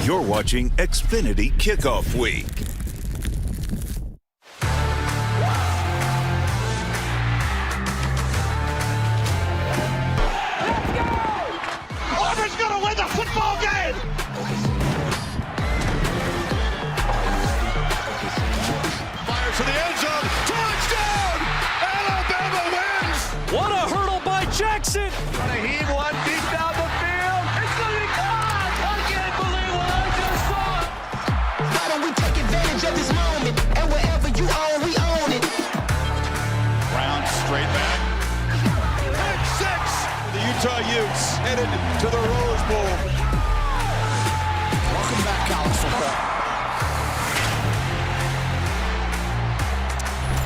You're watching Xfinity Kickoff Week. Auburn's going to win the football game! Fires to the end zone. Touchdown! Alabama wins! What a hurdle by Jackson! Gonna heave one deep down the field. It's going to be caught! I can't believe what I just saw! Why don't we take advantage of this moment? And wherever you own, we own it. Brown straight back. Pick six! The Utah Utes headed to the Rose Bowl. Welcome back, college football.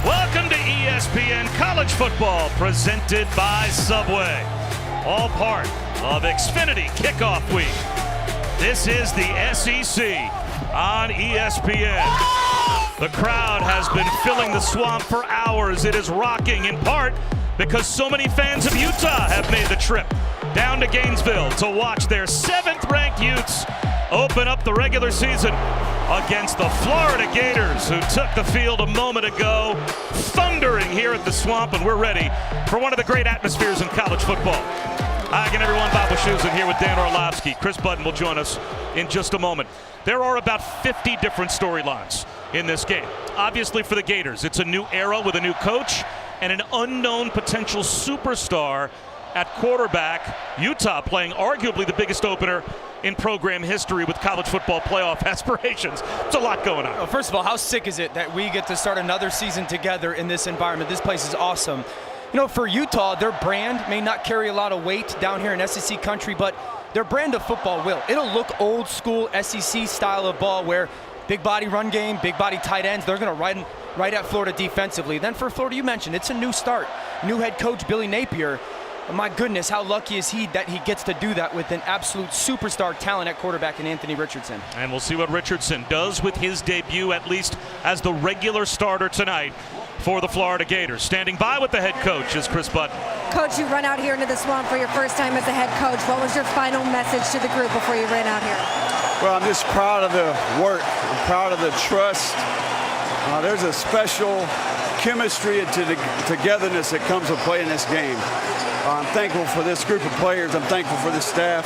Welcome to ESPN College Football, presented by Subway. All part of Xfinity Kickoff Week. This is the SEC on ESPN. The crowd has been filling the swamp for hours. It is rocking in part because so many fans of Utah have made the trip down to Gainesville to watch their 7th-ranked Utes open up the regular season against the Florida Gators, who took the field a moment ago, thundering here at the Swamp, and we're ready for one of the great atmospheres in college football. Hi again, everyone. Bob Wischusen here with Dan Orlovsky. Chris Budden will join us in just a moment. There are about 50 different storylines in this game. Obviously for the Gators, it's a new era with a new coach and an unknown potential superstar at quarterback. Utah playing arguably the biggest opener in program history with college football playoff aspirations. There's a lot going on. Well, first of all, how sick is it that we get to start another season together in this environment? This place is awesome. You know, for Utah, their brand may not carry a lot of weight down here in SEC country, but their brand of football will. It'll look old school SEC style of ball where big body run game, big body tight ends, they're going to right at Florida defensively. Then for Florida, you mentioned, it's a new start. New head coach Billy Napier. My goodness, how lucky is he that he gets to do that with an absolute superstar talent at quarterback in Anthony Richardson. And we'll see what Richardson does with his debut, at least as the regular starter tonight for the Florida Gators. Standing by with the head coach is Chris Budden. Coach, you run out here into the Swamp for your first time as a head coach. What was your final message to the group before you ran out here? Well, I'm just proud of the work. I'm proud of the trust. There's a special chemistry and togetherness that comes with playing this game. I'm thankful for this group of players. I'm thankful for this staff.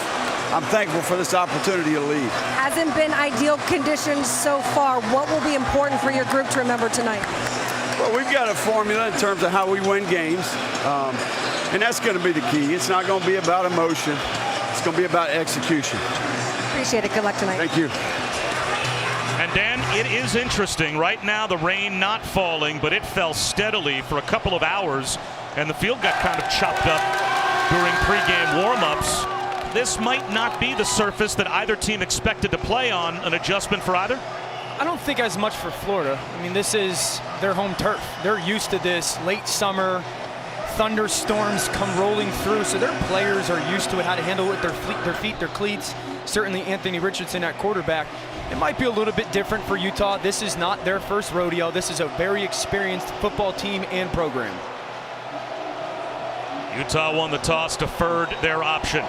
I'm thankful for this opportunity to lead. Hasn't been ideal conditions so far. What will be important for your group to remember tonight? Well, we've got a formula in terms of how we win games, and that's going to be the key. It's not going to be about emotion. It's going to be about execution. Appreciate it. Good luck tonight. Thank you. And Dan, it is interesting. Right now, the rain not falling, but it fell steadily for a couple of hours, and the field got kind of chopped up during pregame warm-ups. This might not be the surface that either team expected to play on. An adjustment for either? I don't think as much for Florida. I mean, this is their home turf. They're used to this late summer, thunderstorms come rolling through, so their players are used to it, how to handle it with their feet, their cleats. Certainly Anthony Richardson at quarterback. It might be a little bit different for Utah. This is not their first rodeo. This is a very experienced football team and program. Utah won the toss, deferred their option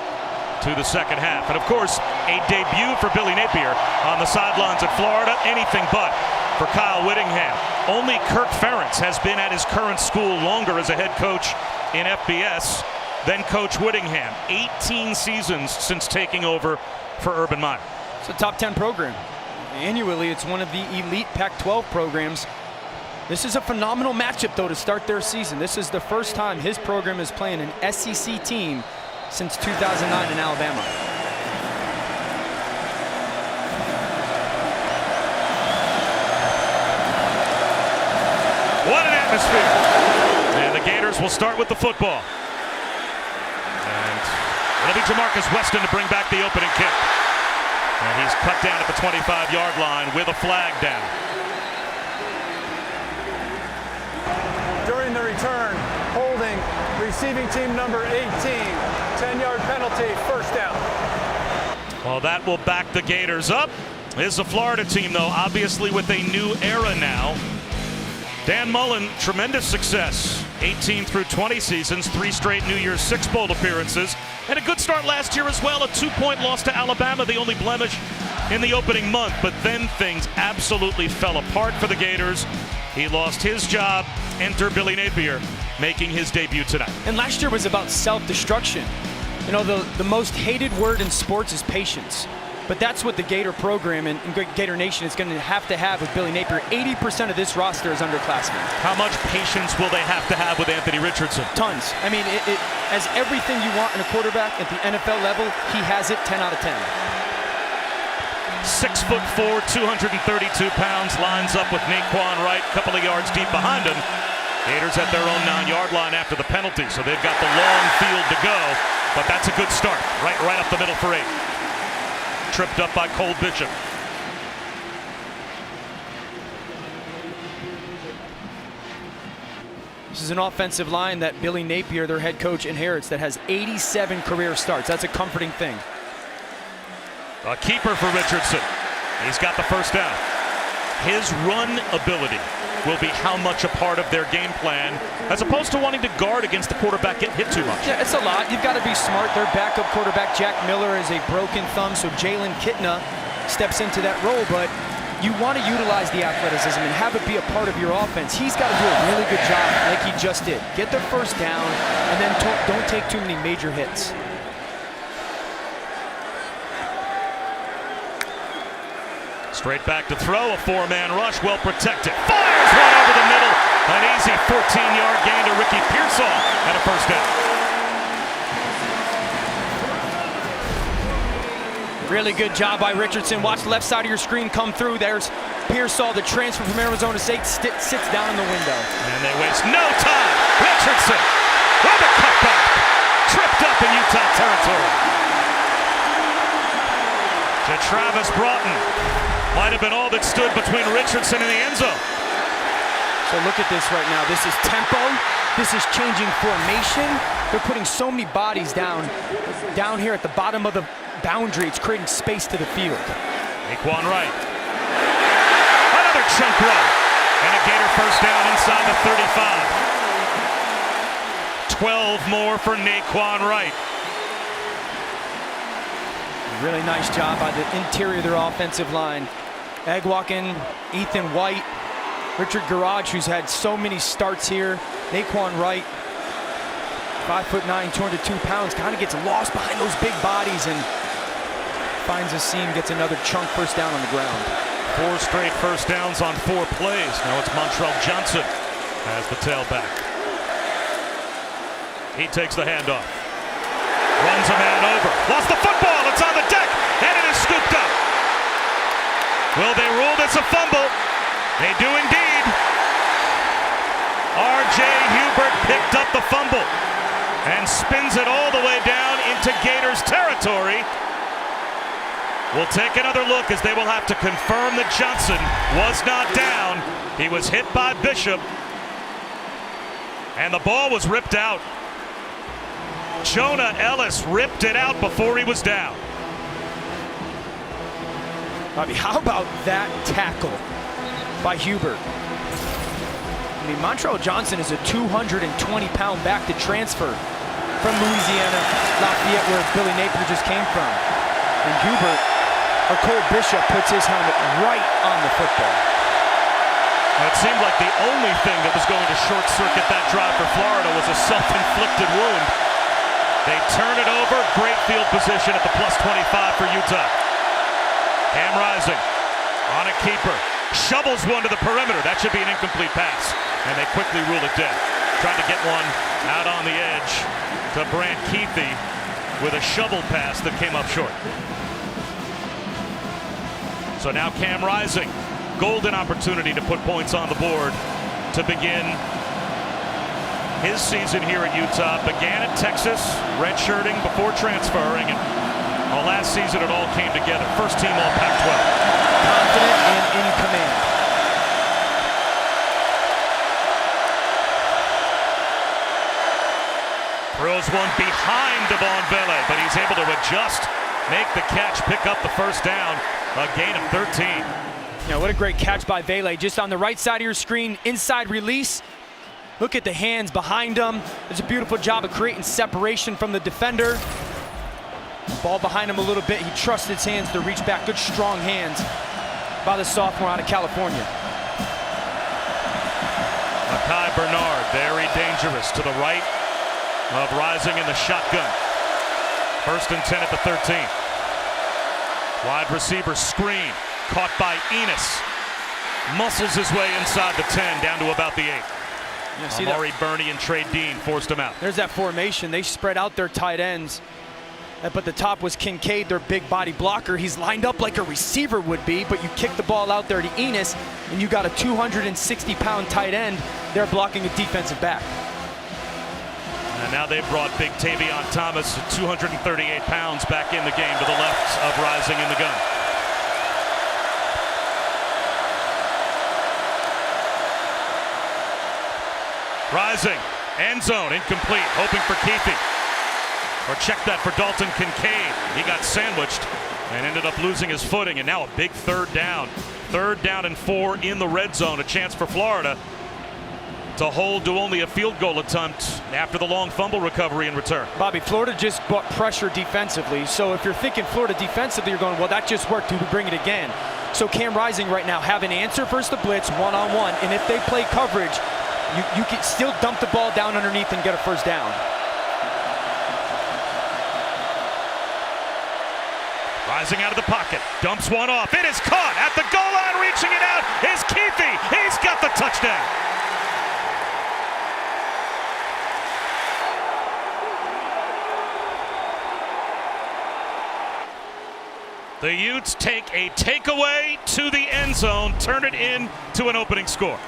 to the second half. And of course, a debut for Billy Napier on the sidelines at Florida. Anything but for Kyle Whittingham. Only Kirk Ferentz has been at his current school longer as a head coach in FBS than Coach Whittingham. 18 seasons since taking over for Urban Meyer. It's a top 10 program. Annually, it's one of the elite Pac-12 programs. This is a phenomenal matchup, though, to start their season. This is the first time his program is playing an SEC team since 2009 in Alabama. What an atmosphere. And the Gators will start with the football. And it'll be Jamarcus Weston to bring back the opening kick. And he's cut down at the 25-yard line with a flag down. During the return, holding receiving team number 18, 10-yard penalty, first down. Well, that will back the Gators up. This is a Florida team, though, obviously with a new era now. Dan Mullen, tremendous success. 18 through 20 seasons, 3 straight New Year's Six Bowl appearances, and a good start last year as well. A 2-point loss to Alabama, the only blemish in the opening month, but then things absolutely fell apart for the Gators. He lost his job. Enter Billy Napier, making his debut tonight. And last year was about self-destruction. You know, the most hated word in sports is patience. But that's what the Gator program and Gator Nation is going to have with Billy Napier. 80% of this roster is underclassmen. How much patience will they have to have with Anthony Richardson? Tons. I mean, it has everything you want in a quarterback at the NFL level. He has it 10 out of 10. 6'4", 232 pounds, lines up with Naquan Wright, a couple of yards deep behind him. Gators at their own 9-yard line after the penalty, so they've got the long field to go, but that's a good start. Right up the middle for 8. Tripped up by Cole Bishop. This is an offensive line that Billy Napier, their head coach, inherits that has 87 career starts. That's a comforting thing. A keeper for Richardson. He's got the first down. His run ability will be how much a part of their game plan, as opposed to wanting to guard against the quarterback get hit too much. Yeah, it's a lot. You've got to be smart. Their backup quarterback, Jack Miller, is a broken thumb, so Jalen Kitna steps into that role, but you want to utilize the athleticism and have it be a part of your offense. He's got to do a really good job like he just did. Get the first down, and then don't take too many major hits. Straight back to throw, a 4-man rush, well protected. Fires one over the middle. An easy 14-yard gain to Ricky Pearsall and a first down. Really good job by Richardson. Watch the left side of your screen come through. There's Pearsall, the transfer from Arizona State, sits down in the window. And they waste no time. Richardson with a cutback. Tripped up in Utah territory. To Travis Broughton. Might have been all that stood between Richardson and the end zone. So look at this right now. This is tempo. This is changing formation. They're putting so many bodies down here at the bottom of the boundary. It's creating space to the field. Naquan Wright. Another chunk run. And a Gator first down inside the 35. 12 more for Naquan Wright. Really nice job by the interior of their offensive line. Agwalkin, Ethan White, Richard Garage, who's had so many starts here. Naquan Wright, 5'9", 202 pounds, kind of gets lost behind those big bodies and finds a seam, gets another chunk first down on the ground. 4 straight first downs on 4 plays. Now it's Montrell Johnson as the tailback. He takes the handoff. Runs a man over. Lost the football. It's on the deck. And it is scooped up. Will they rule this a fumble? They do indeed. R.J. Hubert picked up the fumble and spins it all the way down into Gators territory. We'll take another look as they will have to confirm that Johnson was not down. He was hit by Bishop. And the ball was ripped out. Jonah Ellis ripped it out before he was down. Bobby, how about that tackle by Hubert? I mean, Montrell Johnson is a 220-pound back to transfer from Louisiana Lafayette, where Billy Napier just came from. And Hubert, or Cole Bishop, puts his helmet right on the football. It seemed like the only thing that was going to short-circuit that drive for Florida was a self-inflicted wound. They turn it over. Great field position at the +25 for Utah. Cam Rising on a keeper. Shovels one to the perimeter. That should be an incomplete pass. And they quickly rule it dead. Tried to get one out on the edge to Brant Keithy with a shovel pass that came up short. So now Cam Rising. Golden opportunity to put points on the board to begin his season here at Utah. Began at Texas, redshirting before transferring, and last season it all came together. First team all Pac-12. Confident and in command. Throws one behind Devon Vele, but he's able to adjust, make the catch, pick up the first down, a gain of 13. Yeah, what a great catch by Vele. Just on the right side of your screen, inside release. Look at the hands behind him. It's a beautiful job of creating separation from the defender. Ball behind him a little bit. He trusts his hands to reach back. Good, strong hands by the sophomore out of California. Mekhi Bernard, very dangerous to the right of Rising in the shotgun. 1st and 10 at the 13. Wide receiver screen, caught by Enos. Muscles his way inside the 10, down to about the 8. Yeah, see Amari Burney and Trey Dean forced him out. There's that formation. They spread out their tight ends. But the top was Kincaid, their big body blocker. He's lined up like a receiver would be, but you kick the ball out there to Enos, and you got a 260-pound tight end there blocking a defensive back. And now they've brought big Tavion Thomas, 238 pounds, back in the game to the left of Rising in the gun. Rising, end zone, incomplete, hoping for Keithy. Or check that for Dalton Kincaid. He got sandwiched and ended up losing his footing, and now a big 3rd down. 3rd down and 4 in the red zone, a chance for Florida to hold to only a field goal attempt after the long fumble recovery and return. Bobby, Florida just brought pressure defensively. So if you're thinking Florida defensively, you're going, well, that just worked. Do we bring it again? So Cam Rising right now have an answer versus the blitz one-on-one. And if they play coverage, you can still dump the ball down underneath and get a 1st down. Rising out of the pocket, dumps one off. It is caught at the goal line, reaching it out is Keithy. He's got the touchdown. The Utes take a takeaway to the end zone, turn it into an opening score.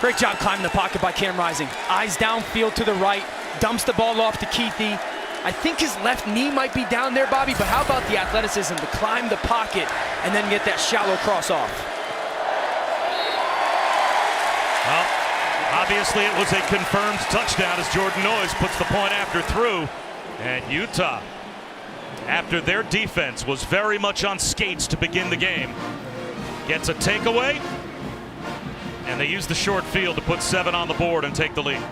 Great job climbing the pocket by Cam Rising. Eyes downfield to the right, dumps the ball off to Keithy. I think his left knee might be down there, Bobby, but how about the athleticism to climb the pocket and then get that shallow cross off? Well, obviously it was a confirmed touchdown as Jordan Noyes puts the point after through. And Utah, after their defense was very much on skates to begin the game, gets a takeaway. And they use the short field to put 7 on the board and take the lead.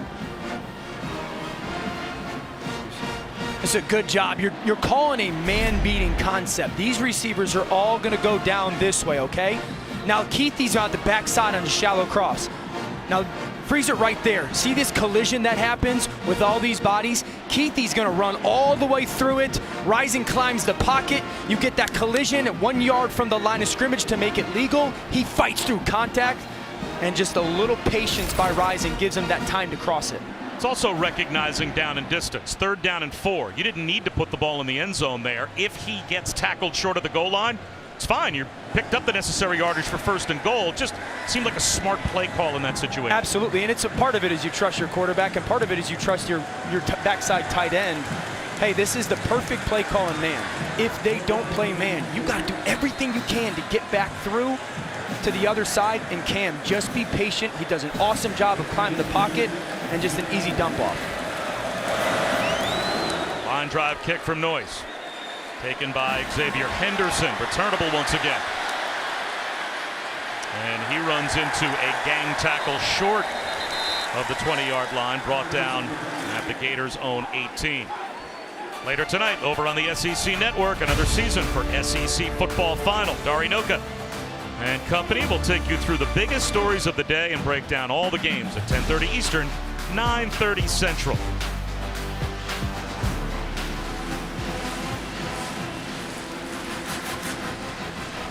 It's a good job. You're calling a man-beating concept. These receivers are all going to go down this way, okay? Now Keithy's on the backside on the shallow cross. Now freeze it right there. See this collision that happens with all these bodies? Keithy's going to run all the way through it. Rising climbs the pocket. You get that collision at 1 yard from the line of scrimmage to make it legal. He fights through contact. And just a little patience by Rising gives him that time to cross it. It's also recognizing down and distance. 3rd down and 4. You didn't need to put the ball in the end zone there. If he gets tackled short of the goal line, it's fine. You picked up the necessary yardage for 1st and goal. It just seemed like a smart play call in that situation. Absolutely, and it's a part of it is you trust your quarterback, and part of it is you trust your backside tight end. Hey, this is the perfect play call in man. If they don't play man, you got to do everything you can to get back through to the other side, and Cam, just be patient. He does an awesome job of climbing the pocket and just an easy dump off. Line drive kick from Noyes. Taken by Xavier Henderson, returnable once again. And he runs into a gang tackle short of the 20-yard line, brought down at the Gators' own 18. Later tonight, over on the SEC Network, another season for SEC Football Final. Dari Nowkhah and company will take you through the biggest stories of the day and break down all the games at 10:30 Eastern, 9:30 Central.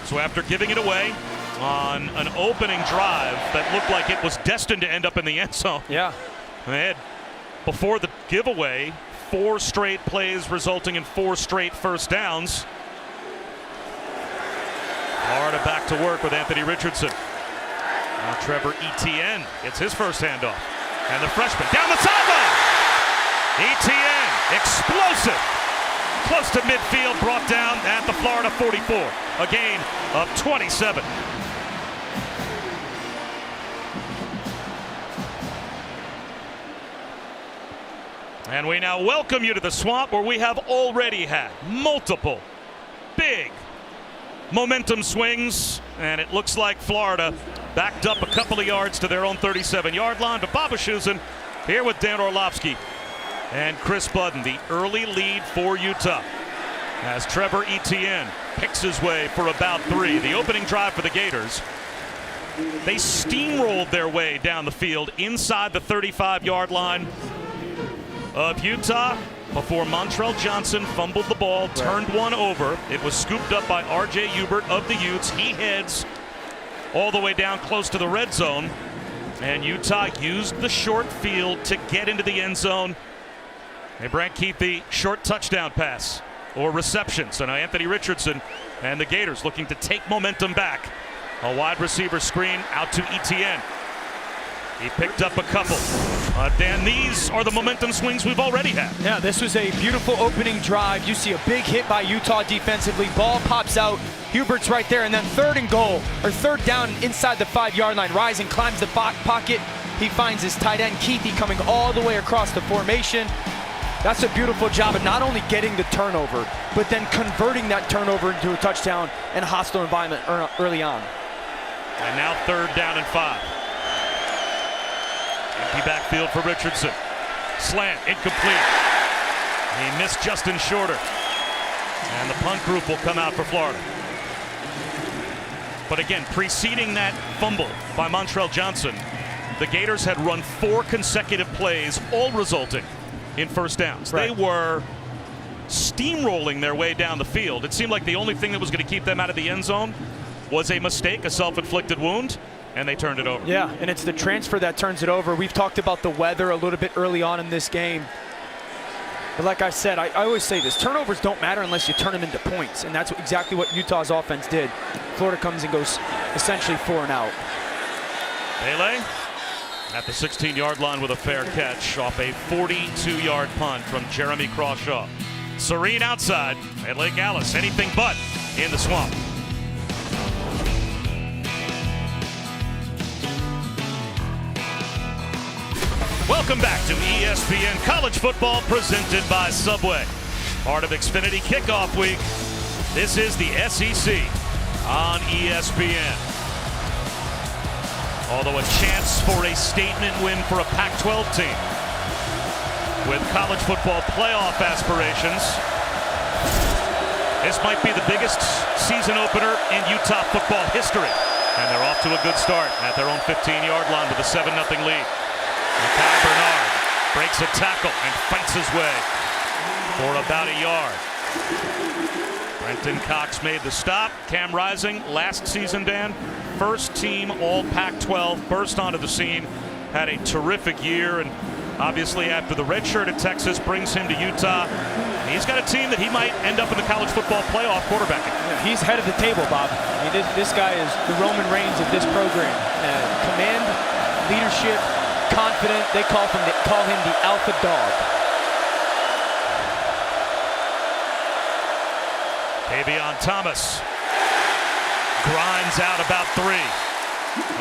So after giving it away on an opening drive that looked like it was destined to end up in the end zone. Yeah. They had, before the giveaway, 4 straight plays resulting in 4 straight 1st downs. Florida back to work with Anthony Richardson. Now Trevor Etienne gets his first handoff. And the freshman down the sideline. Etienne, explosive. Close to midfield, brought down at the Florida 44. A gain of 27. And we now welcome you to the Swamp, where we have already had multiple big momentum swings and it looks like Florida backed up a couple of yards to their own 37-yard line. But Baba Schusen here with Dan Orlovsky and Chris Budden. The early lead for Utah as Trevor Etienne picks his way for about 3. The opening drive for the Gators, they steamrolled their way down the field inside the 35-yard line of Utah before Montrell Johnson fumbled the ball, turned one over. It was scooped up by R.J. Hubert of the Utes. He heads all the way down close to the red zone, and Utah used the short field to get into the end zone. And Brant Kuithe, short touchdown pass or reception. So now Anthony Richardson and the Gators looking to take momentum back. A wide receiver screen out to Etienne. He picked up a couple. Dan, these are the momentum swings we've already had. Yeah, this was a beautiful opening drive. You see a big hit by Utah defensively. Ball pops out. Hubert's right there, and then third down inside the 5-yard line. Rising climbs the pocket. He finds his tight end Kuithe coming all the way across the formation. That's a beautiful job of not only getting the turnover, but then converting that turnover into a touchdown in a hostile environment early on. And now 3rd down and 5. Empty backfield for Richardson. Slant, incomplete. He missed Justin Shorter. And the punt group will come out for Florida. But again, preceding that fumble by Montrell Johnson, the Gators had run 4 consecutive plays, all resulting in first downs. Right. They were steamrolling their way down the field. It seemed like the only thing that was going to keep them out of the end zone was a mistake, a self-inflicted wound, and they turned it over. Yeah, and it's the transfer that turns it over. We've talked about the weather a little bit early on in this game. But like I said, I always say this, turnovers don't matter unless you turn them into points, and that's exactly what Utah's offense did. Florida comes and goes essentially 4 and out. Pele at the 16-yard line with a fair catch off a 42-yard punt from Jeremy Crawshaw. Serene outside at Lake Alice, anything but in the swamp. Welcome back to ESPN College Football presented by Subway. Part of Xfinity Kickoff Week. This is the SEC on ESPN. Although a chance for a statement win for a Pac-12 team with college football playoff aspirations. This might be the biggest season opener in Utah football history. And they're off to a good start at their own 15-yard line with a 7-0 lead. Makai Bernard breaks a tackle and fights his way for about a yard. Brenton Cox made the stop. Cam Rising, last season, Dan, first team all Pac-12, burst onto the scene, had a terrific year, and obviously after the red shirt at Texas brings him to Utah. He's got a team that he might end up in the college football playoff quarterbacking. Yeah, he's head of the table, Bob. I mean, this guy is the Roman Reigns of this program. Command, leadership, confident. They call him the alpha dog. Tavion Thomas grinds out about 3.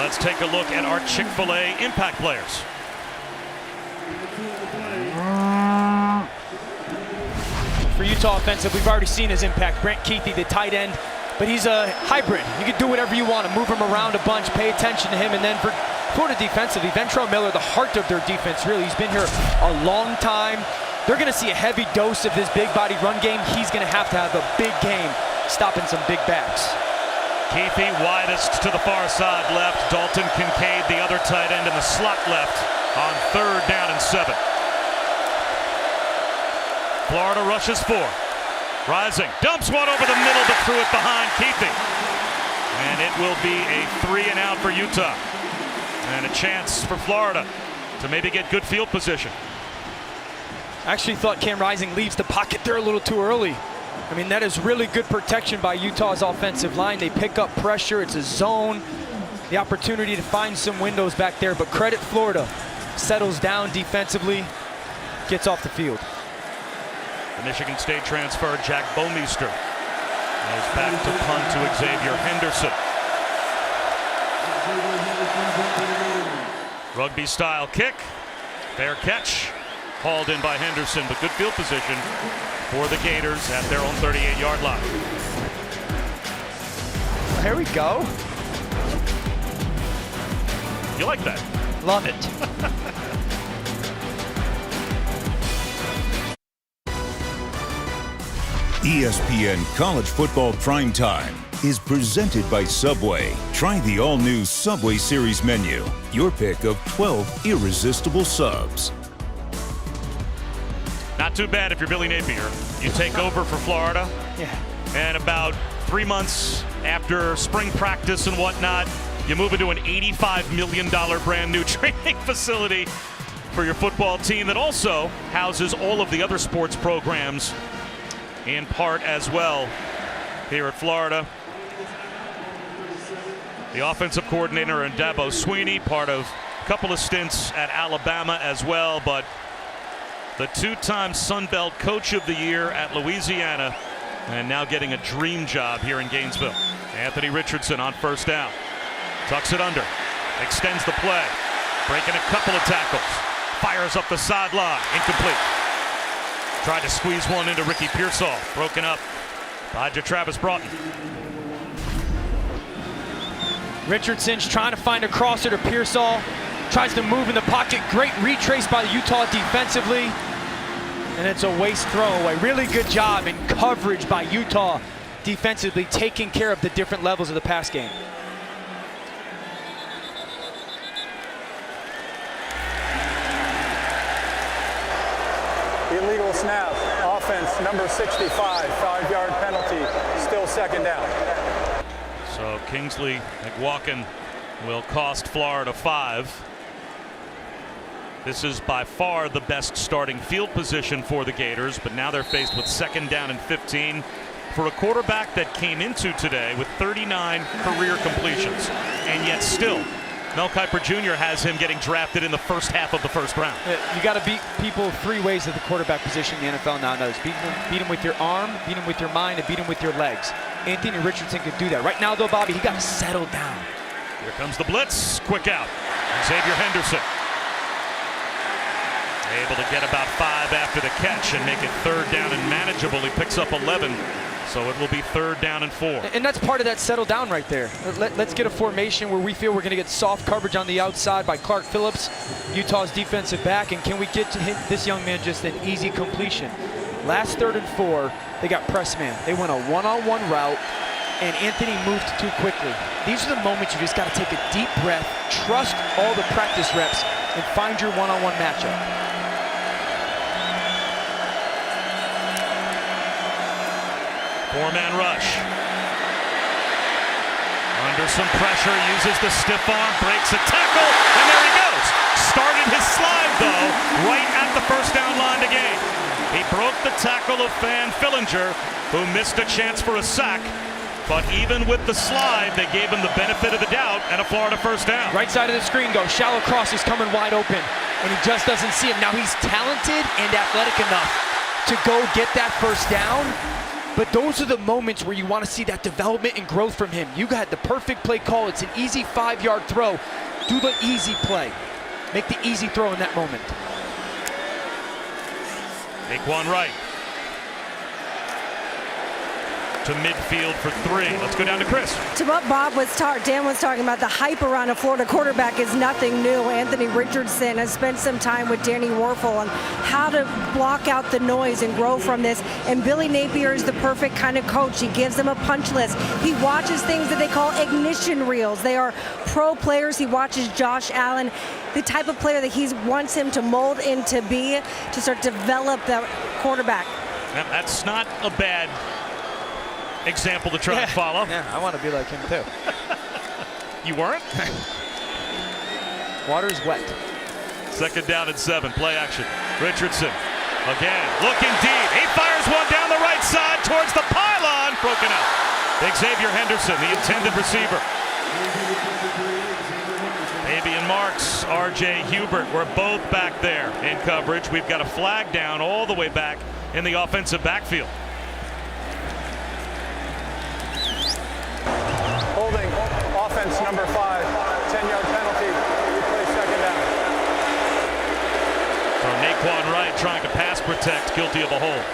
Let's take a look at our Chick-fil-A impact players. For Utah offensive, we've already seen his impact. Brant Kuithe, the tight end, but he's a hybrid. You can do whatever you want to, move him around a bunch, pay attention to him, and then for Florida defensively, Ventrell Miller, the heart of their defense, really. He's been here a long time. They're going to see a heavy dose of this big body run game. He's going to have a big game stopping some big backs. Kuithe widest to the far side left. Dalton Kincaid, the other tight end in the slot left on 3rd down and 7. Florida rushes 4. Rising, dumps one over the middle, but threw it behind Kuithe. And it will be a 3 and out for Utah. And a chance for Florida to maybe get good field position. I actually thought Cam Rising leaves the pocket there a little too early. I mean, that is really good protection by Utah's offensive line. They pick up pressure. It's a zone. The opportunity to find some windows back there, but credit Florida. Settles down defensively, gets off the field. The Michigan State transfer, Jack Bomeister, is back to punt to Xavier Henderson. Rugby style kick, fair catch, hauled in by Henderson, but good field position for the Gators at their own 38-yard line. Here we go. You like that? Love it. ESPN College Football Primetime is presented by Subway. Try the all-new Subway Series menu. Your pick of 12 irresistible subs. Not too bad if you're Billy Napier. You take over for Florida. Yeah. And about 3 months after spring practice and whatnot, you move into an $85 million brand new training facility for your football team that also houses all of the other sports programs in part as well here at Florida. The offensive coordinator and Dabo Sweeney, part of a couple of stints at Alabama as well, but the two-time Sun Belt Coach of the Year at Louisiana, and now getting a dream job here in Gainesville. Anthony Richardson on first down. Tucks it under. Extends the play. Breaking a couple of tackles. Fires up the sideline. Incomplete. Tried to squeeze one into Ricky Pearsall. Broken up by Travis Broughton. Richardson's trying to find a crosser to Pearsall. Tries to move in the pocket. Great retrace by Utah defensively. And it's a waste throwaway. Really good job in coverage by Utah defensively, taking care of the different levels of the pass game. Illegal snap. Offense number 65. 5-yard penalty. Still second down. So Kingsley McWalken will cost Florida 5. This is by far the best starting field position for the Gators, but now they're faced with second down and 15 for a quarterback that came into today with 39 career completions. And yet still, Mel Kiper Jr. has him getting drafted in the first half of the first round. You got to beat people 3 ways at the quarterback position in the NFL nowadays. Beat them with your arm, beat them with your mind, and beat them with your legs. Anthony Richardson could do that. Right now, though, Bobby, he got to settle down. Here comes the blitz. Quick out. Xavier Henderson able to get about 5 after the catch and make it third down and manageable. He picks up 11, so it will be third down and 4. And that's part of that settle down right there. Let's get a formation where we feel we're going to get soft coverage on the outside by Clark Phillips, Utah's defensive back, and can we get to hit this young man just an easy completion? Last 3rd and 4, they got press man. They went a one-on-one route, and Anthony moved too quickly. These are the moments you just got to take a deep breath, trust all the practice reps, and find your one-on-one matchup. Four-man rush. Under some pressure, uses the stiff arm, breaks a tackle, and there he goes. Started his slide, though, right at the first down line to gain. He broke the tackle of Van Fillinger, who missed a chance for a sack. But even with the slide, they gave him the benefit of the doubt and a Florida first down. Right side of the screen goes. Shallow cross is coming wide open, and he just doesn't see him. Now he's talented and athletic enough to go get that first down. But those are the moments where you want to see that development and growth from him. You got the perfect play call. It's an easy 5-yard throw. Do the easy play. Make the easy throw in that moment. Naquan Wright to midfield for 3. Let's go down to Chris. To what Dan was talking about, the hype around a Florida quarterback is nothing new. Anthony Richardson has spent some time with Danny Werfel on how to block out the noise and grow from this. And Billy Napier is the perfect kind of coach. He gives them a punch list. He watches things that they call ignition reels. They are pro players. He watches Josh Allen, the type of player that he wants him to mold into be, to start to develop the quarterback. That's not a bad example to try to follow. Yeah, I want to be like him too. You weren't? Water's wet. Second down and 7. Play action. Richardson again looking deep. He fires one down the right side towards the pylon. Broken up. Xavier Henderson, the intended receiver. Fabian Marks, R.J. Hubert were both back there in coverage. We've got a flag down all the way back in the offensive backfield. Holding. Offense number 5. 10-yard penalty. Replay second down. So Naquan Wright trying to pass protect, guilty of a hold.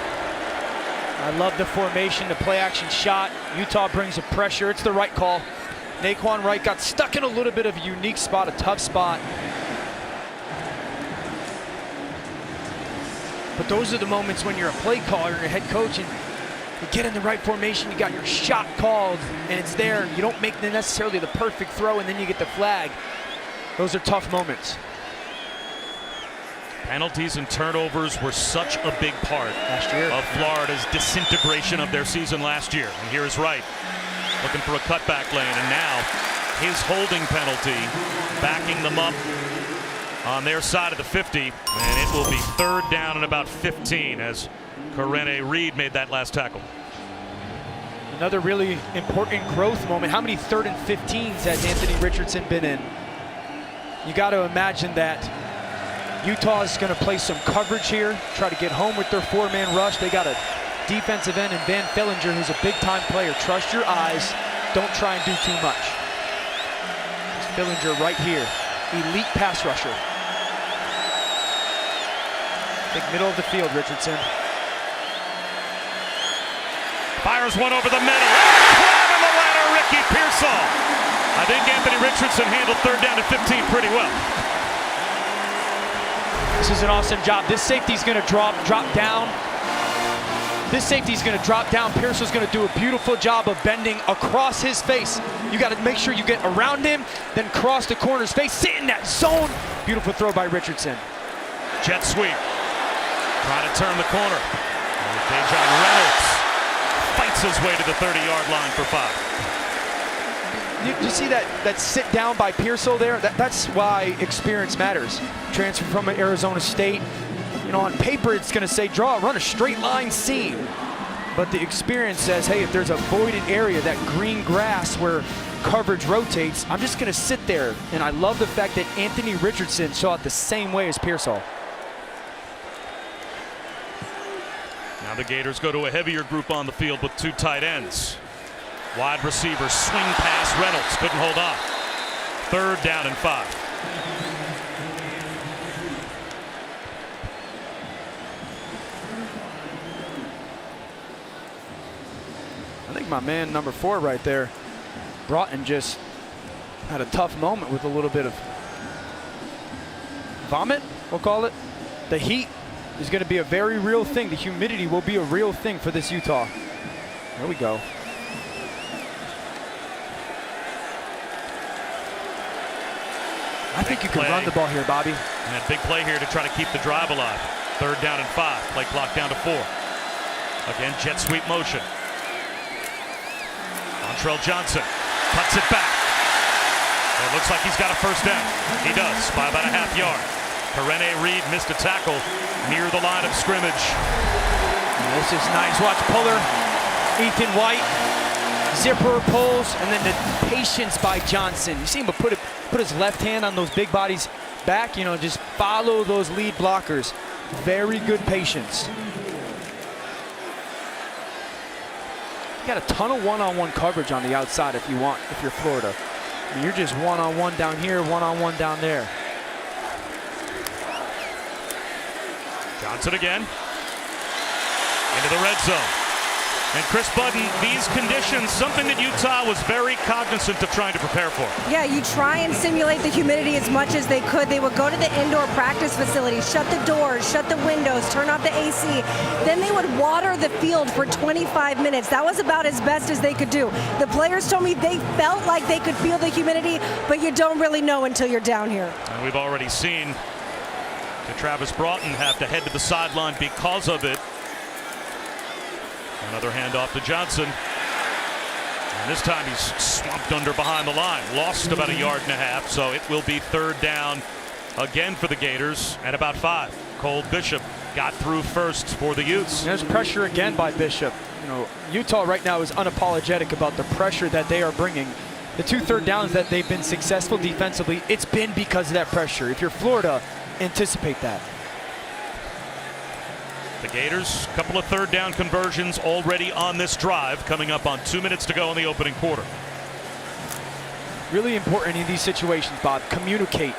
I love the formation, the play action shot. Utah brings the pressure. It's the right call. Naquan Wright got stuck in a little bit of a unique spot, a tough spot. But those are the moments when you're a play caller and a head coach and you get in the right formation, you got your shot called, and it's there. You don't make necessarily the perfect throw, and then you get the flag. Those are tough moments. Penalties and turnovers were such a big part last year of Florida's disintegration of their season last year. And here is Wright looking for a cutback lane, and now his holding penalty backing them up on their side of the 50, and it will be 3rd down and about 15 as Karene Reed made that last tackle. Another really important growth moment. How many 3rd and 15s has Anthony Richardson been in? You got to imagine that Utah is going to play some coverage here, try to get home with their 4-man rush. They got a defensive end in Van Fillinger, who's a big-time player. Trust your eyes. Don't try and do too much. It's Fillinger right here, elite pass rusher. Think middle of the field, Richardson. Fires one over the middle. Climb on the ladder, Ricky Pearsall. I think Anthony Richardson handled 3rd down and 15 pretty well. This is an awesome job. This safety's going to drop down. This safety's going to drop down. Pearsall's going to do a beautiful job of bending across his face. You got to make sure you get around him, then cross the corner's face, sit in that zone. Beautiful throw by Richardson. Jet sweep. Trying to turn the corner. Dejon Reynolds fights his way to the 30-yard line for 5. You see that sit down by Pearsall there? That's why experience matters. Transfer from Arizona State. You know, on paper it's going to say run a straight line seam. But the experience says, hey, if there's a voided area, that green grass where coverage rotates, I'm just going to sit there. And I love the fact that Anthony Richardson saw it the same way as Pearsall. Now the Gators go to a heavier group on the field with 2 tight ends. Wide receiver swing pass. Reynolds couldn't hold on. 3rd down and 5. I think my man number 4 right there, Broughton, just had a tough moment with a little bit of vomit, we'll call it. The heat is going to be a very real thing. The humidity will be a real thing for this Utah. There we go. I think you can run the ball here, Bobby. And a big play here to try to keep the drive alive. 3rd down and 5. Play clock down to 4. Again, jet sweep motion. Montrell Johnson cuts it back. It looks like he's got a 1st down. He does by about a ½ yard. Karene Reed missed a tackle near the line of scrimmage. This is nice. Watch Puller, Ethan White, zipper pulls, and then the patience by Johnson. You see him put his left hand on those big bodies back, you know, just follow those lead blockers. Very good patience. You got a ton of one-on-one coverage on the outside if you want, if you're Florida. I mean, you're just one-on-one down here, one-on-one down there. Johnson again. Into the red zone. And Chris Budden, these conditions, something that Utah was very cognizant of trying to prepare for. Yeah, you try and simulate the humidity as much as they could. They would go to the indoor practice facility, shut the doors, shut the windows, turn off the AC. Then they would water the field for 25 minutes. That was about as best as they could do. The players told me they felt like they could feel the humidity, but you don't really know until you're down here. And we've already seen Travis Broughton have to head to the sideline because of it. Another handoff to Johnson. And this time he's swamped under behind the line. Lost about 1.5 yards, so it will be 3rd down again for the Gators at about 5. Cole Bishop got through first for the Utes. There's pressure again by Bishop. You know, Utah right now is unapologetic about the pressure that they are bringing. The 2 3rd downs that they've been successful defensively, it's been because of that pressure. If you're Florida, anticipate that. The Gators, a couple of 3rd down conversions already on this drive, coming up on 2 minutes to go in the opening quarter. Really important in these situations, Bob. Communicate.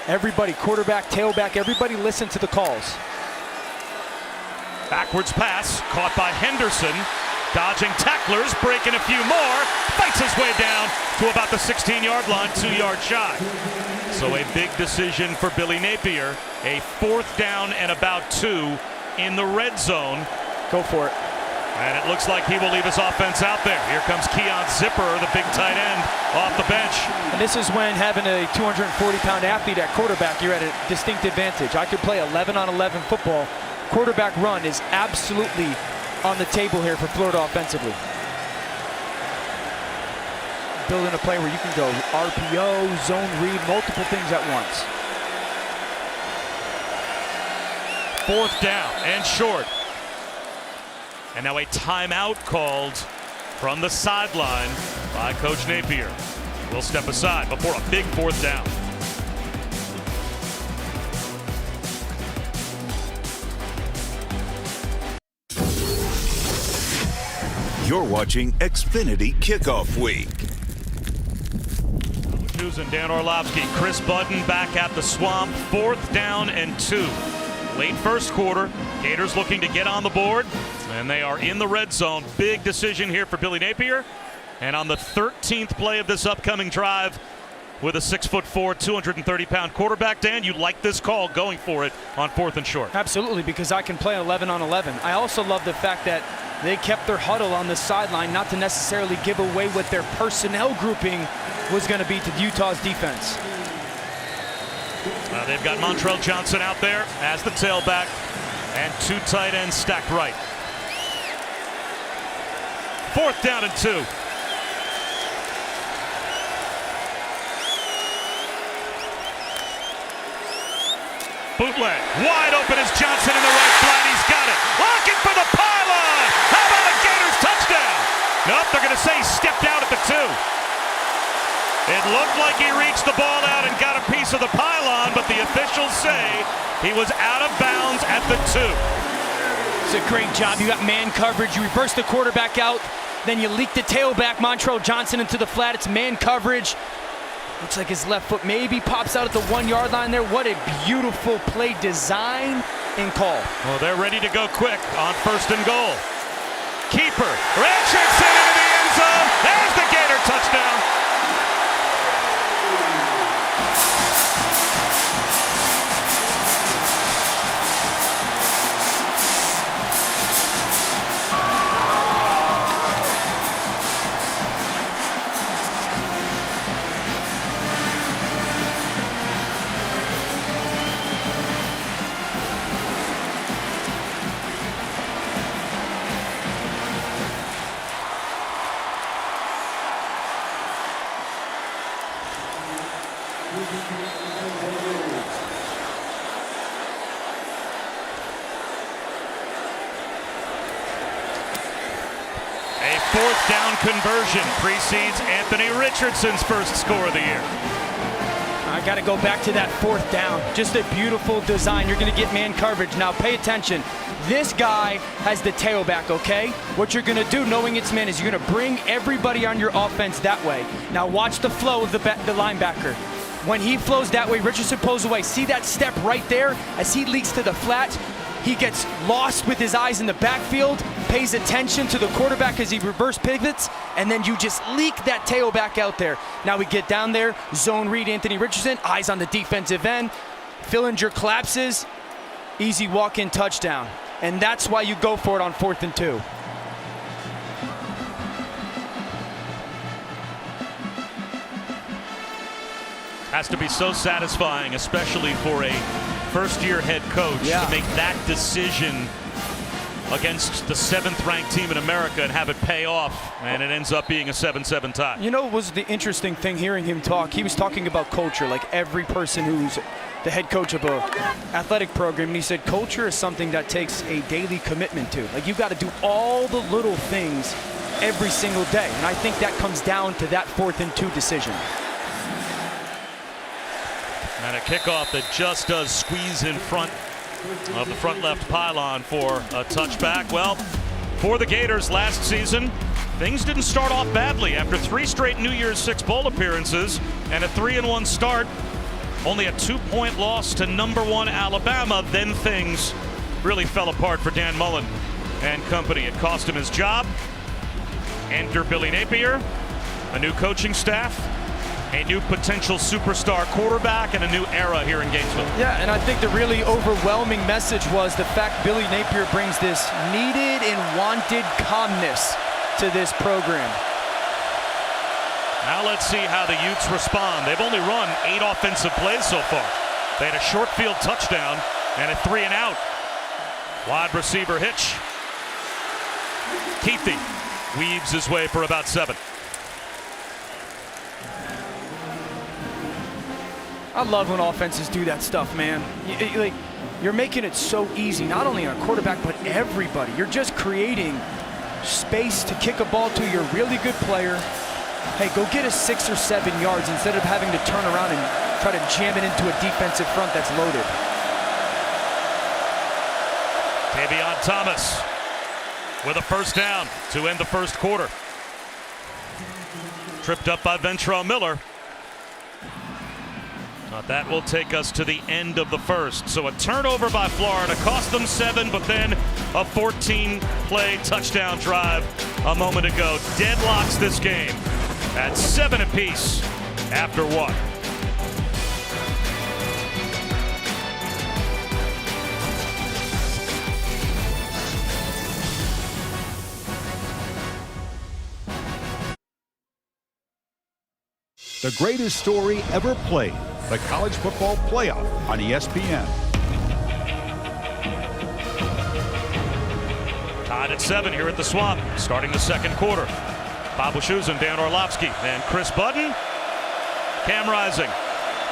Everybody, quarterback, tailback, everybody listen to the calls. Backwards pass caught by Henderson. Dodging tacklers, breaking a few more, fights his way down to about the 16-yard line, 2 yards shy. So a big decision for Billy Napier. A 4th down and about 2 in the red zone. Go for it. And it looks like he will leave his offense out there. Here comes Keon Zipper, the big tight end, off the bench. And this is when having a 240-pound athlete at quarterback, you're at a distinct advantage. I could play 11-on-11 football. Quarterback run is absolutely on the table here for Florida offensively. Building a play where you can go RPO, zone read, multiple things at once. 4th down and short. And now a timeout called from the sideline by Coach Napier. We'll step aside before a big 4th down. You're watching Xfinity Kickoff Week. And Dan Orlovsky, Chris Budden back at the Swamp. 4th down and 2. Late first quarter. Gators looking to get on the board. And they are in the red zone. Big decision here for Billy Napier. And on the 13th play of this upcoming drive, with a 6'4", 230-pound quarterback, Dan, you like this call going for it on 4th and short. Absolutely, because I can play 11-on-11. I also love the fact that they kept their huddle on the sideline, not to necessarily give away what their personnel grouping was going to be to Utah's defense. They've got Montrell Johnson out there as the tailback, and 2 tight ends stacked right. 4th down and 2. Bootleg, wide open is Johnson in the right flat. He's got it. Looking for the pylon. How about a Gators touchdown? Nope, they're going to say he stepped out at the 2. It looked like he reached the ball out and got a piece of the pylon, but the officials say he was out of bounds at the 2. It's a great job. You got man coverage. You reverse the quarterback out. Then you leak the tailback, Montrell Johnson, into the flat. It's man coverage. Looks like his left foot maybe pops out at the 1-yard line there. What a beautiful play design and call. Well, they're ready to go quick on 1st and goal. Keeper, Richardson into the end zone. There's the Gator touchdown. A 4th down conversion precedes Anthony Richardson's first score of the year. I got to go back to that 4th down. Just a beautiful design. You're going to get man coverage. Now pay attention. This guy has the tailback, okay? What you're going to do, knowing it's man, is you're going to bring everybody on your offense that way. Now watch the flow of the linebacker. When he flows that way, Richardson pulls away. See that step right there? As he leaks to the flat, he gets lost with his eyes in the backfield, pays attention to the quarterback as he reverse pivots, and then you just leak that tailback out there. Now we get down there, zone read Anthony Richardson, eyes on the defensive end. Fillinger collapses, easy walk-in touchdown. And that's why you go for it on 4th and 2. Has to be so satisfying, especially for a first-year head coach, to make that decision against the 7th-ranked team in America and have it pay off, and it ends up being a 7-7 tie. You know what was the interesting thing hearing him talk? He was talking about culture, like every person who's the head coach of a athletic program, and he said culture is something that takes a daily commitment to. Like, you've got to do all the little things every single day, and I think that comes down to that 4th and 2 decision. And a kickoff that just does squeeze in front of the front left pylon for a touchback. Well, for the Gators last season, things didn't start off badly. After 3 straight New Year's Six bowl appearances and a 3-1 start, only a 2-point loss to #1 Alabama, then things really fell apart for Dan Mullen and company. It cost him his job, Enter Billy Napier, a new coaching staff, a new potential superstar quarterback, and a new era here in Gainesville. Yeah, and I think the really overwhelming message was the fact Billy Napier brings this needed and wanted calmness to this program. Now let's see how the Utes respond. They've only run 8 offensive plays so far. They had a short field touchdown and a 3-and-out. Wide receiver hitch. Keithy weaves his way for about 7. I love when offenses do that stuff, man. You're making it so easy, not only on a quarterback, but everybody. You're just creating space to kick a ball to your really good player. Hey, go get us 6 or 7 yards instead of having to turn around and try to jam it into a defensive front that's loaded. Tavion Thomas with a first down to end the first quarter. Tripped up by Ventrell Miller. That will take us to the end of the first. So a turnover by Florida cost them 7, but then a 14-play touchdown drive a moment ago deadlocks this game at 7 apiece after 1. The greatest story ever played, the College Football Playoff on ESPN. Tied at 7 here at the Swamp, starting the second quarter. Bob Wischusen, Dan Orlovsky, and Chris Budden. Cam Rising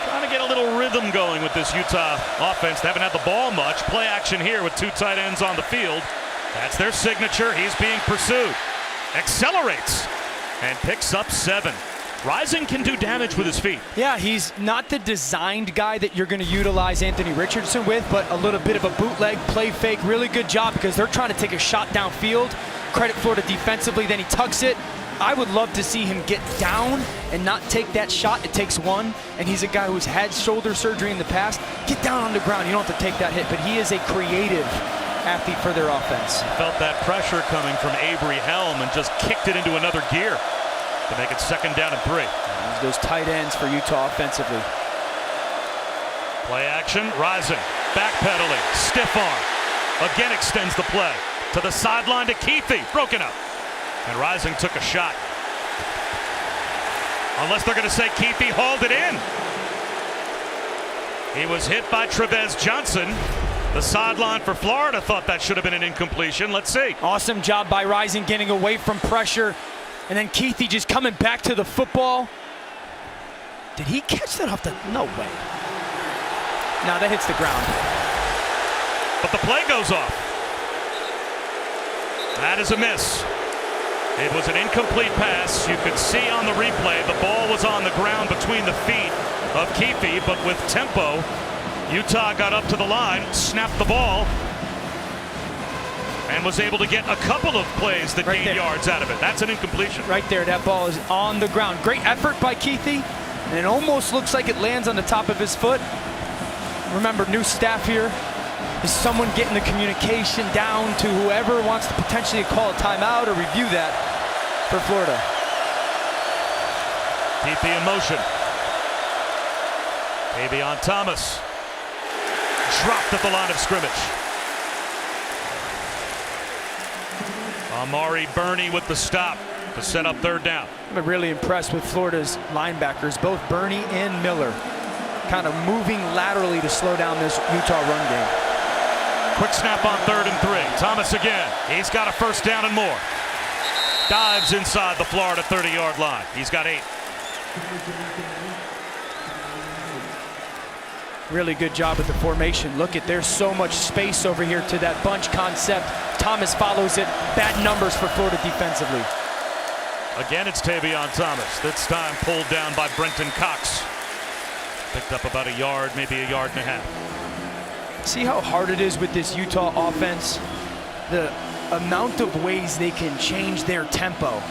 trying to get a little rhythm going with this Utah offense. They haven't had the ball much. Play action here with 2 tight ends on the field. That's their signature. He's being pursued. Accelerates and picks up 7. Rising can do damage with his feet. Yeah, he's not the designed guy that you're going to utilize Anthony Richardson with, but a little bit of a bootleg, play fake, really good job because they're trying to take a shot downfield. Credit Florida defensively, then he tucks it. I would love to see him get down and not take that shot. It takes one, and he's a guy who's had shoulder surgery in the past. Get down on the ground. You don't have to take that hit, but he is a creative athlete for their offense. Felt that pressure coming from Avery Helm and just kicked it into another gear to make it 2nd down and 3. Those tight ends for Utah offensively. Play action, Rising, backpedaling, stiff arm. Again extends the play to the sideline to Keithy, broken up. And Rising took a shot. Unless they're going to say Keithy hauled it in. He was hit by Trevez Johnson. The sideline for Florida thought that should have been an incompletion. Let's see. Awesome job by Rising getting away from pressure. And then Keithy just coming back to the football. Did he catch that off the? No way. No, that hits the ground. But the play goes off. That is a miss. It was an incomplete pass. You could see on the replay the ball was on the ground between the feet of Keithy, but with tempo, Utah got up to the line, snapped the ball, and was able to get a couple of plays that gained yards out of it. That's an incompletion. Right there, that ball is on the ground. Great effort by Keithy, and it almost looks like it lands on the top of his foot. Remember, new staff here. Is someone getting the communication down to whoever wants to potentially call a timeout or review that for Florida? Keithy in motion. Tavion Thomas dropped at the line of scrimmage. Amari Burney with the stop to set up 3rd down. I'm really impressed with Florida's linebackers, both Burney and Miller, kind of moving laterally to slow down this Utah run game. Quick snap on 3rd and 3. Thomas again. He's got a 1st down and more. Dives inside the Florida 30-yard line. He's got 8. Really good job with the formation. Look at, there's so much space over here to that bunch concept. Thomas follows it. Bad numbers for Florida defensively. Again, it's Tavion Thomas. This time pulled down by Brenton Cox. Picked up about a yard, maybe a yard and a half. See how hard it is with this Utah offense? The amount of ways they can change their tempo.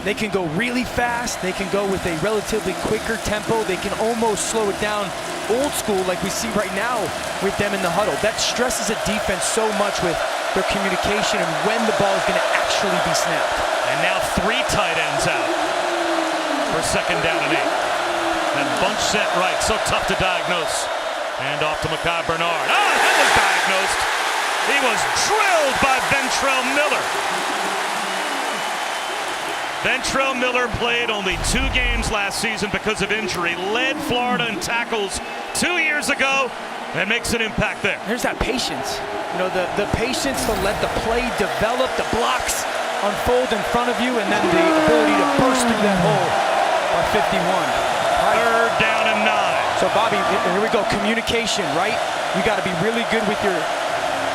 They can go really fast. They can go with a relatively quicker tempo. They can almost slow it down old school like we see right now with them in the huddle. That stresses a defense so much with their communication and when the ball is going to actually be snapped. And now 3 tight ends out for 2nd down and 8. And bunch set right, so tough to diagnose. Hand off to Mekhi Bernard. Oh, that was diagnosed. He was drilled by Ventrell Miller. Ventrell Miller played only 2 games last season because of injury, led Florida in tackles 2 years ago, and makes an impact there. There's that patience. You know, the patience to let the play develop, the blocks unfold in front of you, and then the ability to burst through that hole by 51. 3rd down and 9. So, Bobby, here we go. Communication, right? You got to be really good with your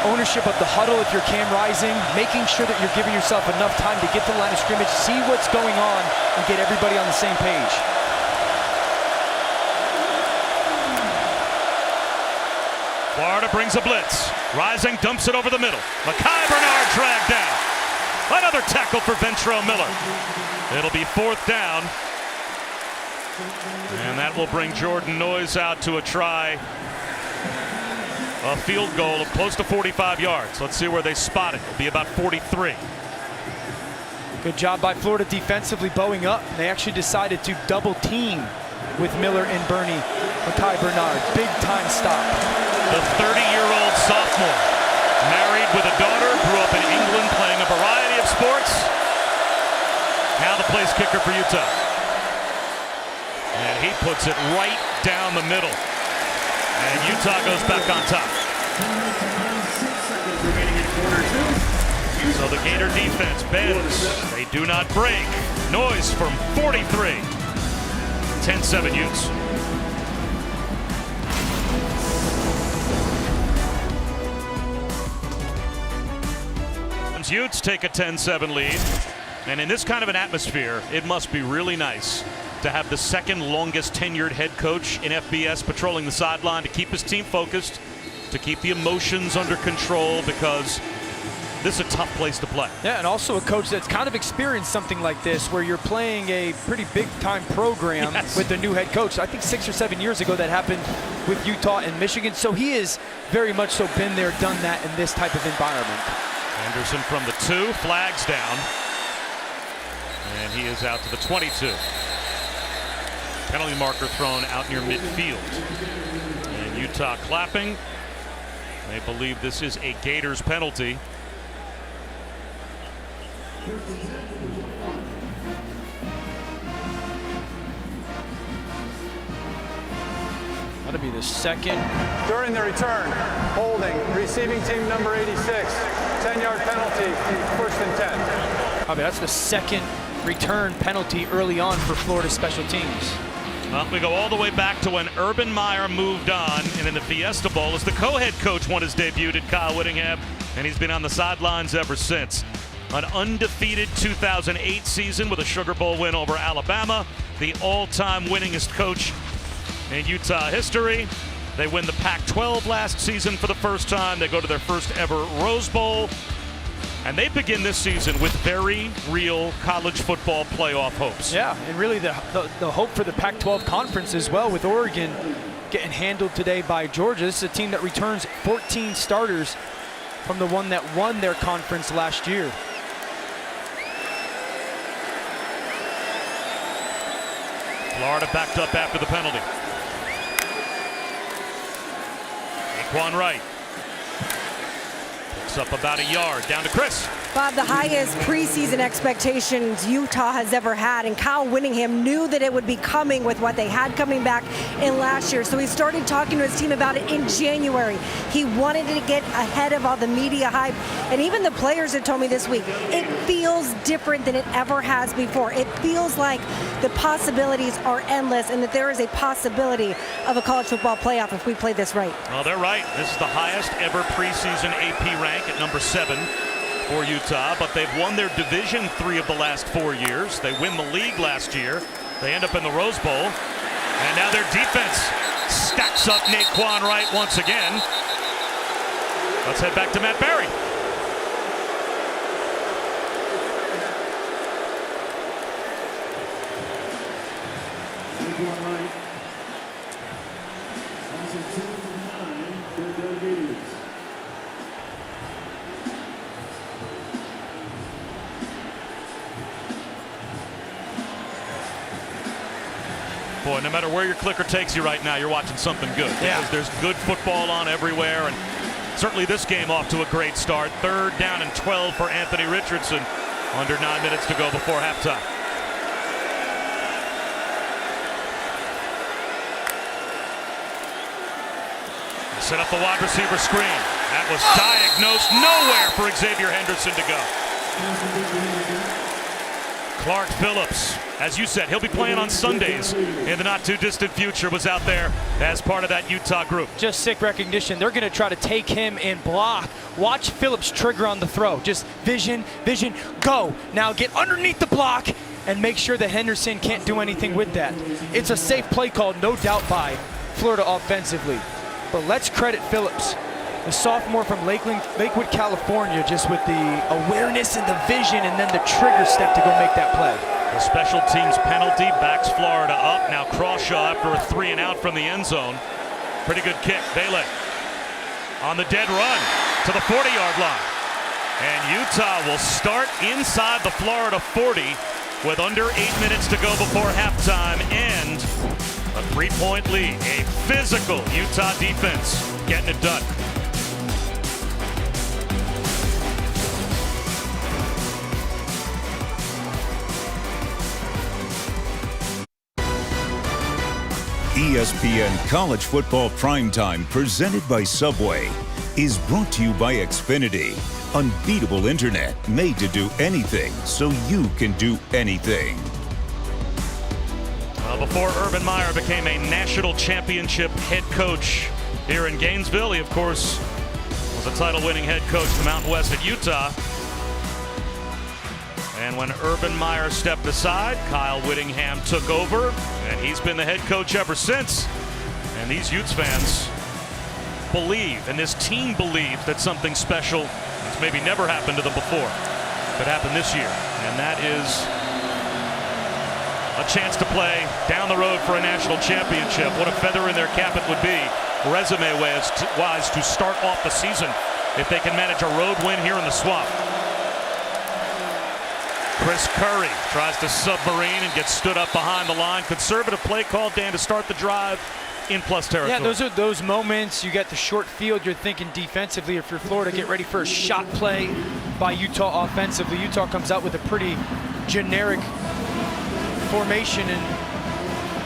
ownership of the huddle if you're Cam Rising, making sure that you're giving yourself enough time to get to the line of scrimmage, see what's going on, and get everybody on the same page. Florida brings a blitz. Rising dumps it over the middle. Mekhi Bernard dragged down. Another tackle for Ventrell Miller. It'll be 4th down. And that will bring Jordan Noyes out to a try. A field goal of close to 45 yards. Let's see where they spot it. It'll be about 43. Good job by Florida defensively bowing up. They actually decided to double team with Miller and Bernie. Mekhi Bernard, big time stop. The 30-year-old sophomore, married with a daughter, grew up in England playing a variety of sports. Now the place kicker for Utah. And he puts it right down the middle. And Utah goes back on top. So the Gator defense bends. They do not break. Noyes from 43. 10-7 Utes. Utes take a 10-7 lead. And in this kind of an atmosphere, it must be really nice to have the 2nd longest tenured head coach in FBS patrolling the sideline to keep his team focused, to keep the emotions under control, because this is a tough place to play. Yeah, and also a coach that's kind of experienced something like this where you're playing a pretty big-time program with a new head coach. I think 6 or 7 years ago that happened with Utah and Michigan. So he is very much so been there, done that in this type of environment. Anderson from the 2, flags down. And he is out to the 22. Penalty marker thrown out near midfield. And Utah clapping. They believe this is a Gators penalty. That'll be the 2nd. During the return, holding, receiving team number 86, 10-yard penalty, 1st and 10. I mean, that's the 2nd return penalty early on for Florida special teams. Well, we go all the way back to when Urban Meyer moved on, and in the Fiesta Bowl as the co-head coach won his debut at Kyle Whittingham, and he's been on the sidelines ever since. An undefeated 2008 season with a Sugar Bowl win over Alabama, the all-time winningest coach in Utah history. They win the Pac-12 last season for the first time. They go to their first ever Rose Bowl. And they begin this season with very real college football playoff hopes. Yeah, and really the hope for the Pac-12 conference as well, with Oregon getting handled today by Georgia. This is a team that returns 14 starters from the one that won their conference last year. Florida backed up after the penalty. Quan Wright picks up about a yard, down to Chris. Bob, the highest preseason expectations Utah has ever had, and Kyle Whittingham knew that it would be coming with what they had coming back in last year. So he started talking to his team about it in January. He wanted to get ahead of all the media hype, and even the players had told me this week, it feels different than it ever has before. It feels like the possibilities are endless, and that there is a possibility of a college football playoff if we play this right. Well, they're right. This is the highest ever preseason AP rank at number 7. For Utah, but they've won their Division 3 of the last 4 years. They win the league last year. They end up in the Rose Bowl. And now their defense stacks up Naquan Wright once again. Let's head back to Matt Barry. Boy, no matter where your clicker takes you right now, you're watching something good. Yeah. Because there's good football on everywhere, and certainly this game off to a great start. 3rd down and 12 for Anthony Richardson. Under 9 minutes to go before halftime. Set up the wide receiver screen. That was diagnosed nowhere for Xavier Henderson to go. Clark Phillips, as you said, he'll be playing on Sundays in the not too distant future, was out there as part of that Utah group. Just sick recognition. They're going to try to take him and block. Watch Phillips trigger on the throw. Just vision, go. Now get underneath the block and make sure that Henderson can't do anything with that. It's a safe play call, no doubt, by Florida offensively. But let's credit Phillips, the sophomore from Lakewood, California, just with the awareness and the vision and then the trigger step to go make that play. The special teams penalty backs Florida up. Now Crawshaw after a 3 and out from the end zone. Pretty good kick. Bailey on the dead run to the 40-yard line. And Utah will start inside the Florida 40 with under 8 minutes to go before halftime and a 3-point lead. A physical Utah defense getting it done. ESPN College Football Primetime, presented by Subway, is brought to you by Xfinity. Unbeatable internet made to do anything so you can do anything. Before Urban Meyer became a national championship head coach here in Gainesville, he, of course, was a title-winning head coach of the Mountain West at Utah. And when Urban Meyer stepped aside, Kyle Whittingham took over, and he's been the head coach ever since. And these Utes fans believe, and this team believes, that something special that's maybe never happened to them before could happen this year. And that is a chance to play down the road for a national championship. What a feather in their cap it would be, resume-wise, to start off the season if they can manage a road win here in the Swamp. Chris Curry tries to submarine and gets stood up behind the line. Conservative play call, Dan, to start the drive in plus territory. Yeah, those are those moments. You get the short field. You're thinking defensively. If you're Florida, get ready for a shot play by Utah offensively. Utah comes out with a pretty generic formation, and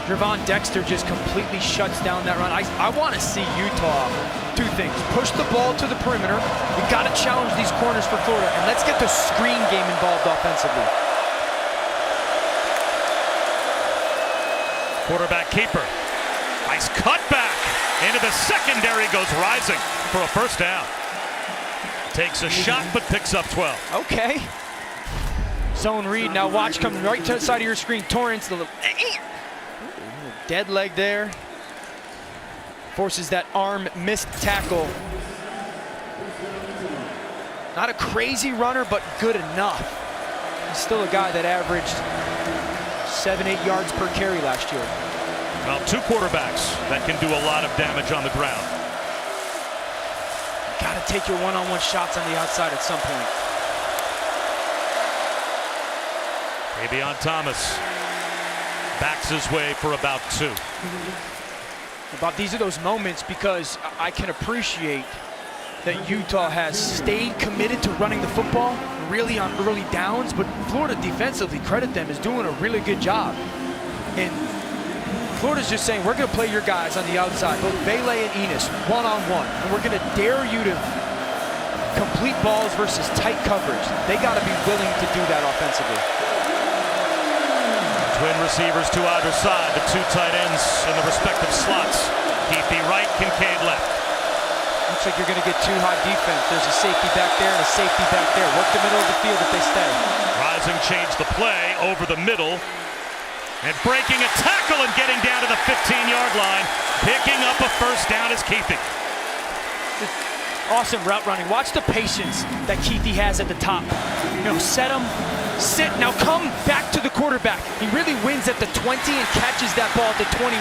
Gervon Dexter just completely shuts down that run. I want to see Utah do things. Push the ball to the perimeter. You got to challenge these corners for Florida, and let's get the screen game involved offensively. Quarterback keeper. Nice cutback into the secondary, goes rising for a first down. Takes a shot, but picks up 12. Okay. Zone read. Now watch coming right to the side of your screen. Torrance, the little dead leg there. Forces that arm missed tackle. Not a crazy runner, but good enough. He's still a guy that averaged 7-8 yards per carry last year. Well, 2 quarterbacks that can do a lot of damage on the ground. Got to take your one-on-one shots on the outside at some point. Davion Thomas backs his way for about 2. Bob, these are those moments because I can appreciate that Utah has stayed committed to running the football really on early downs, but Florida defensively, credit them, is doing a really good job. And Florida's just saying, we're going to play your guys on the outside, both Bailey and Enos, one-on-one, and we're going to dare you to complete balls versus tight coverage. They got to be willing to do that offensively. Twin receivers to either side, the 2 tight ends in the respective slots. Keithy right, Kincaid left. Looks like you're going to get 2 high defense. There's a safety back there and a safety back there. Work the middle of the field if they stay. Rising changed the play over the middle. And breaking a tackle and getting down to the 15-yard line. Picking up a first down is Keithy. Awesome route running. Watch the patience that Keithy has at the top. You know, set him, sit, now come back to the quarterback. He really wins at the 20 and catches that ball at the 21.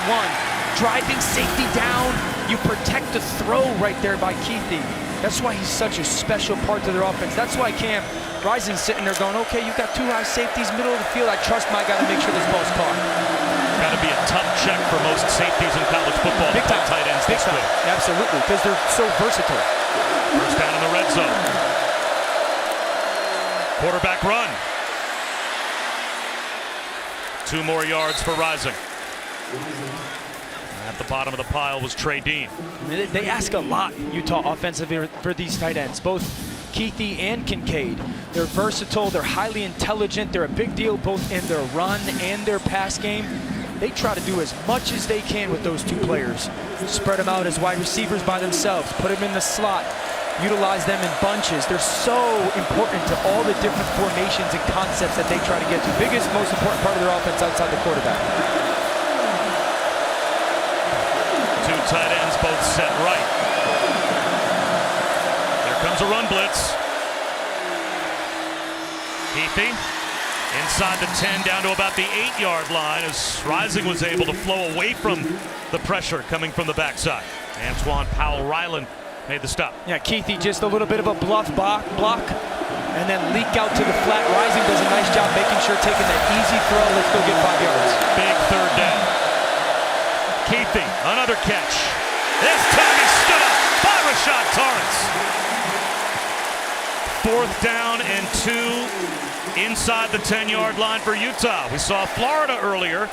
Driving safety down. You protect the throw right there by Keithy. That's why he's such a special part to their offense. That's why Cam Rising's sitting there going, okay, you got 2 high safeties, middle of the field. I trust my guy to make sure this ball's caught. got to be a tough check for most safeties in college football. Big time. Tight ends Big this time. way. Absolutely, because they're so versatile. First down in the red zone. Quarterback run. 2 more yards for Rising. At the bottom of the pile was Trey Dean. They ask a lot, Utah offensively, for these tight ends, both Keithy and Kincaid. They're versatile, they're highly intelligent, they're a big deal both in their run and their pass game. They try to do as much as they can with those 2 players. Spread them out as wide receivers by themselves, put them in the slot, utilize them in bunches. They're so important to all the different formations and concepts that they try to get to. Biggest, most important part of their offense outside the quarterback. 2 tight ends both set right. Here comes a run blitz. Keithy inside the 10 down to about the 8-yard line as Rising was able to flow away from the pressure coming from the backside. Antoine Powell-Ryland made the stop. Yeah, Keithy just a little bit of a bluff block and then leak out to the flat. Rising does a nice job making sure taking that easy throw. Let's go get 5 yards. Big third down. Keithy, another catch. This time he stood up by Rashad Torrance. 4th down and 2 inside the 10-yard line for Utah. We saw Florida earlier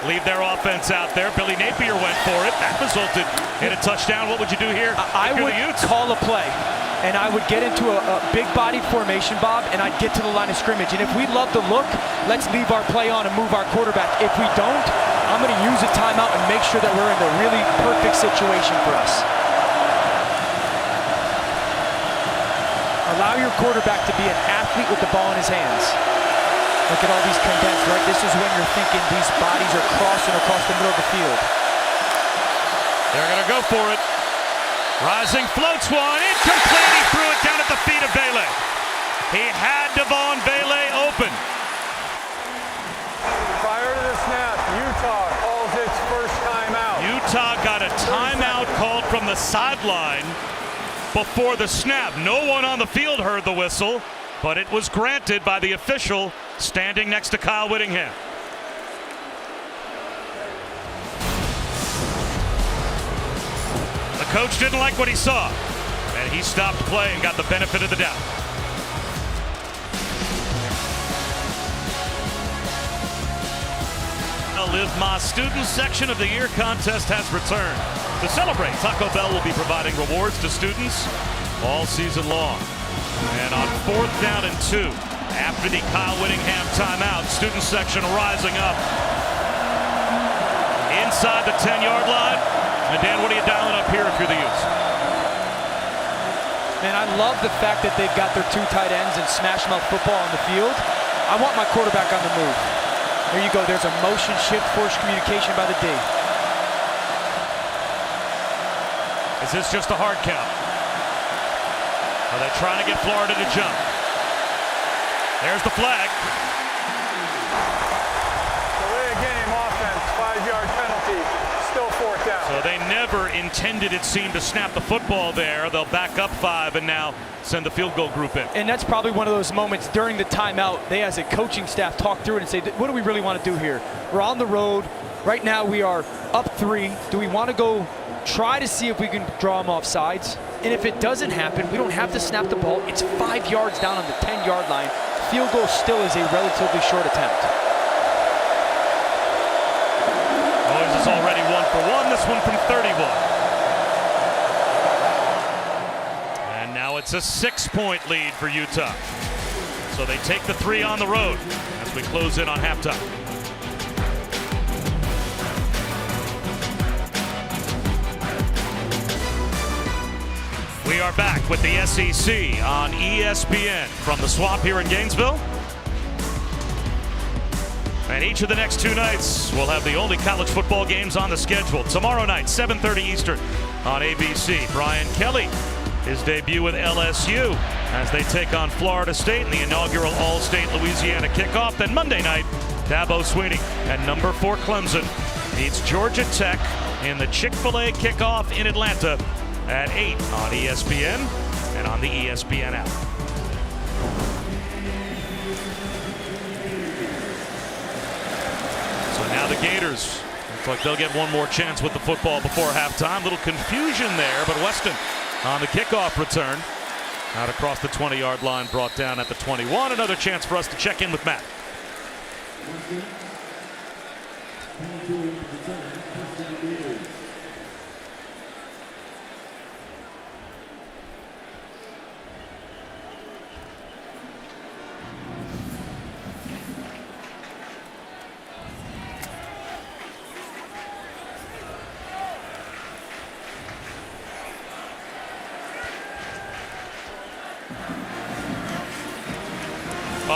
leave their offense out there. Billy Napier went for it. That resulted in a touchdown. What would you do here? I would call a play, and I would get into a big-bodied formation, Bob, and I'd get to the line of scrimmage. And if we love the look, let's leave our play on and move our quarterback. If we don't, I'm going to use a timeout and make sure that we're in the really perfect situation for us. Allow your quarterback to be an athlete with the ball in his hands. Look at all these condensed, right? This is when you're thinking these bodies are crossing across the middle of the field. They're going to go for it. Rising floats one. Incomplete. He threw it down at the feet of Vele. He had Devon Vele open. Prior to the snap, Utah calls its first timeout. Utah got a timeout called from the sideline before the snap. No one on the field heard the whistle, but it was granted by the official standing next to Kyle Whittingham. The coach didn't like what he saw, and he stopped play and got the benefit of the doubt. The Live My Students section of the year contest has returned. To celebrate, Taco Bell will be providing rewards to students all season long. And on 4th down and 2, after the Kyle Whittingham timeout, student section rising up inside the 10-yard line. And Dan, what are you dialing up here if you're the Utes? Man, I love the fact that they've got their 2 tight ends and smash mouth football on the field. I want my quarterback on the move. There you go. There's a motion shift, forced communication by the D. Is this just a hard count? Are they trying to get Florida to jump? There's the flag. Delay of game offense, 5-yard penalty, still 4th down. So they never intended, it seemed, to snap the football there. They'll back up 5 and now send the field goal group in. And that's probably one of those moments during the timeout, they as a coaching staff talk through it and say, what do we really want to do here? We're on the road. Right now we are up 3. Do we want to go try to see if we can draw them off sides? And if it doesn't happen, we don't have to snap the ball. It's 5 yards down on the 10-yard line. Field goal still is a relatively short attempt. Noyes is already 1 for 1. This one from 31. And now it's a 6-point lead for Utah. So they take the 3 on the road as we close in on halftime. We are back with the SEC on ESPN from the Swamp here in Gainesville. And each of the next 2 nights, we'll have the only college football games on the schedule. Tomorrow night, 7:30 Eastern on ABC. Brian Kelly, his debut with LSU as they take on Florida State in the inaugural All-State Louisiana kickoff. Then Monday night, Dabo Swinney and number 4 Clemson meets Georgia Tech in the Chick-fil-A kickoff in Atlanta at 8 on ESPN and on the ESPN app. So now the Gators. Looks like they'll get one more chance with the football before halftime. Little confusion there, but Weston on the kickoff return. Out across the 20-yard line, brought down at the 21. Another chance for us to check in with Matt.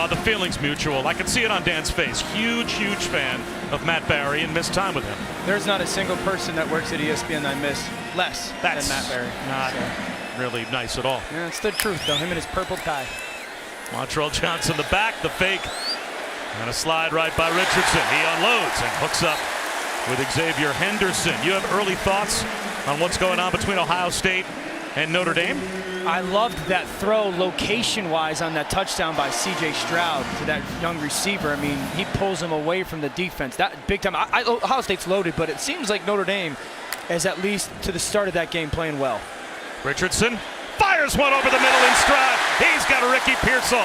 The feeling's mutual. I can see it on Dan's face. Huge fan of Matt Barry and missed time with him. There's not a single person that works at ESPN I miss less than Matt Barry. Not really nice at all. Yeah, it's the truth, though. Him and his purple tie. Montrell Johnson, the back, the fake, and a slide right by Richardson. He unloads and hooks up with Xavier Henderson. You have early thoughts on what's going on between Ohio State and Notre Dame? I loved that throw location-wise on that touchdown by C.J. Stroud to that young receiver. I mean, he pulls him away from the defense. That big time. Ohio State's loaded, but it seems like Notre Dame is at least to the start of that game playing well. Richardson fires one over the middle in stride. He's got a Ricky Pearsall.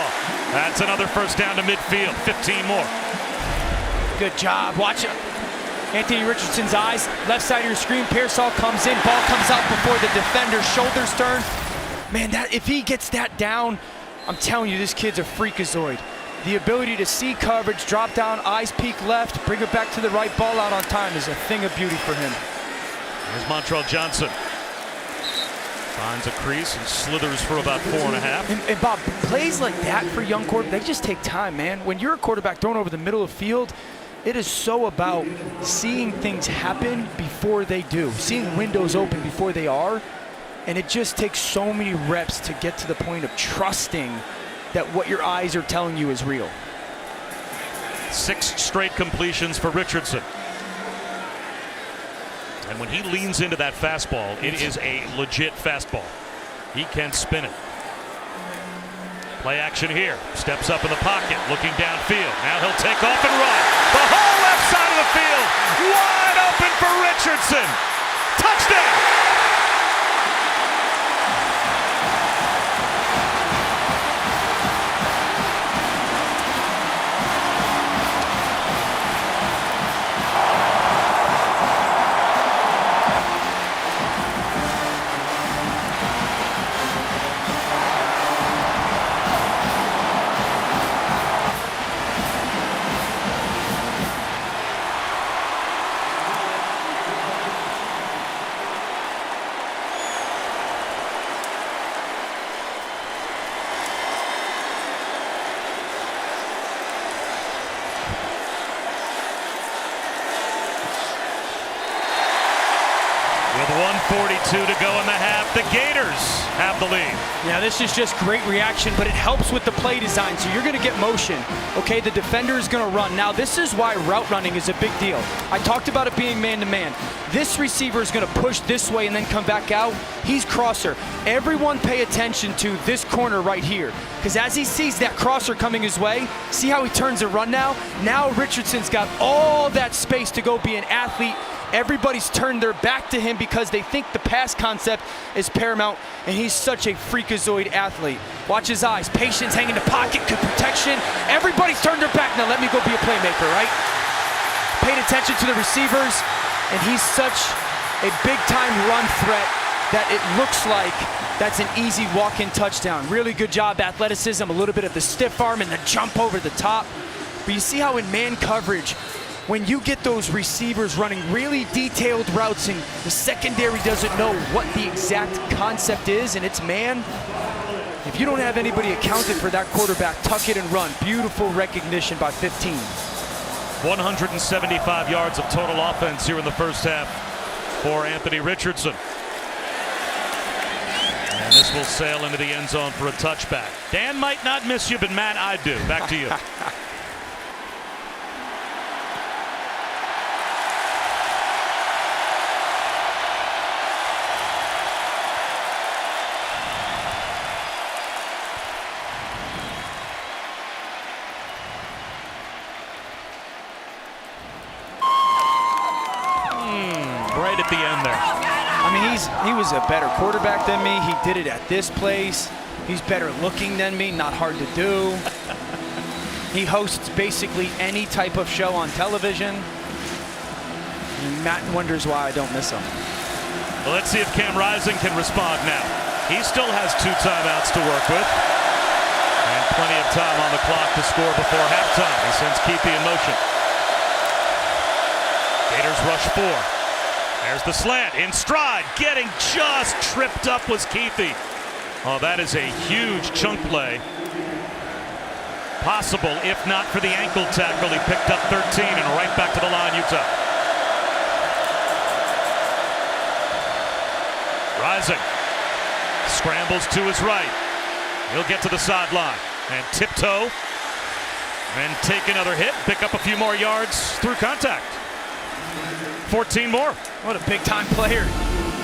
That's another first down to midfield. 15 more. Good job. Watch it. Anthony Richardson's eyes, left side of your screen. Pearsall comes in, ball comes out before the defender, shoulders turn. Man, if he gets that down, I'm telling you, this kid's a freakazoid. The ability to see coverage, drop down, eyes peek left, bring it back to the right, ball out on time is a thing of beauty for him. There's Montrell Johnson. Finds a crease and slithers for about 4.5. And Bob, plays like that for young quarterbacks, they just take time, man. When you're a quarterback thrown over the middle of the field, it is so about seeing things happen before they do, seeing windows open before they are. And it just takes so many reps to get to the point of trusting that what your eyes are telling you is real. 6 straight completions for Richardson. And when he leans into that fastball, it is a legit fastball. He can spin it. Play action here. Steps up in the pocket, looking downfield. Now he'll take off and run. The whole left side of the field, wide open for Richardson. Touchdown! With 1:42 to go in the half, the Gators have the lead. Yeah, this is just great reaction, but it helps with the play design. So you're going to get motion. Okay, the defender is going to run. Now, this is why route running is a big deal. I talked about it being man-to-man. This receiver is going to push this way and then come back out. He's crosser. Everyone pay attention to this corner right here, because as he sees that crosser coming his way, see how he turns and run now? Now Richardson's got all that space to go be an athlete. Everybody's turned their back to him because they think the pass concept is paramount, and he's such a freakazoid athlete. Watch his eyes, patience, hanging the pocket, good protection. Everybody's turned their back. Now let me go be a playmaker, right? Paid attention to the receivers, and he's such a big-time run threat that it looks like that's an easy walk-in touchdown. Really good job, athleticism, a little bit of the stiff arm and the jump over the top. But you see how in man coverage, when you get those receivers running really detailed routes and the secondary doesn't know what the exact concept is and it's man, if you don't have anybody accounted for that quarterback, tuck it and run. Beautiful recognition by 15. 175 yards of total offense here in the first half for Anthony Richardson. And this will sail into the end zone for a touchback. Dan might not miss you, but Matt, I do. Back to you. is a better quarterback than me. He did it at this place. He's better looking than me, not hard to do. He hosts basically any type of show on television. And Matt wonders why I don't miss him. Well, let's see if Cam Rising can respond now. He still has 2 timeouts to work with. And plenty of time on the clock to score before halftime. He sends Keithy in motion. Gators rush 4. There's the slant in stride. Getting just tripped up was Keithy. Oh, that is a huge chunk play. Possible, if not for the ankle tackle. He picked up 13 and right back to the line, Utah. Rising scrambles to his right. He'll get to the sideline and tiptoe and take another hit, pick up a few more yards through contact. 14 more. What a big time player.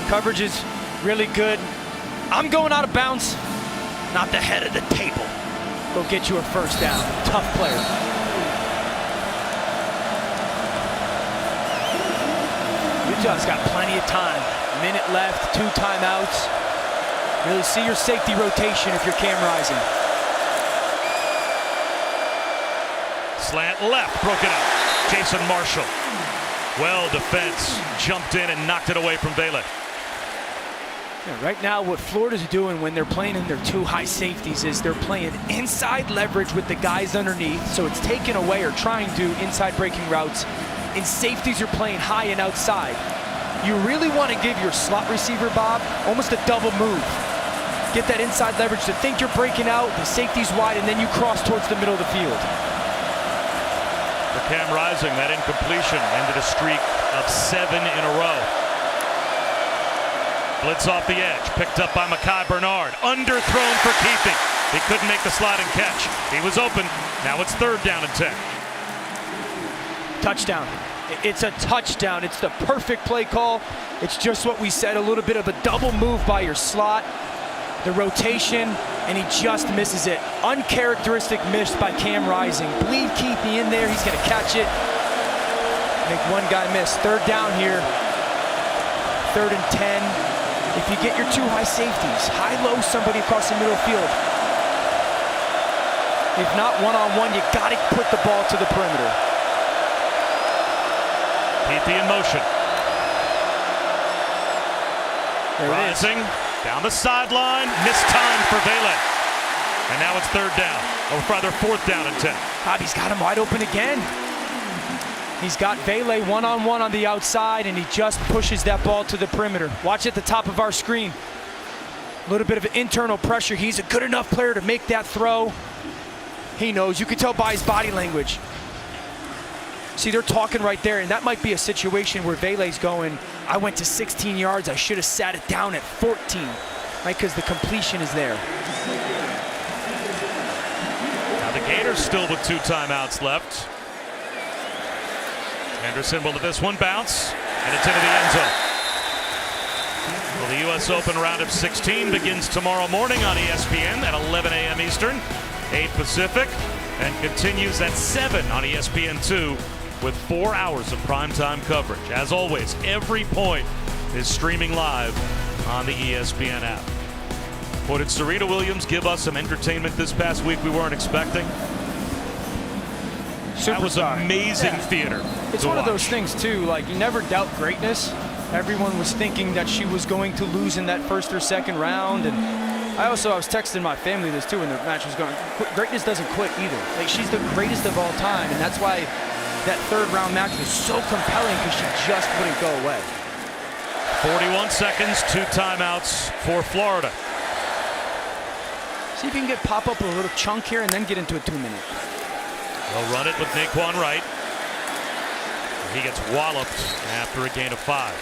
Coverage is really good. I'm going out of bounds. Not the head of the table. Go get you a first down. Tough player. Utah's got plenty of time. Minute left, 2 timeouts. Really see your safety rotation if you're Cam Rising. Slant left, broken up. Jason Marshall. Well, defense jumped in and knocked it away from Vele. Yeah, right now, what Florida's doing when they're playing in their 2 high safeties is they're playing inside leverage with the guys underneath, so it's taken away or trying to inside breaking routes. In safeties, you're playing high and outside. You really want to give your slot receiver, Bob, almost a double move. Get that inside leverage to think you're breaking out, the safety's wide, and then you cross towards the middle of the field. For Cam Rising, that incompletion ended a streak of 7 in a row. Blitz off the edge, picked up by Mekhi Bernard. Underthrown for Keithy. He couldn't make the sliding catch. He was open. Now it's 3rd down and 10. Touchdown. It's a touchdown. It's the perfect play call. It's just what we said, a little bit of a double move by your slot. The rotation, and he just misses it. Uncharacteristic miss by Cam Rising. Bleed Keithy in there. He's going to catch it. Make one guy miss. 3rd down here. 3rd and 10. If you get your 2 high safeties, high-low somebody across the middle field. If not one-on-one, you got to put the ball to the perimeter. Keithy in motion. There it is. Rising down the sideline, missed time for Vele. And now it's 3rd down, or rather 4th down and 10. Bobby's got him wide open again. He's got Vele one-on-one on the outside, and he just pushes that ball to the perimeter. Watch at the top of our screen. A little bit of internal pressure. He's a good enough player to make that throw. He knows. You can tell by his body language. See, they're talking right there, and that might be a situation where Vele's going, I went to 16 yards. I should have sat it down at 14, right? Because the completion is there. Now the Gators still with 2 timeouts left. Henderson will let this one bounce, and it's into the end zone. Well, the U.S. Open round of 16 begins tomorrow morning on ESPN at 11 a.m. Eastern, 8 Pacific, and continues at 7 on ESPN2 with 4 hours of primetime coverage. As always, every point is streaming live on the ESPN app. Boy, did Serena Williams give us some entertainment this past week we weren't expecting? That was amazing theater. It's one of those things, too, like you never doubt greatness. Everyone was thinking that she was going to lose in that 1st or 2nd round. And I was texting my family this, too, when the match was going. Greatness doesn't quit either. Like, she's the greatest of all time, and that's why that 3rd round match was so compelling, because she just wouldn't go away. 41 seconds, 2 timeouts for Florida. See if you can pop up a little chunk here and then get into a 2-minute. They'll run it with Naquan Wright. He gets walloped after a gain of 5.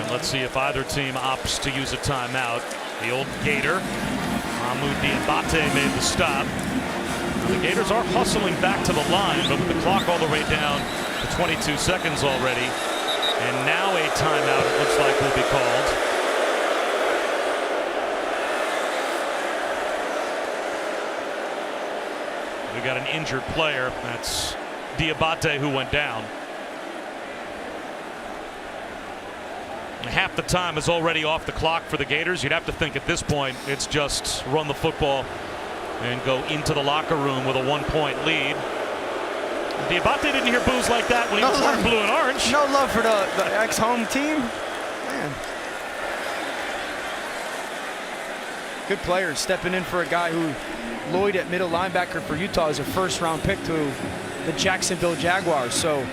And let's see if either team opts to use a timeout. The old Gator, Mahmoud Diabate, made the stop. The Gators are hustling back to the line, but with the clock all the way down to 22 seconds already. And now a timeout, it looks like, will be called. We got an injured player. That's Diabate, who went down. Half the time is already off the clock for the Gators. You'd have to think at this point it's just run the football and go into the locker room with a 1-point lead. Diabate didn't hear boos like that when he was wearing blue and orange. No love for the ex-home team. Man. Good players stepping in for a guy who Lloyd at middle linebacker for Utah is a first-round pick to the Jacksonville Jaguars. So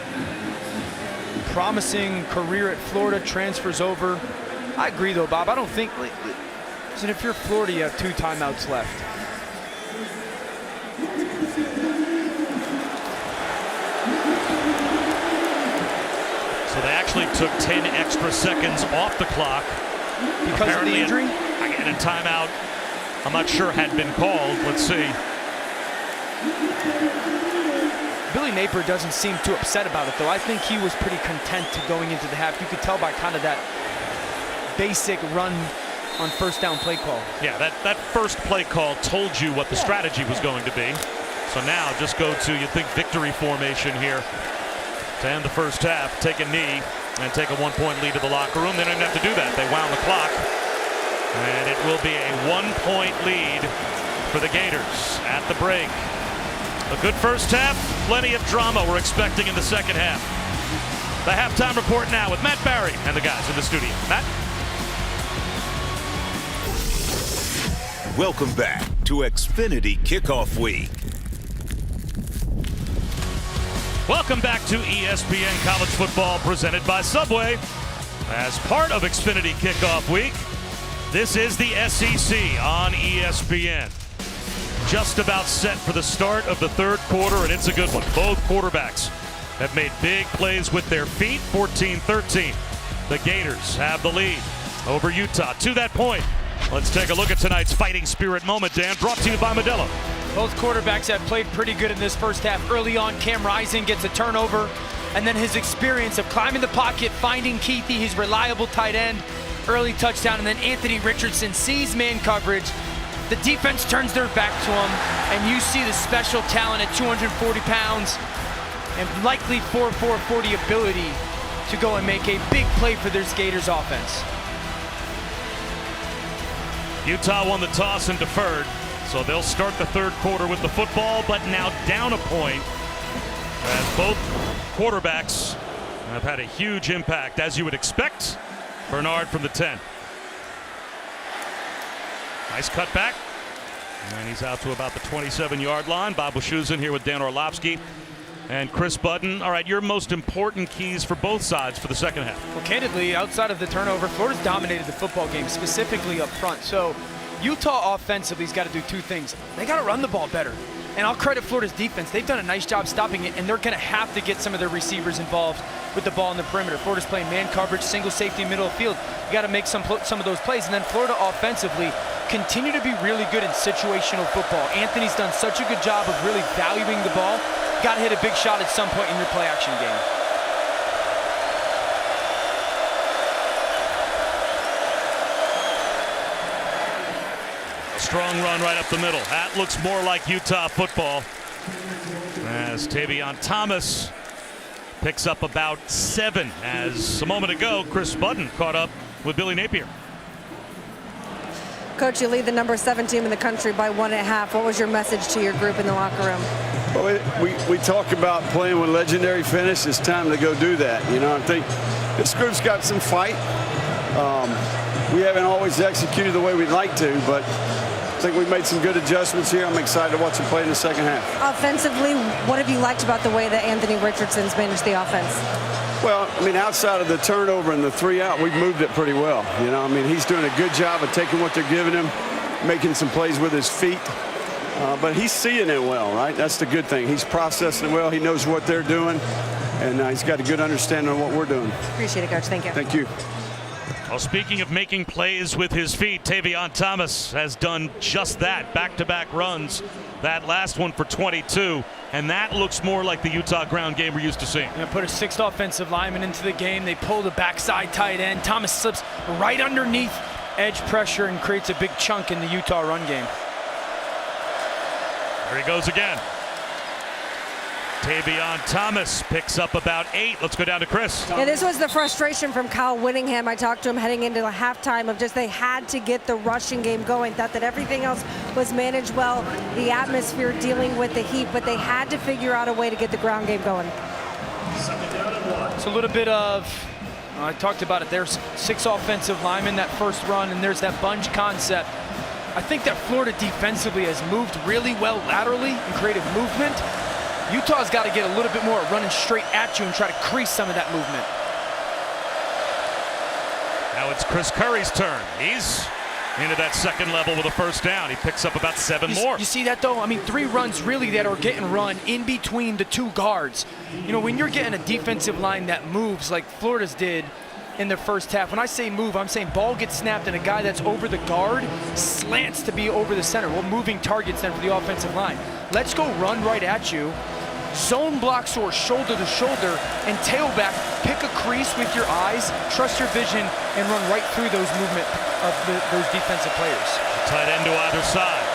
promising career at Florida, transfers over. I agree though, Bob. I don't think, listen, if you're Florida, you have 2 timeouts left. So they actually took 10 extra seconds off the clock. Because of the injury? And a timeout, I'm not sure had been called. Let's see. Billy Napier doesn't seem too upset about it, though. I think he was pretty content to going into the half. You could tell by kind of that basic run on first down play call. Yeah, that first play call told you what the strategy was going to be. So now just go to, you think, victory formation here to end the first half. Take a knee and take a 1-point lead to the locker room. They didn't have to do that. They wound the clock. And it will be a 1-point lead for the Gators at the break. A good first half, plenty of drama we're expecting in the second half. The halftime report now with Matt Barry and the guys in the studio. Matt? Welcome back to Xfinity Kickoff Week. Welcome back to ESPN College Football presented by Subway. As part of Xfinity Kickoff Week, this is the SEC on ESPN. Just about set for the start of the third quarter, and it's a good one. Both quarterbacks have made big plays with their feet. 14-13. The Gators have the lead over Utah. To that point, let's take a look at tonight's fighting spirit moment, Dan, brought to you by Modelo. Both quarterbacks have played pretty good in this first half. Early on, Cam Rising gets a turnover, and then his experience of climbing the pocket, finding Keithy, his reliable tight end, early touchdown, and then Anthony Richardson sees man coverage. The defense turns their back to him, and you see the special talent at 240 pounds and likely 4.40 ability to go and make a big play for their Gators offense. Utah won the toss and deferred, so they'll start the third quarter with the football, but now down a point as both quarterbacks have had a huge impact, as you would expect. Bernard from the 10. Nice cutback. And he's out to about the 27-yard line. Bob Wischusen here with Dan Orlovsky and Chris Budden. All right, your most important keys for both sides for the second half. Well, candidly, outside of the turnover, Florida's dominated the football game, specifically up front. So Utah offensively has got to do 2 things. They got to run the ball better. And I'll credit Florida's defense. They've done a nice job stopping it, and they're going to have to get some of their receivers involved with the ball in the perimeter. Florida's playing man coverage, single safety, middle of the field. You got to make some of those plays. And then Florida offensively continue to be really good in situational football. Anthony's done such a good job of really valuing the ball. Got to hit a big shot at some point in your play action game. Strong run right up the middle. That looks more like Utah football as Tavion Thomas picks up about 7, as a moment ago Chris Budden caught up with Billy Napier. Coach, you lead the number 7 team in the country by 1.5. What was your message to your group in the locker room? Well, we talk about playing with legendary finish. It's time to go do that. You know, I think this group's got some fight. We haven't always executed the way we'd like to, but I think we've made some good adjustments here. I'm excited to watch him play in the second half. Offensively, what have you liked about the way that Anthony Richardson's managed the offense? Well, I mean, outside of the turnover and the 3 out, we've moved it pretty well. You know, I mean, he's doing a good job of taking what they're giving him, making some plays with his feet. But he's seeing it well, right? That's the good thing. He's processing it well. He knows what they're doing, and he's got a good understanding of what we're doing. Appreciate it, Coach. Thank you. Thank you. Well, speaking of making plays with his feet, Tavion Thomas has done just that. Back-to-back runs. That last one for 22, and that looks more like the Utah ground game we're used to seeing. Put a 6th offensive lineman into the game. They pull the backside tight end. Thomas slips right underneath edge pressure and creates a big chunk in the Utah run game. There he goes again. Tavion Thomas picks up about 8. Let's go down to Chris. Yeah, this was the frustration from Kyle Whittingham. I talked to him heading into the halftime of just they had to get the rushing game going. Thought that everything else was managed well, the atmosphere dealing with the heat, but they had to figure out a way to get the ground game going. It's a little bit of, I talked about it, there's 6 offensive linemen that first run, and there's that bunch concept. I think that Florida defensively has moved really well laterally and created movement. Utah's got to get a little bit more running straight at you and try to crease some of that movement. Now it's Chris Curry's turn. He's into that second level with a first down. He picks up about 7 more. You see that though? I mean, 3 runs really that are getting run in between the 2 guards. You know, when you're getting a defensive line that moves like Florida's did in the first half, when I say move, I'm saying ball gets snapped and a guy that's over the guard slants to be over the center. Well, moving targets then for the offensive line. Let's go run right at you. Zone blocks or shoulder to shoulder and tailback, pick a crease with your eyes, trust your vision, and run right through those movement of those defensive players. Tight end to either side.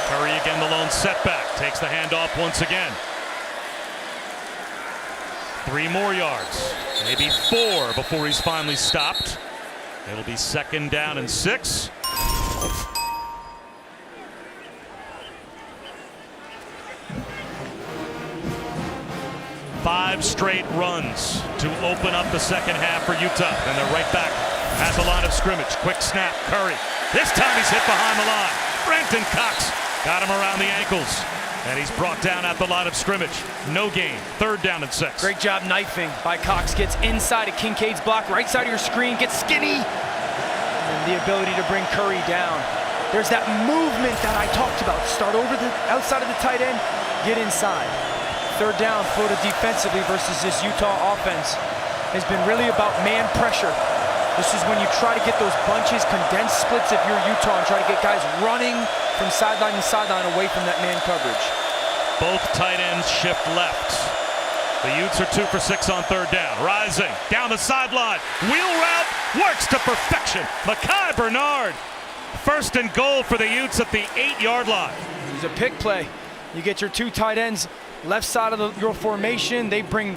Curry again, the lone setback, takes the handoff once again. 3 more yards, maybe 4 before he's finally stopped. It'll be 2nd down and 6. Five straight runs to open up the second half for Utah. And they're right back at the line of scrimmage. Quick snap, Curry. This time he's hit behind the line. Brenton Cox got him around the ankles. And he's brought down at the line of scrimmage. No gain. 3rd down and 6. Great job knifing by Cox. Gets inside of Kincaid's block, right side of your screen, gets skinny. And the ability to bring Curry down. There's that movement that I talked about. Start over the outside of the tight end, get inside. 3rd down, Florida defensively versus this Utah offense has been really about man pressure. This is when you try to get those bunches, condensed splits if you're Utah, and try to get guys running from sideline to sideline away from that man coverage. Both tight ends shift left. The Utes are 2 for 6 on 3rd down. Rising down the sideline. Wheel route works to perfection. Mekhi Bernard. 1st and goal for the Utes at the 8-yard line. It's a pick play. You get your 2 tight ends left side of your formation. They bring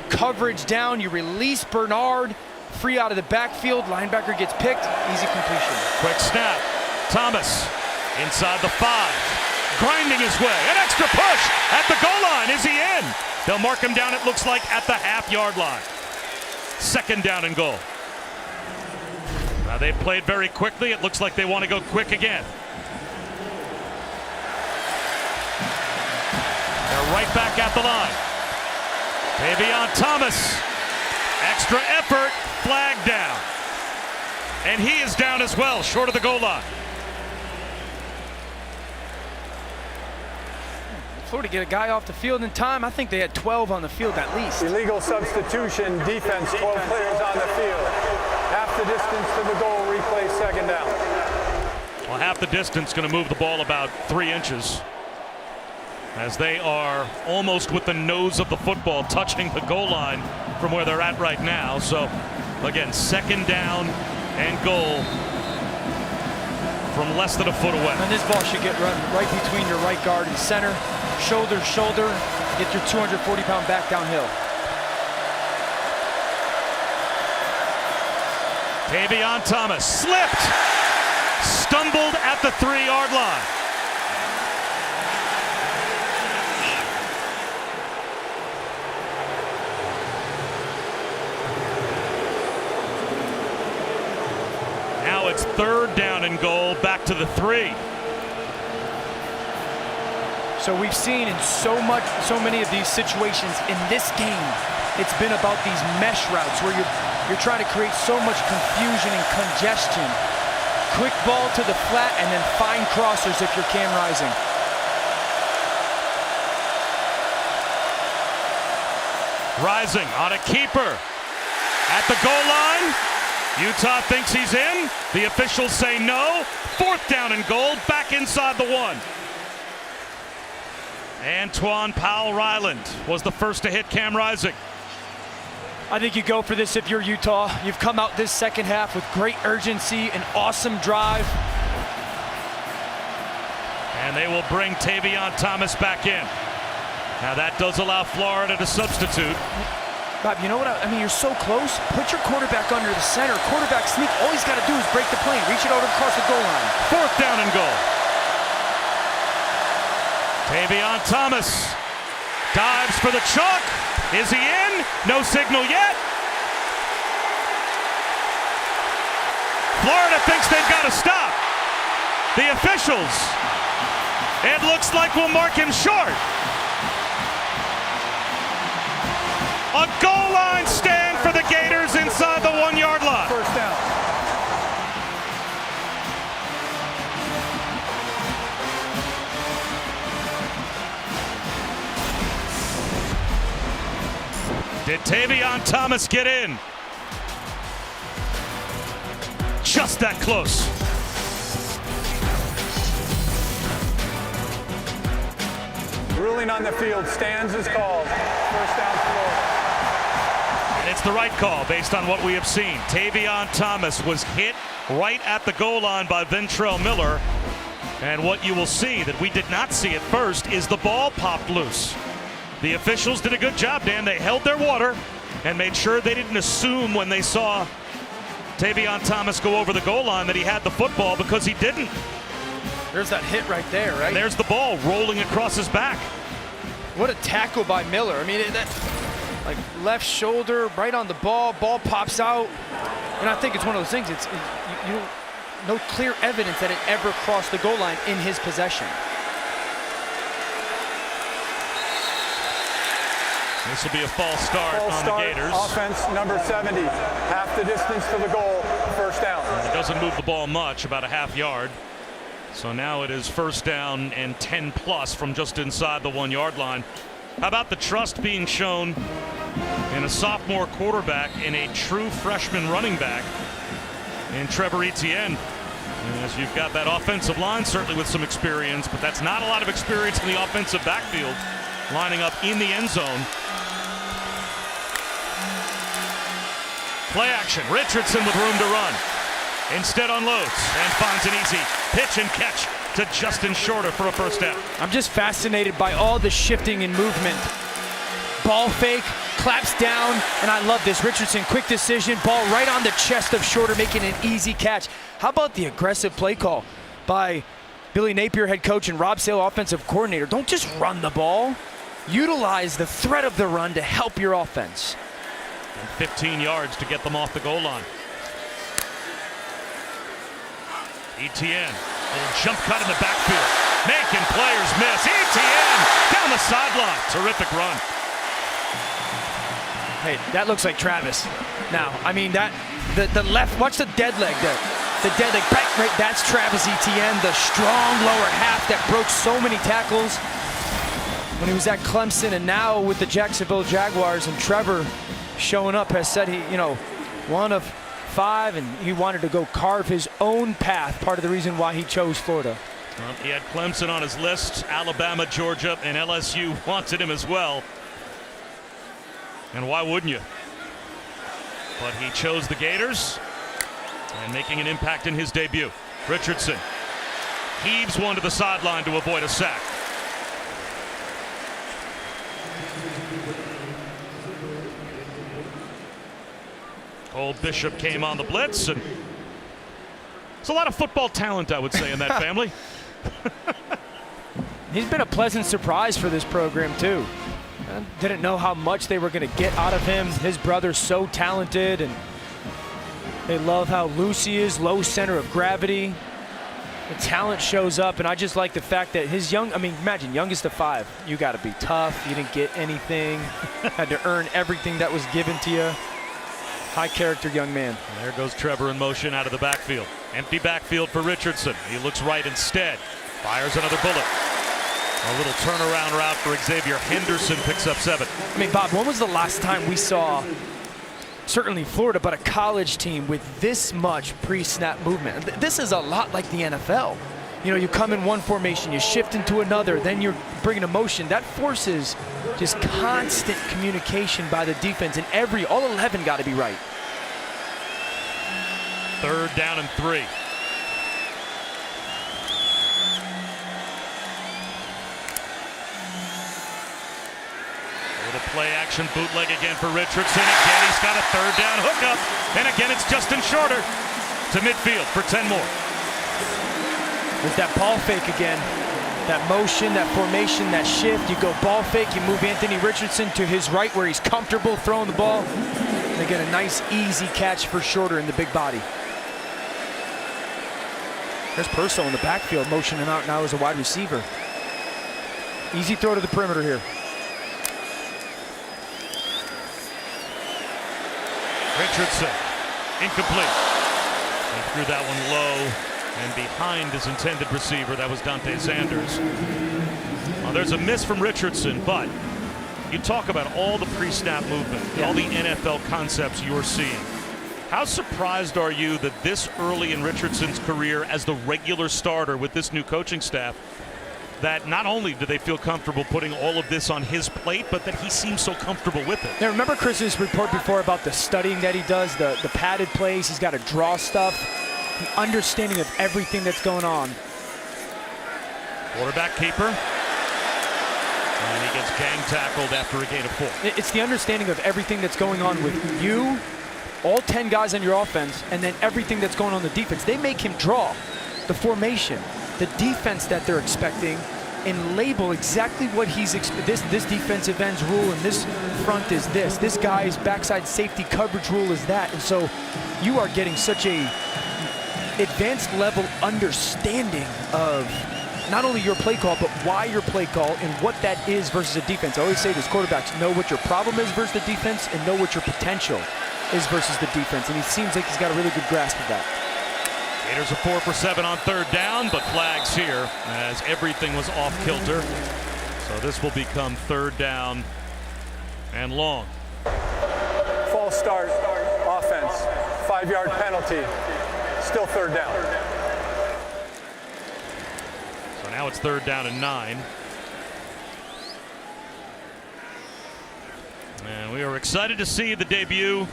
coverage down. You release Bernard, free out of the backfield. Linebacker gets picked. Easy completion. Quick snap. Thomas inside the 5. Grinding his way. An extra push at the goal line. Is he in? They'll mark him down, it looks like, at the half-yard line. 2nd down and goal. Now they've played very quickly. It looks like they want to go quick again. They're right back at the line. Tavion Thomas. Extra effort. Flag down. And he is down as well, short of the goal line. Florida get a guy off the field in time. I think they had 12 on the field at least. Illegal substitution, defense, 12 players on the field. Half the distance to the goal, replay 2nd down. Well, half the distance, going to move the ball about 3 inches. As they are almost with the nose of the football touching the goal line from where they're at right now. So, again, 2nd down and goal from less than a foot away. And this ball should get run right between your right guard and center. Shoulder, shoulder, get your 240-pound back downhill. Tavion Thomas slipped, stumbled at the 3-yard line. Now it's 3rd down and goal, back to the 3. So we've seen in so many of these situations in this game, it's been about these mesh routes where you're trying to create so much confusion and congestion. Quick ball to the flat and then fine crossers if you're Cam Rising. Rising on a keeper at the goal line. Utah thinks he's in. The officials say no. 4th down and goal, back inside the 1. Antoine Powell-Ryland was the first to hit Cam Rising. I think you go for this if you're Utah. You've come out this second half with great urgency, an awesome drive. And they will bring Tavion Thomas back in. Now that does allow Florida to substitute. Bob, you know what? I mean, you're so close. Put your quarterback under the center. Quarterback sneak. All he's got to do is break the plane. Reach it over across the goal line. 4th down and goal. Tavion Thomas dives for the chalk. Is he in? No signal yet. Florida thinks they've got to stop. The officials, it looks like we'll mark him short. A goal line stand for the Gators inside the 1-yard line. First down. Did Tavion Thomas get in? Just that close. Ruling on the field. Stands is called. First down, Florida. And it's the right call based on what we have seen. Tavion Thomas was hit right at the goal line by Ventrell Miller. And what you will see that we did not see at first is the ball popped loose. The officials did a good job, Dan. They held their water and made sure they didn't assume when they saw Tavion Thomas go over the goal line that he had the football, because he didn't. There's that hit right there, right? And there's the ball rolling across his back. What a tackle by Miller. I mean, that like left shoulder right on the ball. Ball pops out. And I think it's one of those things. You don't, no clear evidence that it ever crossed the goal line in his possession. This will be a false start on the Gators. Offense number 70. Half the distance to the goal. First down. It doesn't move the ball much, about a half yard. So now it is 1st down and 10 plus from just inside the 1-yard line. How about the trust being shown in a sophomore quarterback and a true freshman running back in Trevor Etienne? As you've got that offensive line certainly with some experience, but that's not a lot of experience in the offensive backfield, lining up in the end zone. Play action. Richardson with room to run. Instead unloads and finds an easy pitch and catch to Justin Shorter for a 1st down. I'm just fascinated by all the shifting and movement. Ball fake, claps down, and I love this. Richardson, quick decision, ball right on the chest of Shorter, making an easy catch. How about the aggressive play call by Billy Napier, head coach, and Rob Sale, offensive coordinator? Don't just run the ball. Utilize the threat of the run to help your offense. And 15 yards to get them off the goal line. Etienne, little jump cut in the backfield, making players miss. Etienne down the sideline. Terrific run. Hey, that looks like Travis. Now, I mean, that the left, watch the dead leg there. The dead leg, right, that's Travis Etienne, the strong lower half that broke so many tackles when he was at Clemson, and now with the Jacksonville Jaguars. And Trevor showing up has said he, one of 5, and he wanted to go carve his own path. Part of the reason why he chose Florida. Well, he had Clemson on his list. Alabama, Georgia, and LSU wanted him as well. And why wouldn't you? But he chose the Gators, and making an impact in his debut. Richardson heaves one to the sideline to avoid a sack. Cole Bishop came on the blitz, and there's a lot of football talent, I would say, in that family. He's been a pleasant surprise for this program, too. I didn't know how much they were going to get out of him. His brother's so talented, and they love how loose he is, low center of gravity. The talent shows up, and I just like the fact that his imagine, youngest of 5. You got to be tough. You didn't get anything. Had to earn everything that was given to you. High character young man. There goes Trevor in motion out of the backfield. Empty backfield for Richardson. He looks right instead. Fires another bullet. A little turnaround route for Xavier Henderson, picks up 7. I mean, Bob, when was the last time we saw, certainly Florida, but a college team with this much pre-snap movement? This is a lot like the NFL. You come in one formation, you shift into another, then you're bringing a motion. That forces just constant communication by the defense, and all 11 got to be right. 3rd down and 3. Play action bootleg again for Richardson. Again, he's got a third down hookup. And again, it's Justin Shorter to midfield for 10 more. There's that ball fake again. That motion, that formation, that shift. You go ball fake, you move Anthony Richardson to his right where he's comfortable throwing the ball. And they get a nice, easy catch for Shorter in the big body. There's Purcell in the backfield, motioning out now as a wide receiver. Easy throw to the perimeter here. Richardson, incomplete. He threw that one low and behind his intended receiver. That was Dante Sanders. Well, there's a miss from Richardson, but you talk about all the pre-snap movement, all the NFL concepts you're seeing. How surprised are you that this early in Richardson's career as the regular starter with this new coaching staff, that not only do they feel comfortable putting all of this on his plate, but that he seems so comfortable with it? Now, remember Chris's report before about the studying that he does, the padded plays, he's got to draw stuff, the understanding of everything that's going on. Quarterback keeper. And he gets gang tackled after a gain of 4. It's the understanding of everything that's going on with you, all 10 guys on your offense, and then everything that's going on the defense. They make him draw the formation, the defense that they're expecting, and label exactly what he's this defensive end's rule and this front is this. This guy's backside safety coverage rule is that. And so you are getting such a advanced level understanding of not only your play call, but why your play call and what that is versus a defense. I always say this, quarterbacks know what your problem is versus the defense and know what your potential is versus the defense. And he seems like he's got a really good grasp of that. Gators are 4 for 7 on third down, but flags here as everything was off kilter. So this will become third down and long. False start, offense, 5-yard penalty, still third down. So now it's third down and 9. And we are excited to see the debut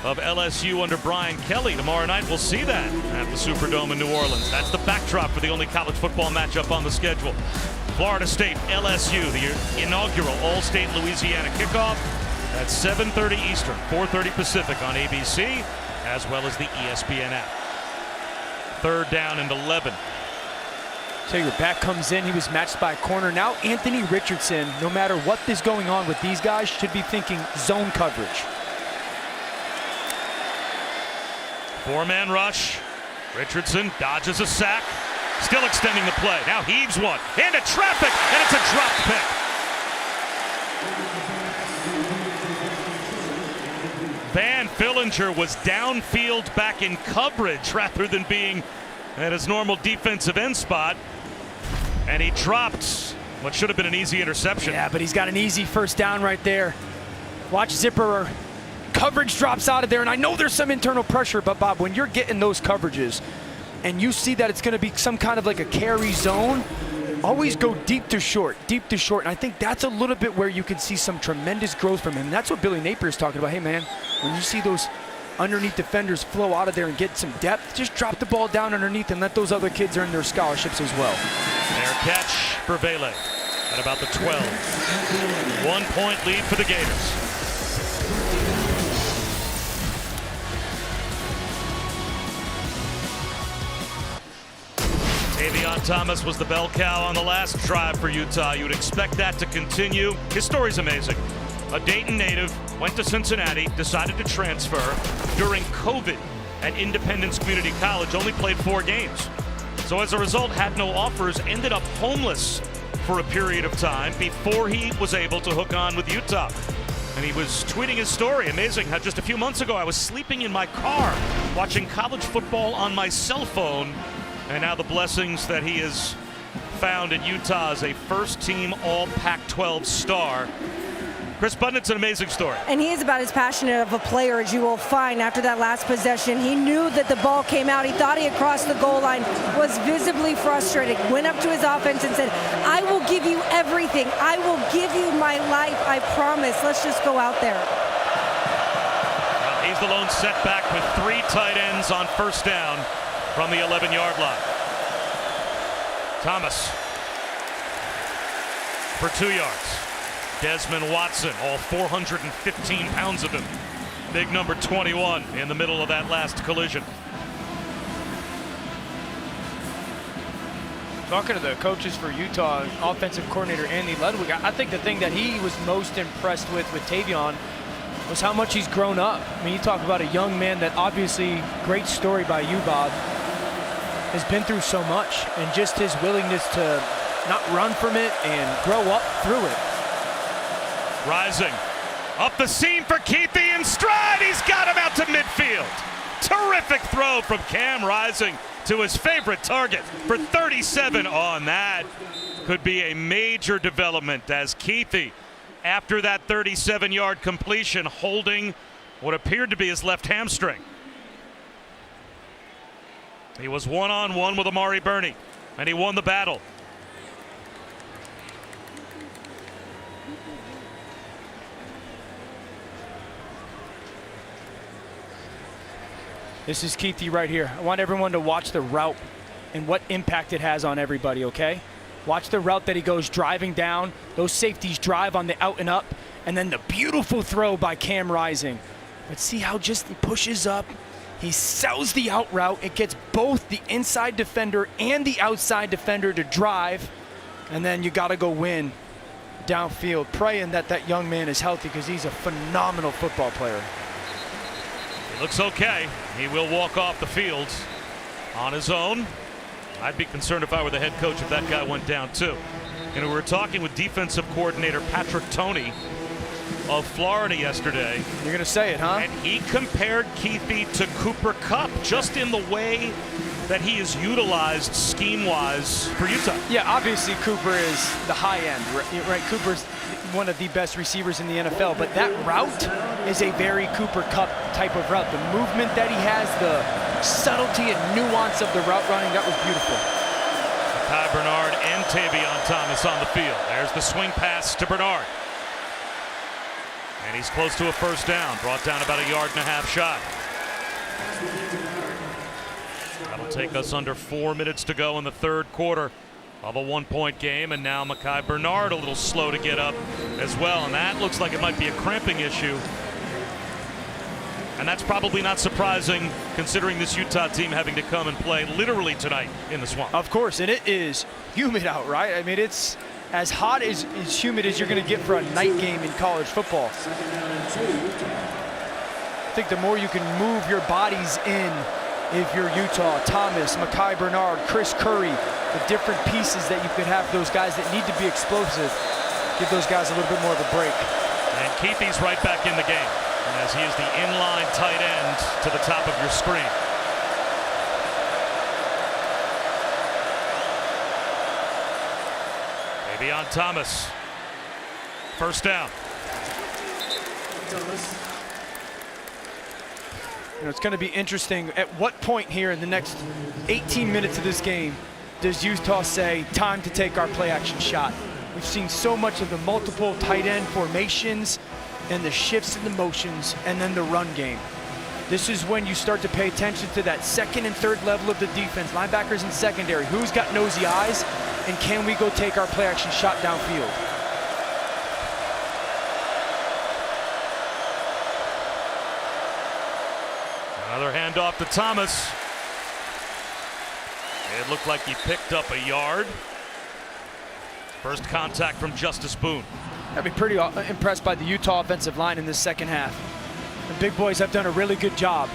of LSU under Brian Kelly. Tomorrow night we'll see that at the Superdome in New Orleans. That's the backdrop for the only college football matchup on the schedule. Florida State, LSU, the inaugural All-State Louisiana kickoff at 7:30 Eastern, 4:30 Pacific on ABC, as well as the ESPN app. Third down and 11. So your back comes in, he was matched by a corner. Now Anthony Richardson, no matter what is going on with these guys, should be thinking zone coverage. 4-man rush. Richardson dodges a sack. Still extending the play. Now heaves one into traffic, and it's a dropped pick. Van Fillinger was downfield back in coverage rather than being at his normal defensive end spot. And he dropped what should have been an easy interception. Yeah, but he's got an easy first down right there. Watch Zipper. Coverage drops out of there, and I know there's some internal pressure, but Bob, when you're getting those coverages and you see that it's going to be some kind of like a carry zone, always go deep to short, and I think that's a little bit where you can see some tremendous growth from him. And that's what Billy Napier is talking about. Hey, man, when you see those underneath defenders flow out of there and get some depth, just drop the ball down underneath and let those other kids earn their scholarships as well. Fair catch for Vele at about the 12. 1 point lead for the Gators. Tavion Thomas was the bell cow on the last drive for Utah. You would expect that to continue. His story's amazing. A Dayton native, went to Cincinnati, decided to transfer during COVID at Independence Community College, only played 4 games. So as a result, had no offers, ended up homeless for a period of time before he was able to hook on with Utah. And he was tweeting his story. Amazing how just a few months ago I was sleeping in my car watching college football on my cell phone. And now the blessings that he has found in Utah as a first-team All-Pac-12 star. Chris Button, it's an amazing story. And he is about as passionate of a player as you will find after that last possession. He knew that the ball came out. He thought he had crossed the goal line, was visibly frustrated, went up to his offense and said, I will give you everything. I will give you my life. I promise. Let's just go out there. Well, he's the lone setback with 3 tight ends on first down from the 11-yard line. Thomas for 2 yards. Desmond Watson, all 415 pounds of him. Big number 21 in the middle of that last collision. Talking to the coaches for Utah, offensive coordinator Andy Ludwig, I think the thing that he was most impressed with Tavion was how much he's grown up. I mean, you talk about a young man that obviously, great story by you, Bob, has been through so much, and just his willingness to not run from it and grow up through it. Rising up the seam for Keithy in stride. He's got him out to midfield. Terrific throw from Cam Rising to his favorite target for 37 on that. Could be a major development as Keithy, after that 37-yard completion, holding what appeared to be his left hamstring. He was one-on-one with Amari Burney, and he won the battle. This is Keithy right here. I want everyone to watch the route and what impact it has on everybody, okay? Watch the route that he goes driving down. Those safeties drive on the out and up, and then the beautiful throw by Cam Rising. But see how just he pushes up. He sells the out route. It gets both the inside defender and the outside defender to drive, and then you got to go win downfield, praying that that young man is healthy because he's a phenomenal football player. He looks okay. He will walk off the field on his own. I'd be concerned if I were the head coach if that guy went down too. And we were talking with defensive coordinator Patrick Toney of Florida yesterday. You're going to say it, huh? And he compared Keithy to Cooper Kupp just in the way that he is utilized scheme-wise for Utah. Yeah, obviously Cooper is the high end, right? Cooper's one of the best receivers in the NFL, but that route is a very Cooper Kupp type of route. The movement that he has, the subtlety and nuance of the route running, that was beautiful. Ty Bernard and Tavion Thomas on the field. There's the swing pass to Bernard. And he's close to a first down, brought down about a yard and a half shot. That'll take us under 4 minutes to go in the third quarter of a one-point game, and now Mekhi Bernard a little slow to get up as well, and that looks like it might be a cramping issue. And that's probably not surprising considering this Utah team having to come and play literally tonight in the swamp. Of course, and it is humid out, right? I mean, it's as hot as humid as you're going to get for a night game in college football. I think the more you can move your bodies in, if you're Utah, Thomas, Mekhi Bernard, Chris Curry, the different pieces that you could have, those guys that need to be explosive, give those guys a little bit more of a break. And Keithy's right back in the game, as he is the inline tight end to the top of your screen. Tavion Thomas, first down. You know, it's going to be interesting. At what point here in the next 18 minutes of this game does Utah say, time to take our play action shot? We've seen so much of the multiple tight end formations and the shifts in the motions and then the run game. This is when you start to pay attention to that second and third level of the defense, linebackers and secondary. Who's got nosy eyes, and can we go take our play action shot downfield? Another handoff to Thomas. It looked like he picked up a yard. First contact from Justice Boone. I'd be pretty impressed by the Utah offensive line in this second half. The big boys have done a really good job.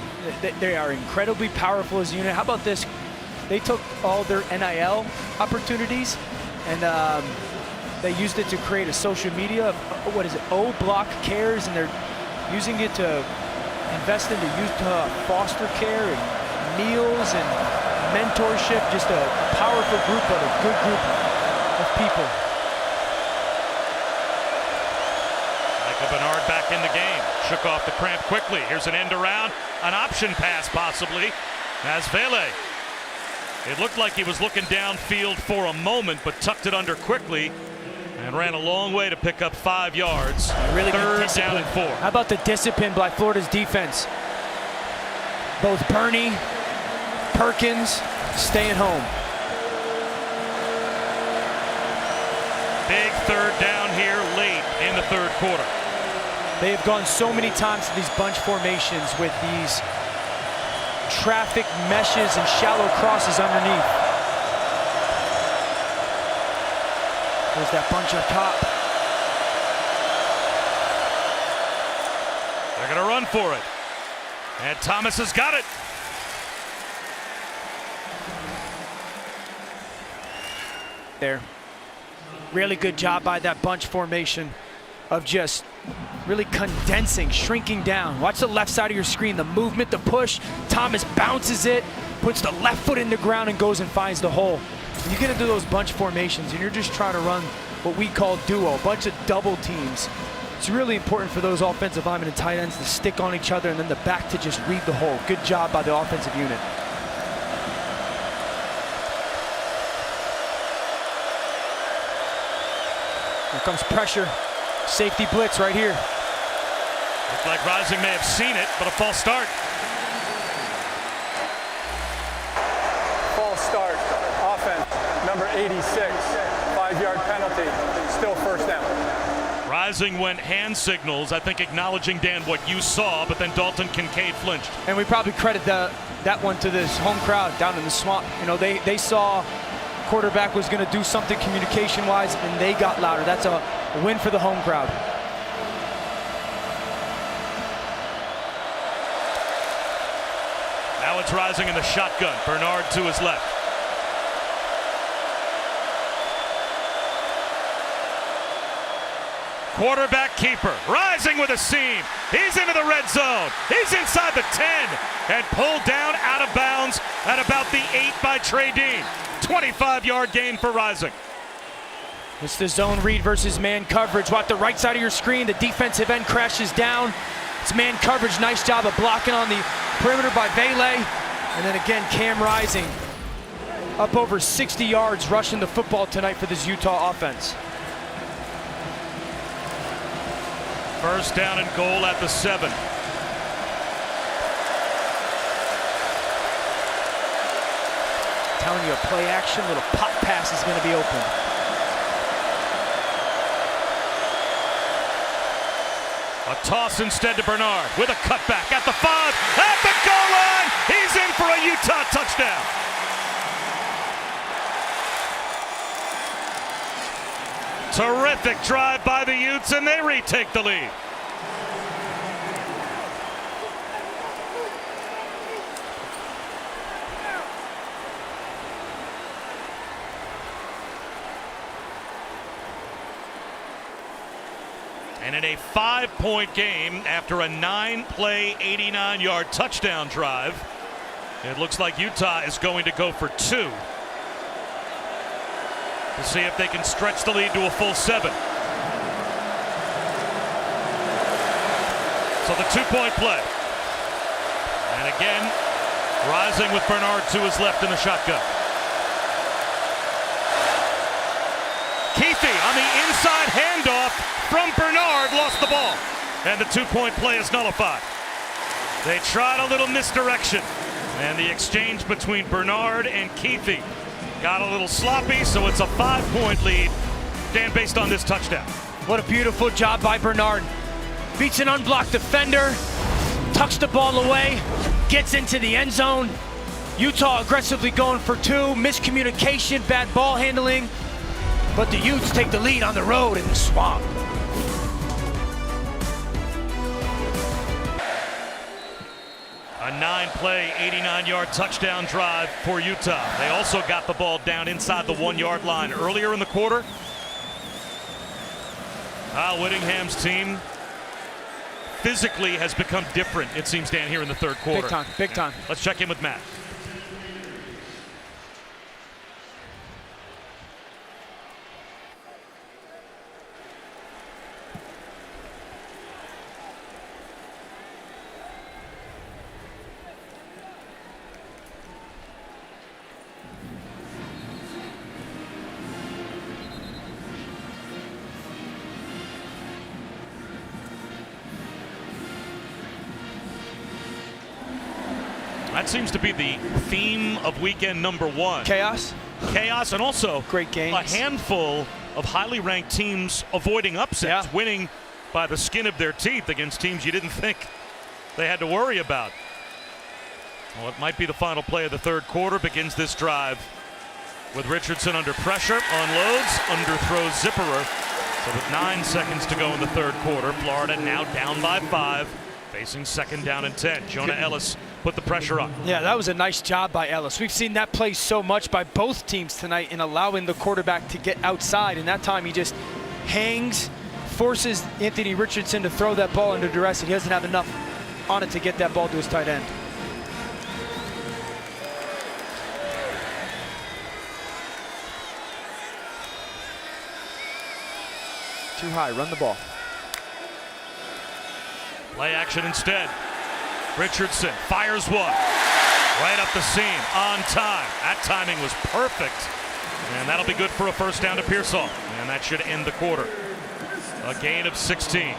They are incredibly powerful as a unit. How about this? They took all their NIL opportunities and they used it to create a social media, what is it, O Block Cares, and they're using it to invest into Utah foster care and meals and mentorship. Just a powerful group, but a good group of people. Micah Bernard back in the game. Shook off the cramp quickly. Here's an end around, an option pass possibly, as Vele. It looked like he was looking downfield for a moment, but tucked it under quickly and ran a long way to pick up 5 yards. Really third down and 4. How about the discipline by Florida's defense? Both Burney, Perkins, staying home. Big third down here late in in the third quarter. They have gone so many times to these bunch formations with these traffic meshes and shallow crosses underneath. There's that bunch up top. They're going to run for it. And Thomas has got it. There. Really good job by that bunch formation of just really condensing, shrinking down. Watch the left side of your screen, the movement, the push. Thomas bounces it, puts the left foot in the ground and goes and finds the hole. When you get into those bunch formations and you're just trying to run what we call duo, a bunch of double teams, it's really important for those offensive linemen and tight ends to stick on each other and then the back to just read the hole. Good job by the offensive unit. Here comes pressure. Safety blitz right here. Looks like Rising may have seen it, but a false start. False start. Offense, number 86. 5-yard penalty. Still first down. Rising went hand signals, I think acknowledging, Dan, what you saw, but then Dalton Kincaid flinched. And we probably credit that one to this home crowd down in the swamp. You know, they saw quarterback was going to do something communication-wise, and they got louder. That's a win for the home crowd. Now it's Rising in the shotgun. Bernard to his left. Quarterback keeper. Rising with a seam. He's into the red zone. He's inside the 10 and pulled down out of bounds at about the 8 by Trey Dean. 25-yard gain for Rising. It's the zone read versus man coverage. Watch the right side of your screen. The defensive end crashes down. It's man coverage. Nice job of blocking on the perimeter by Vele. And then again, Cam Rising up over 60 yards rushing the football tonight for this Utah offense. First down and goal at the 7. Telling you, a play action, little pop pass is going to be open. A toss instead to Bernard with a cutback at the 5, at the goal line. He's in for a Utah touchdown. Terrific drive by the Utes, and they retake the lead. And in a 5-point game, after a 9-play, 89-yard touchdown drive, it looks like Utah is going to go for 2 to see if they can stretch the lead to a full 7. So the 2-point play. And again, Rising with Bernard to his left in the shotgun. Keithy on the inside handoff from Bernard, lost the ball. And the 2-point play is nullified. They tried a little misdirection. And the exchange between Bernard and Keithy got a little sloppy, so it's a 5-point lead, Dan, based on this touchdown. What a beautiful job by Bernard. Beats an unblocked defender, tucks the ball away, gets into the end zone. Utah aggressively going for 2, miscommunication, bad ball handling, but the Utes take the lead on the road in the swamp. A 9-play, 89-yard touchdown drive for Utah. They also got the ball down inside the 1-yard line earlier in the quarter. Whittingham's team physically has become different, it seems, Dan, here in the third quarter. Big time, big time. Let's check in with Matt. That seems to be the theme of weekend number 1. Chaos. Chaos, and also great games. A handful of highly ranked teams avoiding upsets, winning by the skin of their teeth against teams you didn't think they had to worry about. Well, it might be the final play of the third quarter. Begins this drive with Richardson under pressure, unloads, underthrows Zipperer. So with 9 seconds to go in the third quarter, Florida now down by 5, facing second down and 10. Jonah Ellis put the pressure on. Yeah, that was a nice job by Ellis. We've seen that play so much by both teams tonight in allowing the quarterback to get outside, and that time he just hangs, forces Anthony Richardson to throw that ball under duress, and he doesn't have enough on it to get that ball to his tight end. Too high, run the ball. Play action instead. Richardson fires one. Right up the seam, on time. That timing was perfect. And that'll be good for a first down to Pearsall. And that should end the quarter. A gain of 16.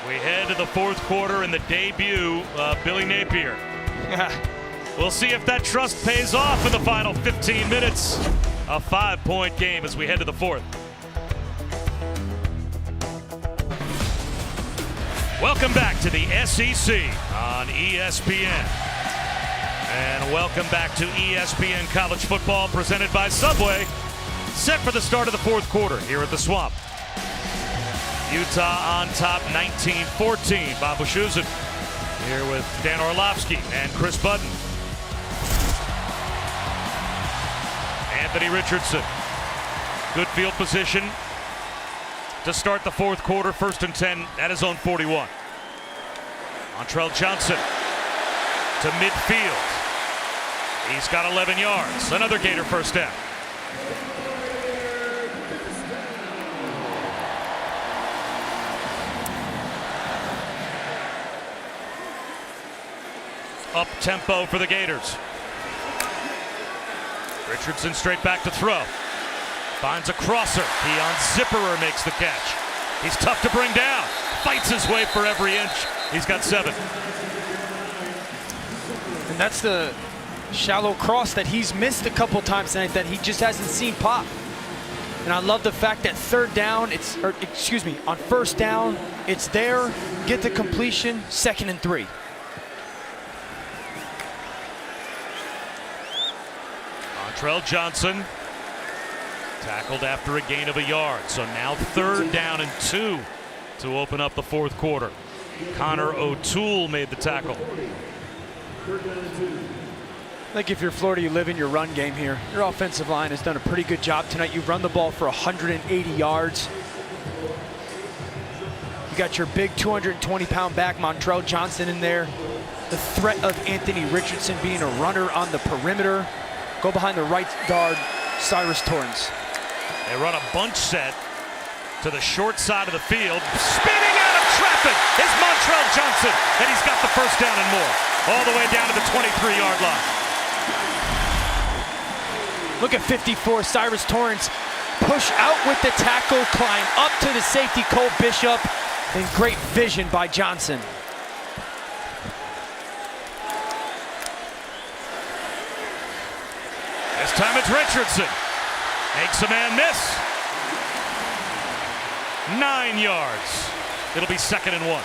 We head to the fourth quarter and the debut of Billy Napier. We'll see if that trust pays off in the final 15 minutes. A 5-point game as we head to the fourth. Welcome back to the SEC on ESPN. And welcome back to ESPN College Football presented by Subway. Set for the start of the fourth quarter here at the Swamp. Utah on top 19-14. Bob Wischusen here with Dan Orlovsky and Chris Budden. Anthony Richardson. Good field position to start the fourth quarter, 1st and 10 at his own 41. Montrell Johnson to midfield. He's got 11 yards. Another Gator first down. Up tempo for the Gators. Richardson straight back to throw. Finds a crosser. Keon Zipperer makes the catch. He's tough to bring down. Fights his way for every inch. He's got 7. And that's the shallow cross that he's missed a couple times tonight that he just hasn't seen pop. And I love the fact that on first down, it's there, get the completion, 2nd and 3. Montrell Johnson tackled after a gain of a yard. So now 3rd down and 2 to open up the fourth quarter. Connor O'Toole made the tackle. I think if you're Florida, you live in your run game here. Your offensive line has done a pretty good job tonight. You've run the ball for 180 yards. You got your big 220-pound back, Montrell Johnson, in there. The threat of Anthony Richardson being a runner on the perimeter. Go behind the right guard, Cyrus Torrance. They run a bunch set to the short side of the field. Spinning out of traffic is Montrell Johnson, and he's got the first down and more. All the way down to the 23-yard line. Look at 54, Cyrus Torrance. Push out with the tackle, climb up to the safety, Cole Bishop, and great vision by Johnson. This time it's Richardson. Makes a man miss. 9 yards. It'll be 2nd and 1.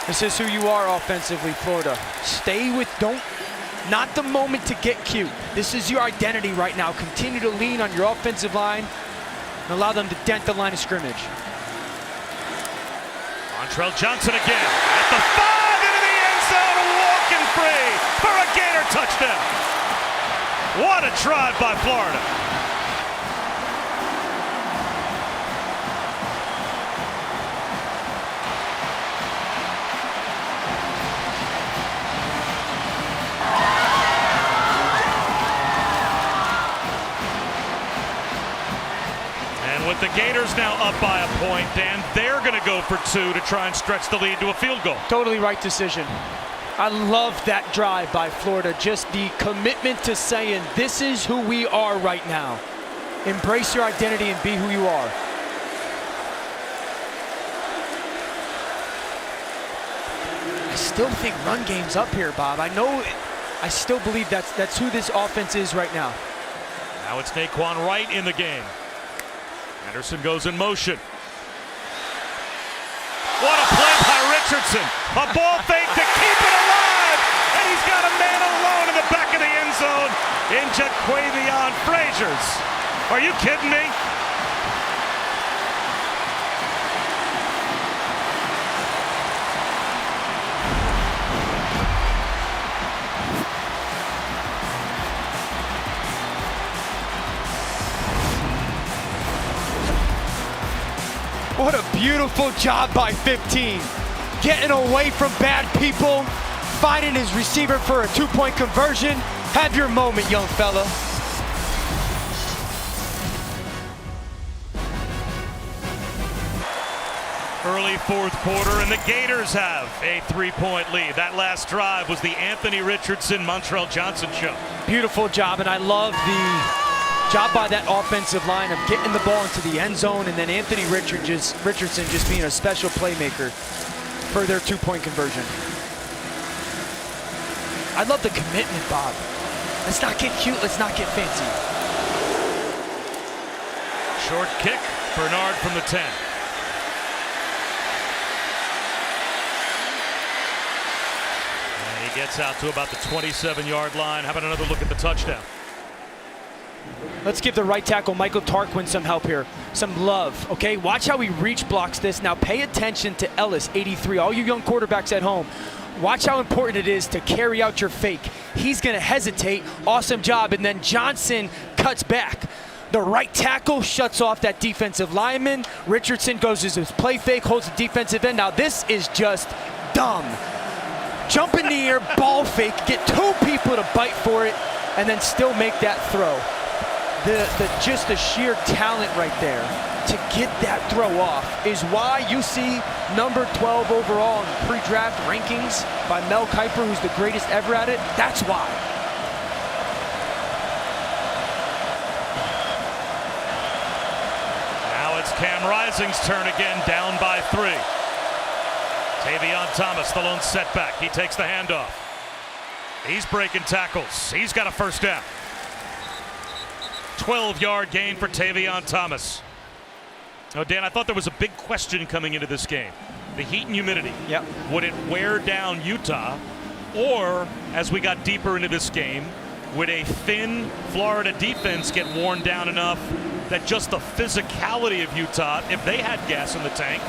This is who you are offensively, Florida. Stay with, not the moment to get cute. This is your identity right now. Continue to lean on your offensive line and allow them to dent the line of scrimmage. Montrell Johnson again at the 5 into the end zone, walking free for a Gator touchdown. What a drive by Florida. With the Gators now up by a point, Dan, they're going to go for 2 to try and stretch the lead to a field goal. Totally right decision. I love that drive by Florida. Just the commitment to saying, this is who we are right now. Embrace your identity and be who you are. I still think run game's up here, Bob. I still believe that's who this offense is right now. Now it's Naquan Wright in the game. Anderson goes in motion. What a play by Richardson. A ball fake to keep it alive. And he's got a man alone in the back of the end zone in Jaquavion Fraziars. Are you kidding me? What a beautiful job by 15. Getting away from bad people, finding his receiver for a two-point conversion. Have your moment, young fella. Early fourth quarter, and the Gators have a three-point lead. That last drive was the Anthony Richardson, Montrell Johnson show. Beautiful job, and I love the job by that offensive line of getting the ball into the end zone, and then Anthony Richardson just being a special playmaker for their two-point conversion. I love the commitment, Bob. Let's not get cute, let's not get fancy. Short kick, Bernard from the 10. And he gets out to about the 27-yard line. How about another look at the touchdown? Let's give the right tackle, Michael Tarquin, some help here, some love, okay? Watch how he reach blocks this. Now pay attention to Ellis, 83. All you young quarterbacks at home, watch how important it is to carry out your fake. He's gonna hesitate, awesome job, and then Johnson cuts back. The right tackle shuts off that defensive lineman. Richardson goes as his play fake, holds the defensive end. Now this is just dumb. Jump in the air, ball fake, get two people to bite for it, and then still make that throw. Just the sheer talent right there to get that throw off is why you see number 12 overall in pre-draft rankings by Mel Kiper, who's the greatest ever at it. That's why. Now it's Cam Rising's turn again, down by 3. Tavion Thomas, the lone setback. He takes the handoff. He's breaking tackles. He's got a first down. 12-yard gain for Tavion Thomas. Oh, Dan, I thought there was a big question coming into this game. The heat and humidity. Yep. Would it wear down Utah? Or, as we got deeper into this game, would a thin Florida defense get worn down enough that just the physicality of Utah, if they had gas in the tank,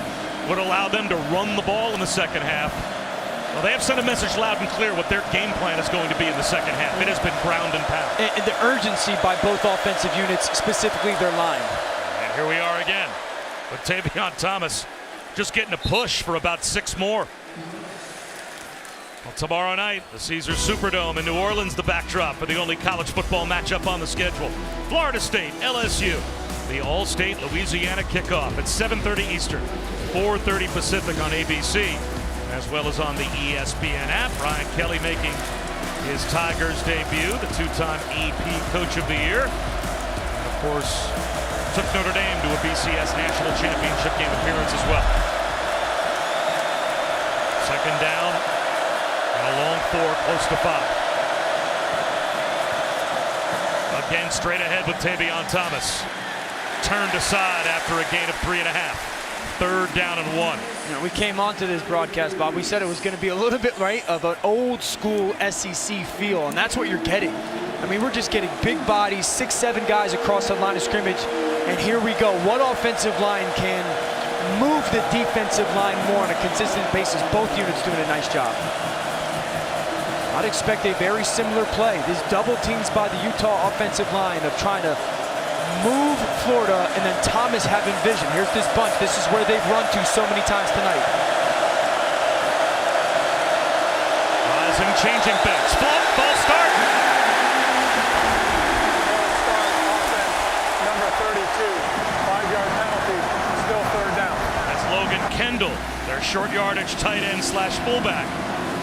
would allow them to run the ball in the second half? Well, they have sent a message loud and clear what their game plan is going to be in the second half. It has been ground and pound. And the urgency by both offensive units, specifically their line. And here we are again with Tavion Thomas just getting a push for about 6 more. Well, tomorrow night, the Caesars Superdome in New Orleans, the backdrop for the only college football matchup on the schedule. Florida State, LSU, the All-State Louisiana kickoff at 7:30 Eastern, 4:30 Pacific on ABC, as well as on the ESPN app. Ryan Kelly making his Tigers debut, the 2-time EP Coach of the Year. And of course, took Notre Dame to a BCS National Championship game appearance as well. Second down, and a long 4, close to 5. Again, straight ahead with Tavion Thomas. Turned aside after a gain of 3.5. 3rd down and 1. You know, we came onto this broadcast, Bob. We said it was going to be a little bit, right, of an old school SEC feel, and that's what you're getting. I mean, we're just getting big bodies, 6-7 guys across the line of scrimmage, and here we go. What offensive line can move the defensive line more on a consistent basis? Both units doing a nice job. I'd expect a very similar play. These double teams by the Utah offensive line of trying to move Florida, and then Thomas having vision. Here's this bunch. This is where they've run to so many times tonight. Rising, changing things. False start. Offense, number 32. 5-yard penalty, still 3rd down. That's Logan Kendall, their short yardage tight end slash fullback.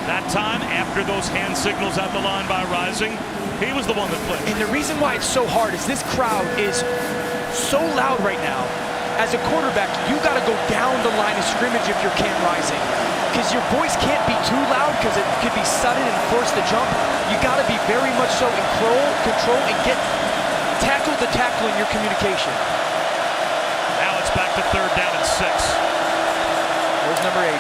That time, after those hand signals at the line by Rising, he was the one that played. And the reason why it's so hard is this crowd is so loud right now. As a quarterback, you got to go down the line of scrimmage if you're Cam Rising, because your voice can't be too loud because it could be sudden and force the jump. You got to be very much so in control and get tackle the tackle in your communication. Now it's back to 3rd down and 6. There's number 80.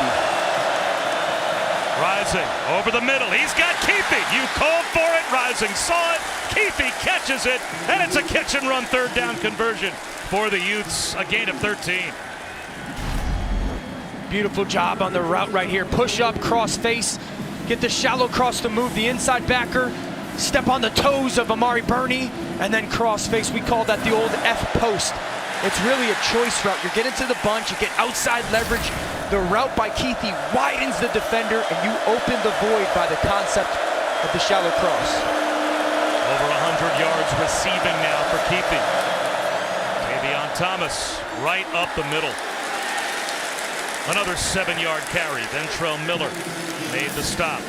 Rising over the middle. He's got Keefe. You called for it. Rising saw it. Keefe catches it. And it's a catch and run 3rd down conversion for the Utes. A gain of 13. Beautiful job on the route right here. Push up, cross face. Get the shallow cross to move the inside backer. Step on the toes of Amari Burney. And then cross face. We call that the old F post. It's really a choice route. You get into the bunch, you get outside leverage. The route by Keefe widens the defender, and you open the void by the concept of the shallow cross. Over 100 yards receiving now for Keefe. Tavion Thomas right up the middle. Another 7-yard carry. Ventrell Miller made the stop.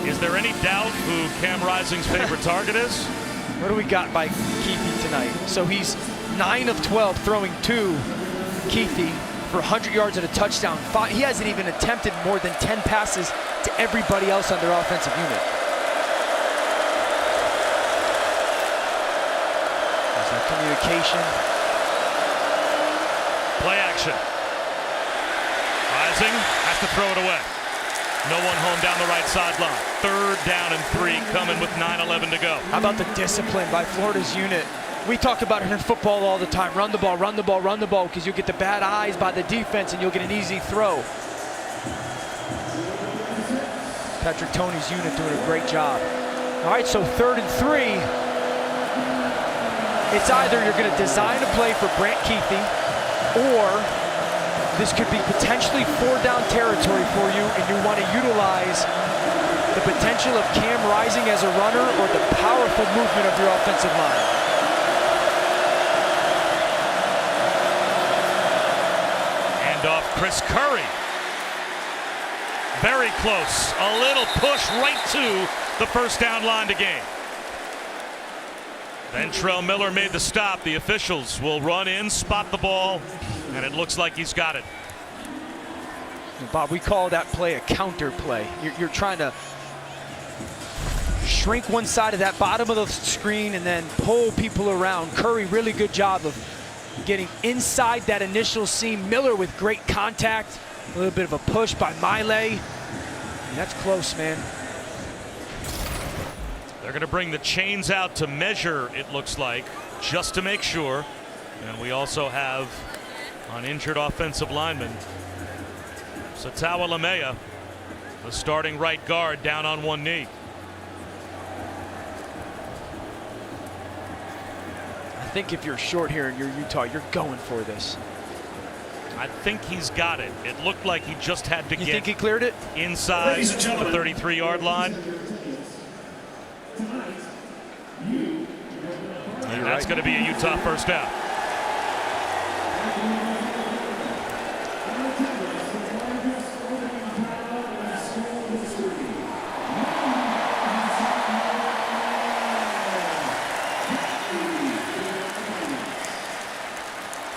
Is there any doubt who Cam Rising's favorite target is? What do we got by Keefe tonight? So he's 9 of 12 throwing to Keefe for 100 yards and a touchdown. He hasn't even attempted more than 10 passes to everybody else on their offensive unit. There's that communication. Play action. Rising has to throw it away. No one home down the right sideline. 3rd down and 3 coming with 9:11 to go. How about the discipline by Florida's unit? We talk about it in football all the time. Run the ball, run the ball, run the ball, because you'll get the bad eyes by the defense and you'll get an easy throw. Patrick Toney's unit doing a great job. All right, so 3rd and 3. It's either you're going to design a play for Brant Keefe, or this could be potentially 4-down territory for you, and you want to utilize the potential of Cam Rising as a runner or the powerful movement of your offensive line. And off Chris Curry. Very close. A little push right to the 1st down line to gain. Ventrell Miller made the stop. The officials will run in, spot the ball, and it looks like he's got it. Bob, we call that play a counter play. You're trying to shrink one side of that bottom of the screen and then pull people around. Curry, really good job of getting inside that initial seam. Miller with great contact. A little bit of a push by Miley. That's close, man. They're going to bring the chains out to measure, it looks like, just to make sure. And we also have an injured offensive lineman. Satawa Lamea, the starting right guard, down on one knee. I think if you're short here and you're Utah, you're going for this. I think he's got it. It looked like he just had to You get think he cleared it? inside the 33-yard line. And that's going to be a Utah 1st down.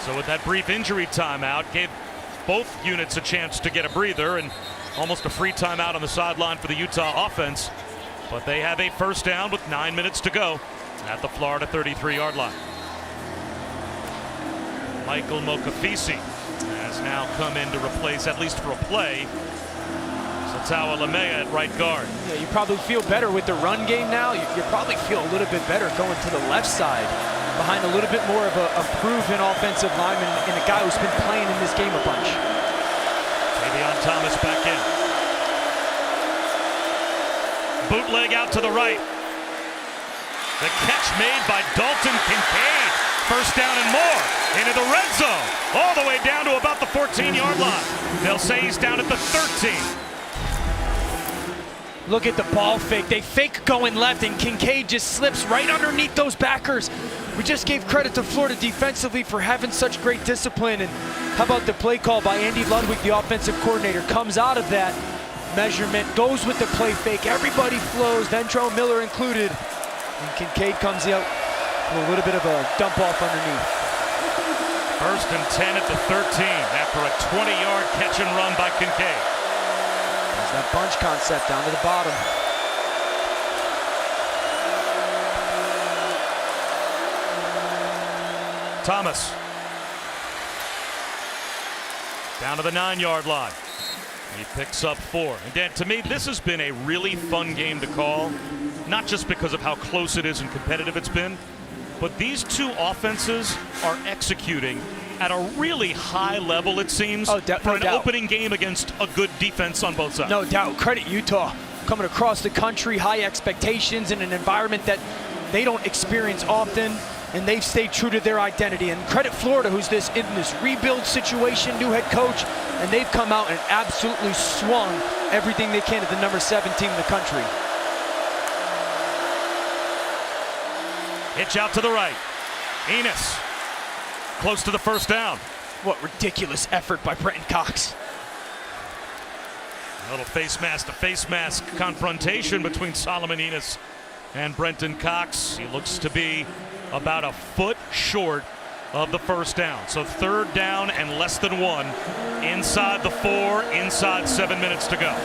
So with that brief injury timeout, gave both units a chance to get a breather and almost a free timeout on the sideline for the Utah offense. But they have a 1st down with 9 minutes to go at the Florida 33-yard line. Michael Mokafisi has now come in to replace, at least for a play, Satawa Lamea at right guard. Yeah, you probably feel better with the run game now. You probably feel a little bit better going to the left side behind a little bit more of a proven offensive lineman and a guy who's been playing in this game a bunch. Tavion Thomas back in. Bootleg out to the right. The catch made by Dalton Kincaid. 1st down and more into the red zone. All the way down to about the 14-yard line. They'll say he's down at the 13. Look at the ball fake. They fake going left, and Kincaid just slips right underneath those backers. We just gave credit to Florida defensively for having such great discipline. And how about the play call by Andy Ludwig, the offensive coordinator, comes out of that measurement, goes with the play fake. Everybody flows, Ventrell Miller included. And Kincaid comes out with a little bit of a dump off underneath. 1st and 10 at the 13 after a 20-yard catch and run by Kincaid. There's that bunch concept down to the bottom. Thomas. Down to the 9-yard line. He picks up 4. And Dan, to me, this has been a really fun game to call. Not just because of how close it is and competitive it's been, but these two offenses are executing at a really high level, it seems, for an opening game against a good defense on both sides. No doubt. Credit Utah. Coming across the country, high expectations in an environment that they don't experience often, and they've stayed true to their identity. And credit Florida, who's in this rebuild situation, new head coach, and they've come out and absolutely swung everything they can at the number 7 team in the country. Hitch out to the right. Enos close to the first down. What ridiculous effort by Brenton Cox. A little face mask to face mask confrontation between Solomon Enos and Brenton Cox. He looks to be about a foot short of the first down. So 3rd down and less than 1 inside the 4, inside 7 minutes to go.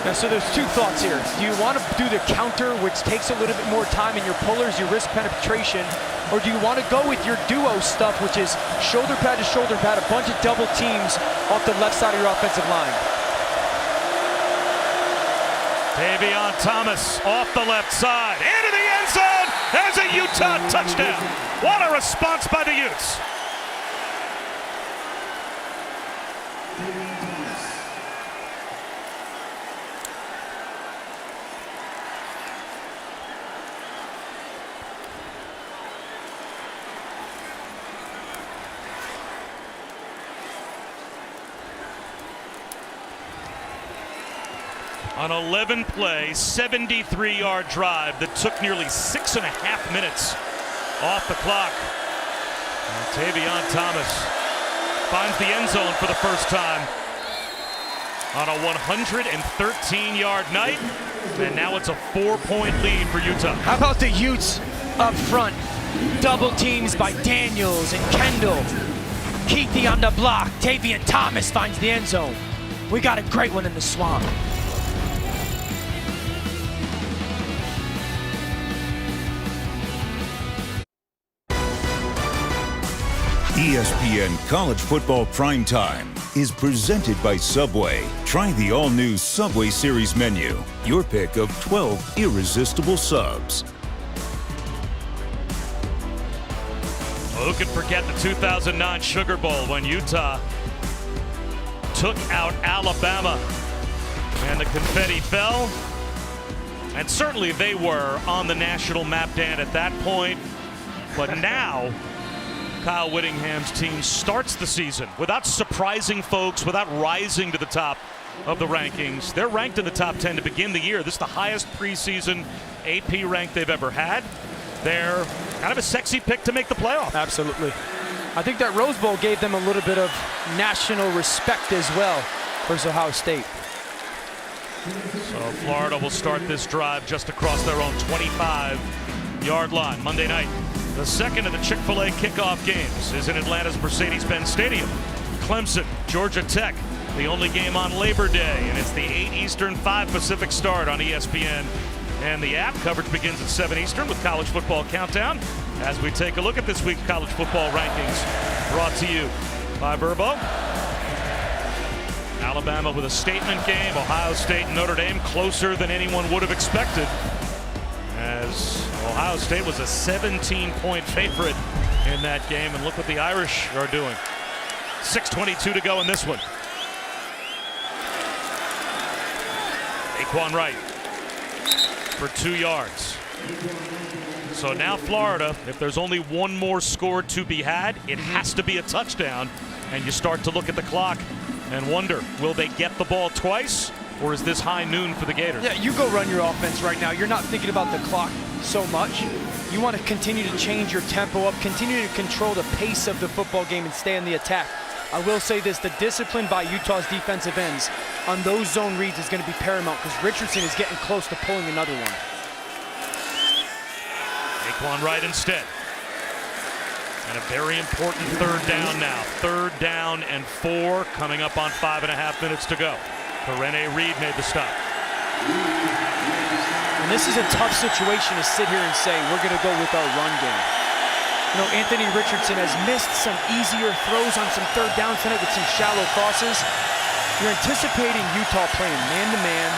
Now, so there's 2 thoughts here. Do you want to do the counter, which takes a little bit more time in your pullers, your wrist penetration, or do you want to go with your duo stuff, which is shoulder pad to shoulder pad, a bunch of double teams off the left side of your offensive line? Tavion Thomas off the left side, into the end zone as a Utah touchdown. What a response by the Utes. An 11-play, 73-yard drive that took nearly 6.5 minutes off the clock. And Tavion Thomas finds the end zone for the first time on a 113-yard night, and now it's a 4-point lead for Utah. How about the Utes up front? Double teams by Daniels and Kendall. Keithy on the block. Tavion Thomas finds the end zone. We got a great one in the swamp. ESPN College Football Primetime is presented by Subway. Try the all-new Subway Series menu. Your pick of 12 irresistible subs. Well, who can forget the 2009 Sugar Bowl when Utah took out Alabama and the confetti fell? And certainly they were on the national map, Dan, at that point. But now Kyle Whittingham's team starts the season without surprising folks, without rising to the top of the rankings. They're ranked in the top 10 to begin the year. This is the highest preseason AP rank they've ever had. They're kind of a sexy pick to make the playoff. Absolutely. I think that Rose Bowl gave them a little bit of national respect as well versus Ohio State. So Florida will start this drive just across their own 25-yard line. Monday night, the second of the Chick-fil-A kickoff games is in Atlanta's Mercedes-Benz Stadium. Clemson, Georgia Tech, the only game on Labor Day, and it's the 8 Eastern, 5 Pacific start on ESPN and the app. Coverage begins at 7 Eastern with College Football Countdown as we take a look at this week's college football rankings, brought to you by Verbo. Alabama with a statement game. Ohio State and Notre Dame closer than anyone would have expected, as Ohio State was a 17-point favorite in that game. And look what the Irish are doing. 6:22 to go in this one. Daquan Wright for 2 yards. So now Florida, if there's only one more score to be had, it has to be a touchdown. And you start to look at the clock and wonder, will they get the ball twice, or is this high noon for the Gators? Yeah, you go run your offense right now. You're not thinking about the clock so much. You want to continue to change your tempo up, continue to control the pace of the football game and stay on the attack. I will say this, the discipline by Utah's defensive ends on those zone reads is going to be paramount, because Richardson is getting close to pulling another one. Daquan Wright instead. And a very important 3rd down now. 3rd down and 4 coming up on 5.5 minutes to go. Karene Reed made the stop. And this is a tough situation to sit here and say, we're going to go with our run game. You know, Anthony Richardson has missed some easier throws on some third downs tonight with some shallow crosses. You're anticipating Utah playing man-to-man.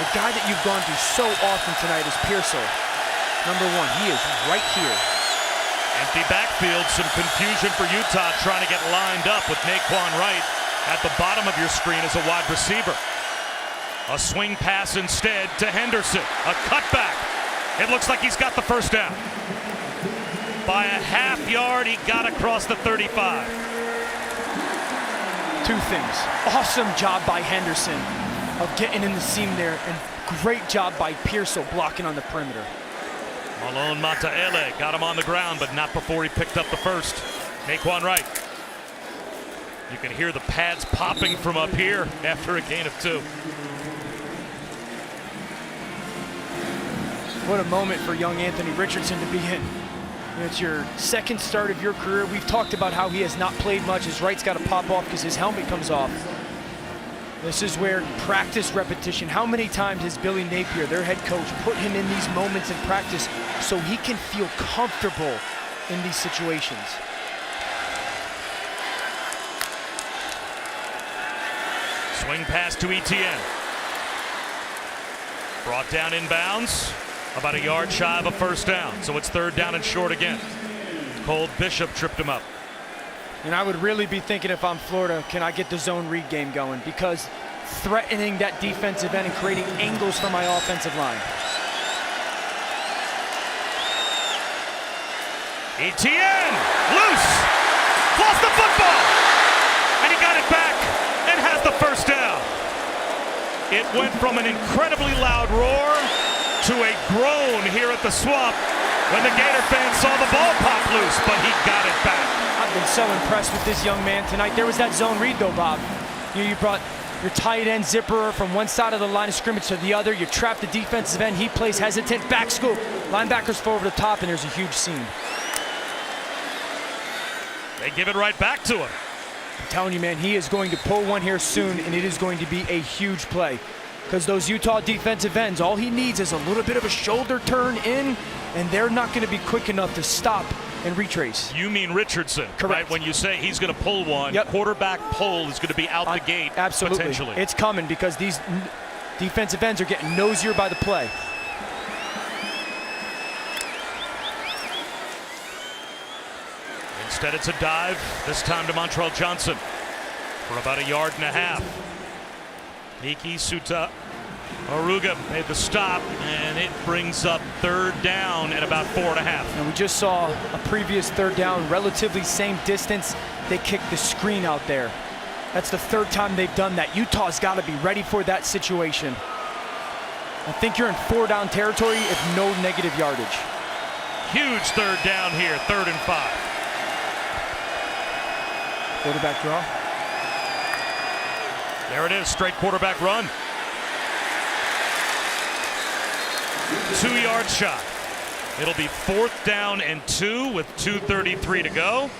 The guy that you've gone to so often tonight is Pearsall. Number 1, he is right here. Empty backfield, some confusion for Utah trying to get lined up with Naquan Wright at the bottom of your screen as a wide receiver. A swing pass instead to Henderson. A cutback. It looks like he's got the first down. By a half yard, he got across the 35. 2 things. Awesome job by Henderson of getting in the seam there, and great job by Pearsall blocking on the perimeter. Malone Mataele got him on the ground, but not before he picked up the first. Naquan Wright. You can hear the pads popping from up here after a gain of 2. What a moment for young Anthony Richardson to be in. It's your second start of your career. We've talked about how he has not played much. His right's got to pop off because his helmet comes off. This is where practice repetition. How many times has Billy Napier, their head coach, put him in these moments in practice so he can feel comfortable in these situations? Swing pass to Etienne. Brought down in bounds. About a yard shy of a first down. So it's 3rd down and short again. Cole Bishop tripped him up. And I would really be thinking, if I'm Florida, can I get the zone read game going? Because threatening that defensive end and creating angles for my offensive line. Etienne, loose, lost the football, and he got it back and has the first down. It went from an incredibly loud roar to a groan here at the Swamp when the Gator fans saw the ball pop loose, but he got it back. I've been so impressed with this young man tonight. There was that zone read though, Bob. You brought your tight end zipper from one side of the line of scrimmage to the other. You trap the defensive end. He plays hesitant, back scoop. Linebackers fall over the top, and there's a huge seam. They give it right back to him. I'm telling you, man, he is going to pull one here soon, and it is going to be a huge play. Because those Utah defensive ends, all he needs is a little bit of a shoulder turn in, and they're not going to be quick enough to stop and retrace. You mean Richardson, correct? Right? When you say he's going to pull one, yep. Quarterback pull is going to be out the gate. Absolutely. Potentially. It's coming because these defensive ends are getting nosier by the play. Instead, it's a dive, this time to Montrell Johnson for about 1.5 yards. Miki Suta Aruga made the stop, and it brings up 3rd down at about 4.5. And we just saw a previous 3rd down, relatively same distance. They kicked the screen out there. That's the 3rd time they've done that. Utah's got to be ready for that situation. I think you're in 4-down territory if no negative yardage. Huge 3rd down here, 3rd and 5. Quarterback draw. There it is, straight quarterback run. 2-yard shot. It'll be 4th down and 2 with 2:33 to go.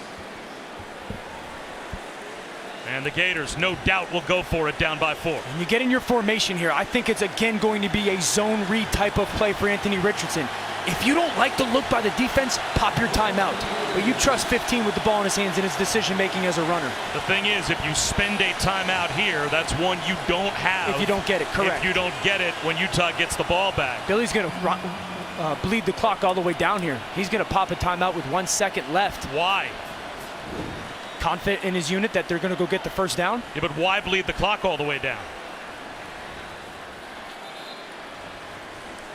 And the Gators, no doubt, will go for it down by 4. And you get in your formation here. I think it's again going to be a zone read type of play for Anthony Richardson. If you don't like the look by the defense, pop your timeout. But you trust 15 with the ball in his hands in his decision-making as a runner. The thing is, if you spend a timeout here, that's one you don't have. If you don't get it, correct. If you don't get it when Utah gets the ball back. Billy's going to bleed the clock all the way down here. He's going to pop a timeout with 1 second left. Why? Confident in his unit that they're going to go get the first down? Yeah, but why bleed the clock all the way down?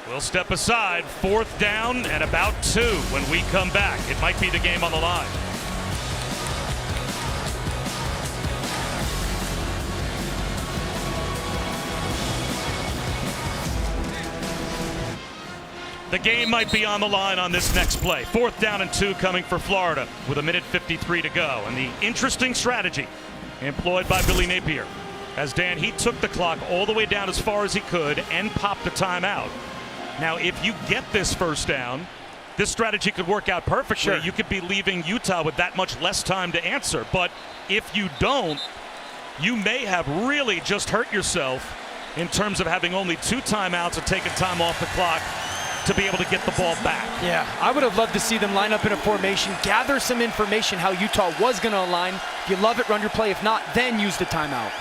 We'll step aside, 4th down and about 2 when we come back. It might be the game on the line. The game might be on the line on this next play. 4th down and 2 coming for Florida with 1:53 to go. And the interesting strategy employed by Billy Napier, as Dan, he took the clock all the way down as far as he could and popped the timeout. Now, if you get this first down, this strategy could work out perfectly. Sure. You could be leaving Utah with that much less time to answer. But if you don't, you may have really just hurt yourself in terms of having only 2 timeouts and taking time off the clock to be able to get the ball back. Yeah, I would have loved to see them line up in a formation, gather some information how Utah was going to align. If you love it, run your play. If not, then use the timeout.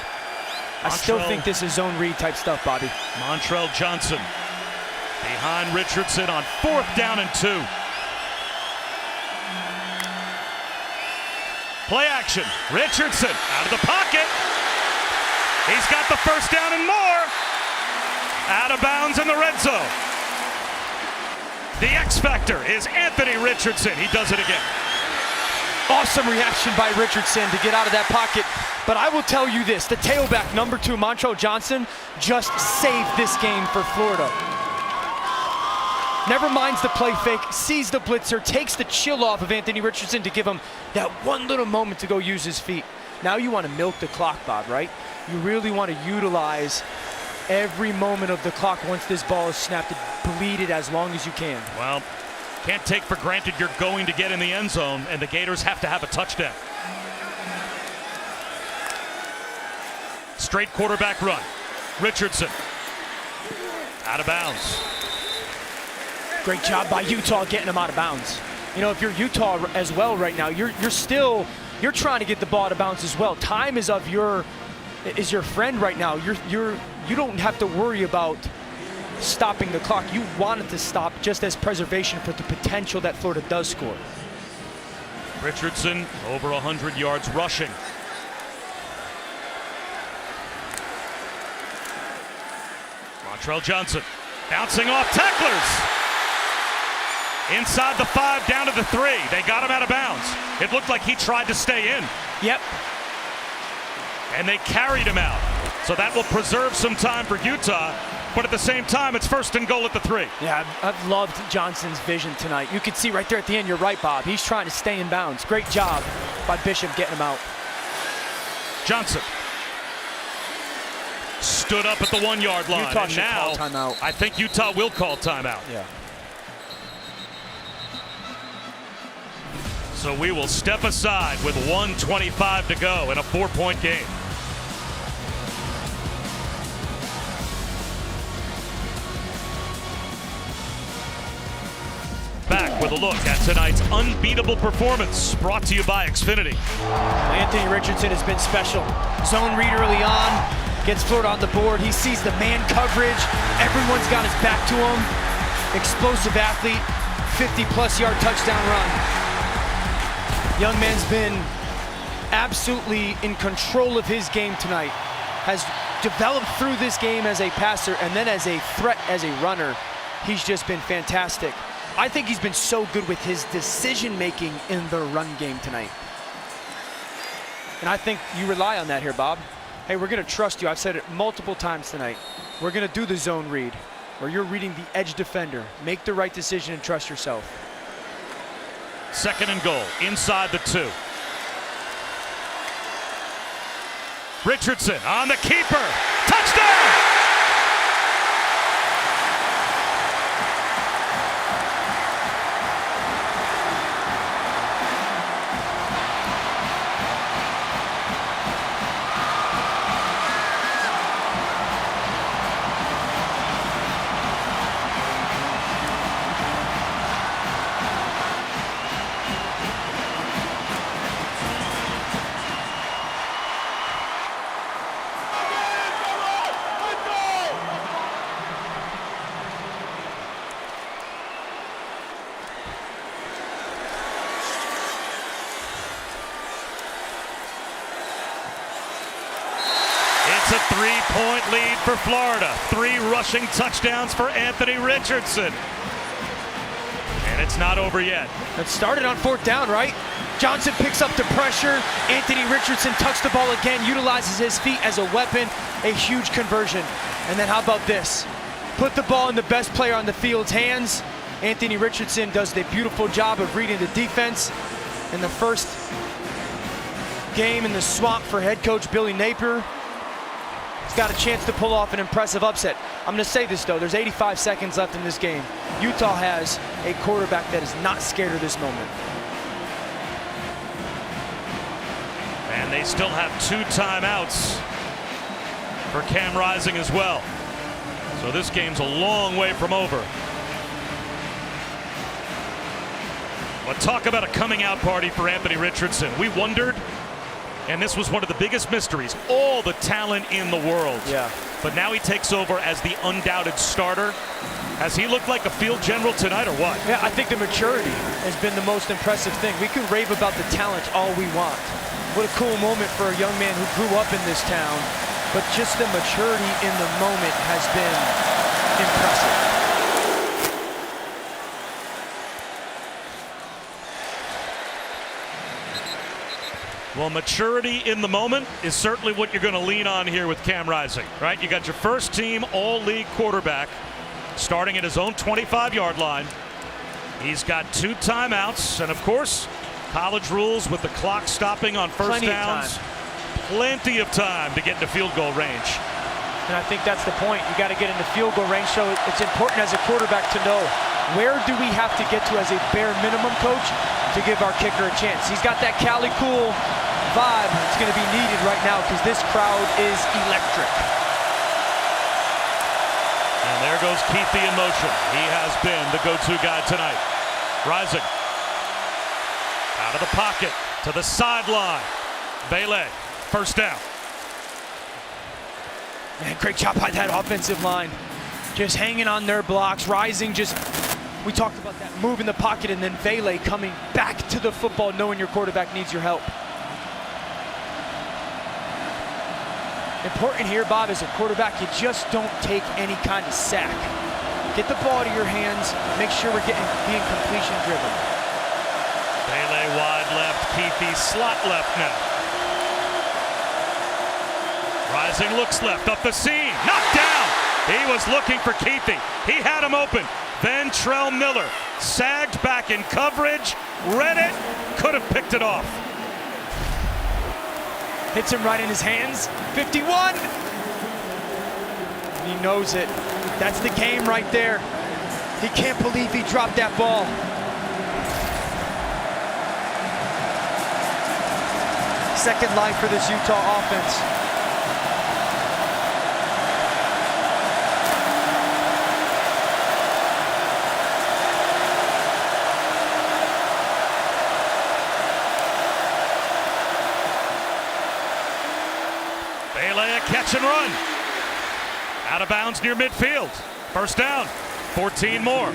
I still think this is zone read type stuff, Bobby. Montrell Johnson behind Richardson on 4th down and 2. Play action. Richardson out of the pocket. He's got the first down and more. Out of bounds in the red zone. The X factor is Anthony Richardson. He does it again. Awesome reaction by Richardson to get out of that pocket. But I will tell you this, the tailback, number 2, Montrell Johnson, just saved this game for Florida. Never minds the play fake, sees the blitzer, takes the chill off of Anthony Richardson to give him that one little moment to go use his feet. Now you want to milk the clock, Bob, right? You really want to utilize every moment of the clock once this ball is snapped, to bleed it as long as you can. Well, can't take for granted you're going to get in the end zone, and the Gators have to have a touchdown. Straight quarterback run. Richardson out of bounds. Great job by Utah getting him out of bounds. You know, if you're Utah as well right now, you're trying to get the ball out of bounds as well. Time is your friend right now. You don't have to worry about stopping the clock. You want it to stop just as preservation for the potential that Florida does score. Richardson over 100 yards rushing. Montrell Johnson bouncing off tacklers. Inside the 5, down to the 3. They got him out of bounds. It looked like he tried to stay in. Yep. And they carried him out. So that will preserve some time for Utah. But at the same time, it's 1st and goal at the 3. Yeah, I've loved Johnson's vision tonight. You can see right there at the end, you're right, Bob. He's trying to stay in bounds. Great job by Bishop getting him out. Johnson stood up at the 1-yard line. Utah and should now, call timeout. I think Utah will call timeout. Yeah. So we will step aside with 1:25 to go in a 4-point game. Back with a look at tonight's unbeatable performance, brought to you by Xfinity. Anthony Richardson has been special. Zone read early on, gets Florida on the board. He sees the man coverage. Everyone's got his back to him. Explosive athlete, 50-plus yard touchdown run. Young man's been absolutely in control of his game tonight. Has developed through this game as a passer and then as a threat as a runner. He's just been fantastic. I think he's been so good with his decision-making in the run game tonight. And I think you rely on that here, Bob. Hey, we're going to trust you. I've said it multiple times tonight. We're going to do the zone read, where you're reading the edge defender. Make the right decision and trust yourself. 2nd and goal, inside the 2. Richardson on the keeper. Touchdown! It's a 3-point lead for Florida. 3 rushing touchdowns for Anthony Richardson. And it's not over yet. It started on 4th down, right? Johnson picks up the pressure. Anthony Richardson tucks the ball again, utilizes his feet as a weapon. A huge conversion. And then how about this? Put the ball in the best player on the field's hands. Anthony Richardson does the beautiful job of reading the defense. In the first game in the swamp for head coach Billy Napier, he's got a chance to pull off an impressive upset. I'm going to say this, though. There's 85 seconds left in this game. Utah has a quarterback that is not scared of this moment. And they still have 2 timeouts for Cam Rising as well. So this game's a long way from over. Well, talk about a coming out party for Anthony Richardson. We wondered, and this was one of the biggest mysteries, all the talent in the world. Yeah. But now he takes over as the undoubted starter. Has he looked like a field general tonight or what? Yeah, I think the maturity has been the most impressive thing. We can rave about the talent all we want. What a cool moment for a young man who grew up in this town. But just the maturity in the moment has been impressive. Well, maturity in the moment is certainly what you're going to lean on here with Cam Rising, right? You got your first team all-league quarterback starting at his own 25-yard line. He's got 2 timeouts, and of course, college rules with the clock stopping on first downs. Plenty of time to get into field goal range. And I think that's the point. You got to get into field goal range, so it's important as a quarterback to know where do we have to get to as a bare minimum, coach, to give our kicker a chance. He's got that Cali Cool vibe. It's going to be needed right now because this crowd is electric. And there goes Keithy in motion. He has been the go-to guy tonight. Rising out of the pocket to the sideline. Bailey, first down. Man, great job by that offensive line. Just hanging on their blocks. Rising just, we talked about that move in the pocket, and then Vele coming back to the football knowing your quarterback needs your help. Important here, Bob, as a quarterback, you just don't take any kind of sack. Get the ball to your hands, make sure we're being completion driven. Bailey wide left, Keithy slot left now. Rising looks left, up the seam, knocked down. He was looking for Keithy. He had him open. Ventrell Miller sagged back in coverage, read it, could have picked it off. Hits him right in his hands. 51. He knows it. That's the game right there. He can't believe he dropped that ball. Second line for this Utah offense. Catch and run. Out of bounds near midfield. First down. 14 more.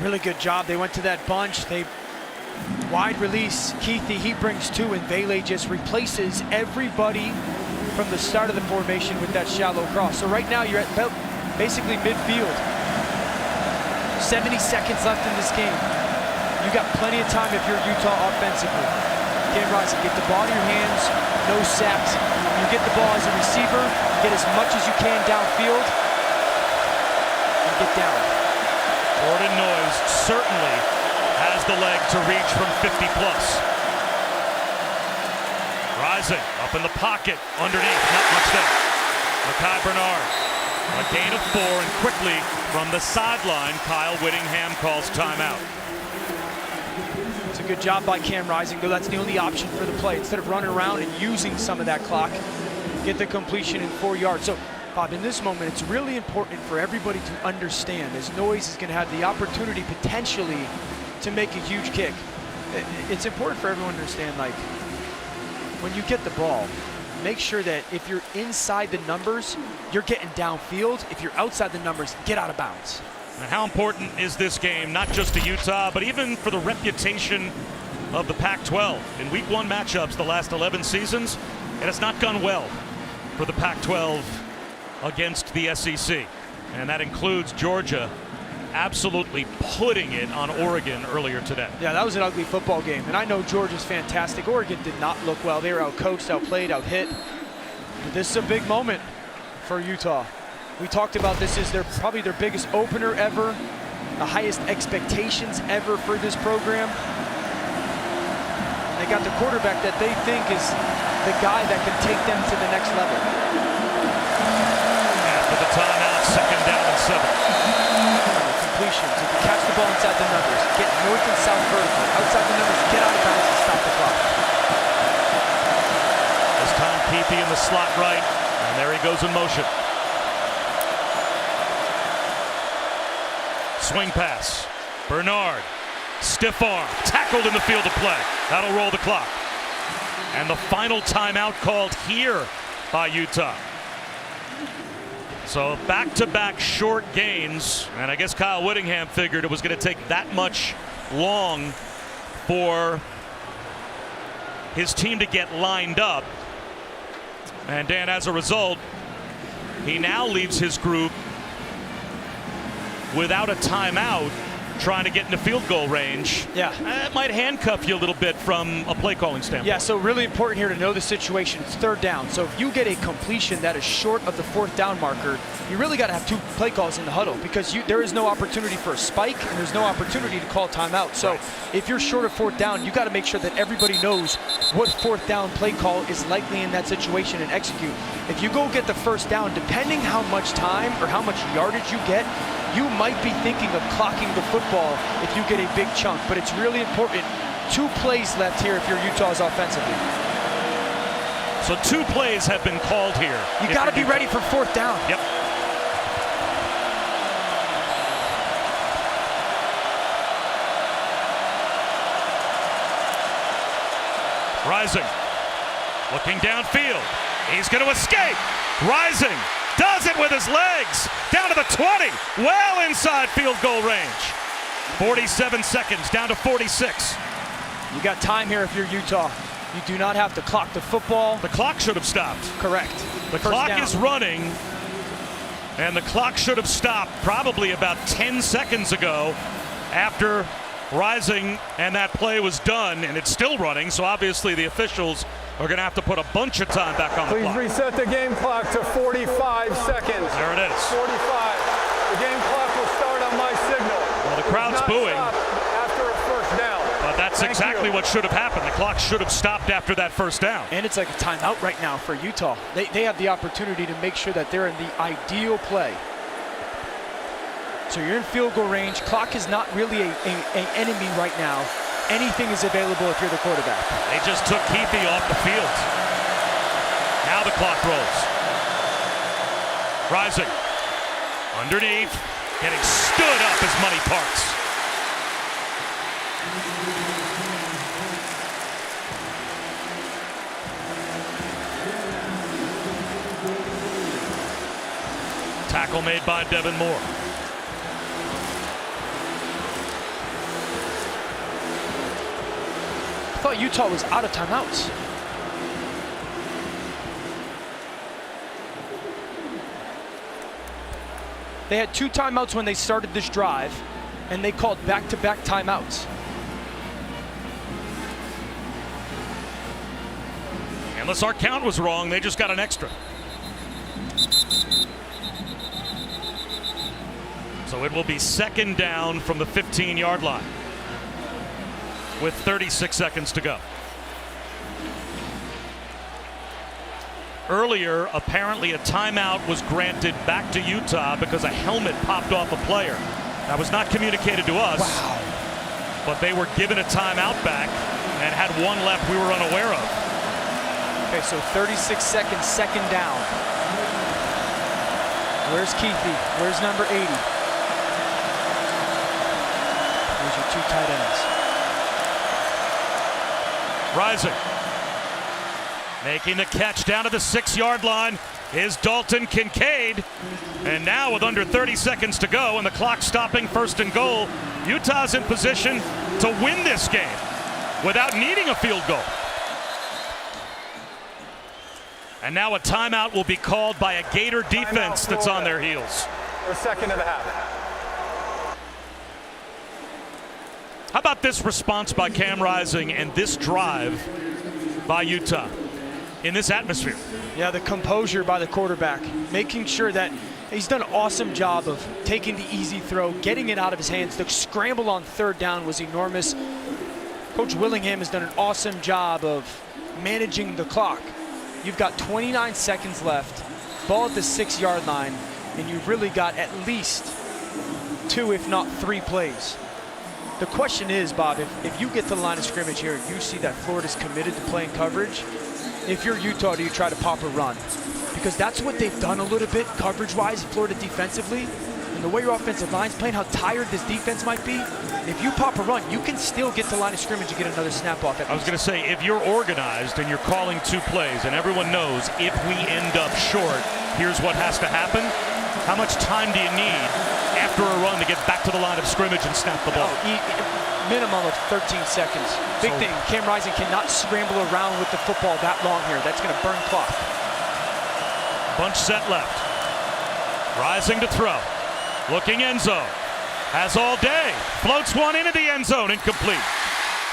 Really good job. They went to that bunch. They wide release. Keithy, he brings 2, and Vele just replaces everybody from the start of the formation with that shallow cross. So right now you're at basically midfield. 70 seconds left in this game. You got plenty of time if you're Utah offensively. Cam Rising, get the ball in your hands, no sacks. You get the ball as a receiver, get as much as you can downfield, and get down. Jordan Noyes certainly has the leg to reach from 50 plus. Rising up in the pocket, underneath, not much there. Mekhi Bernard, a gain of 4, and quickly from the sideline, Kyle Whittingham calls timeout. It's a good job by Cam Rising, though that's the only option for the play. Instead of running around and using some of that clock, get the completion in 4 yards. So, Bob, in this moment, it's really important for everybody to understand, as Noyes is going to have the opportunity potentially to make a huge kick. It's important for everyone to understand, like, when you get the ball, make sure that if you're inside the numbers, you're getting downfield. If you're outside the numbers, get out of bounds. And how important is this game, not just to Utah, but even for the reputation of the Pac-12? In Week 1 matchups the last 11 seasons, it has not gone well for the Pac-12 against the SEC. And that includes Georgia absolutely putting it on Oregon earlier today. Yeah, that was an ugly football game. And I know Georgia's fantastic. Oregon did not look well. They were out-coached, outplayed, out-hit. But this is a big moment for Utah. We talked about this as probably their biggest opener ever, the highest expectations ever for this program. And they got the quarterback that they think is the guy that can take them to the next level. After the timeout, second down and 7. Completions. If you catch the ball inside the numbers, get north and south vertical. Outside the numbers, get out of bounds and stop the clock. This time Keithy in the slot right, and there he goes in motion. Swing pass. Bernard Stiff arm, tackled in the field of play. That'll roll the clock. And the final timeout called here by Utah. So back-to-back short gains, and I guess Kyle Whittingham figured it was going to take that much long for his team to get lined up. And Dan, as a result, he now leaves his group without a timeout, trying to get into field goal range. Yeah. That might handcuff you a little bit from a play calling standpoint. Yeah, so really important here to know the situation. It's third down. So if you get a completion that is short of the fourth down marker, you really got to have 2 play calls in the huddle, because there is no opportunity for a spike and there's no opportunity to call timeout. So if you're short of fourth down, you got to make sure that everybody knows what fourth down play call is likely in that situation and execute. If you go get the first down, depending how much time or how much yardage you get, you might be thinking of clocking the football if you get a big chunk, but it's really important. 2 plays left here if you're Utah's offensively. So 2 plays have been called here. You got to be ready for fourth down. Yep. Rising, looking downfield. He's going to escape. Rising. Does it with his legs, down to the 20, well inside field goal range. 47 seconds, down to 46. You got time here if you're Utah. You do not have to clock the football. The clock should have stopped. Correct. The clock is running, and the clock should have stopped probably about 10 seconds ago after Rising and that play was done, and it's still running, so obviously the officials are going to have to put a bunch of time back on the clock. Please reset the game clock to 45 seconds. There it is. 45. The game clock will start on my signal. Well, the crowd's booing. After a first down. But that's exactly what should have happened. The clock should have stopped after that first down. And it's like a timeout right now for Utah. They have the opportunity to make sure that they're in the ideal play. So you're in field goal range. Clock is not really an enemy right now. Anything is available if you're the quarterback. They just took Keithy off the field. Now the clock rolls. Rising. Underneath. Getting stood up as Money Parks. Tackle made by Devin Moore. I thought Utah was out of timeouts. They had 2 timeouts when they started this drive, and they called back-to-back timeouts. Unless our count was wrong, they just got an extra. So it will be second down from the 15-yard line with 36 seconds to go. Earlier, apparently a timeout was granted back to Utah because a helmet popped off a player. That was not communicated to us. Wow. But they were given a timeout back and had 1 left we were unaware of. Okay, so 36 seconds, second down. Where's Keithy? Where's number 80? There's your 2 tight ends. Rising. Making the catch down to the 6-yard line is Dalton Kincaid. And now with under 30 seconds to go and the clock stopping, first and goal, Utah's in position to win this game without needing a field goal. And now a timeout will be called by a Gator defense that's on their heels. The second of the half. How about this response by Cam Rising and this drive by Utah in this atmosphere? Yeah, the composure by the quarterback, making sure that he's done an awesome job of taking the easy throw, getting it out of his hands. The scramble on third down was enormous. Coach Willingham has done an awesome job of managing the clock. You've got 29 seconds left, ball at the 6-yard line, and you've really got at least 2, if not 3 plays. The question is, Bob, if you get to the line of scrimmage here and you see that Florida's committed to playing coverage, if you're Utah, do you try to pop a run? Because that's what they've done a little bit coverage-wise, Florida defensively. and the way your offensive line's playing, how tired this defense might be, if you pop a run, you can still get to line of scrimmage and get another snap off. I was going to say, if you're organized and you're calling 2 plays and everyone knows if we end up short, here's what has to happen, how much time do you need after a run to get back to the line of scrimmage and snap the ball? Minimum of 13 seconds. Big thing, Cam Rising cannot scramble around with the football that long here. That's going to burn clock. Bunch set left. Rising to throw. Looking end zone. Has all day. Floats one into the end zone. Incomplete.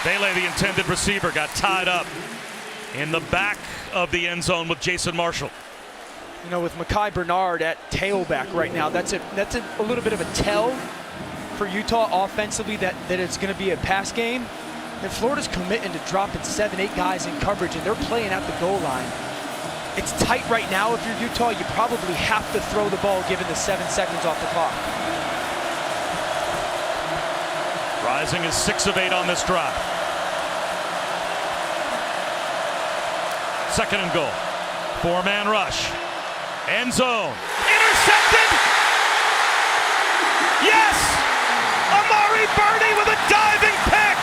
Bailey, the intended receiver, got tied up in the back of the end zone with Jason Marshall. You know, with Mekhi Bernard at tailback right now, that's a little bit of a tell for Utah offensively that it's going to be a pass game. And Florida's committing to dropping 7-8 guys in coverage, and they're playing at the goal line. It's tight right now. If you're Utah, you probably have to throw the ball given the 7 seconds off the clock. Rising is 6 of 8 on this drive. 2nd and goal. 4-man rush. End zone. Intercepted! Yes! Amari Burney with a diving pick!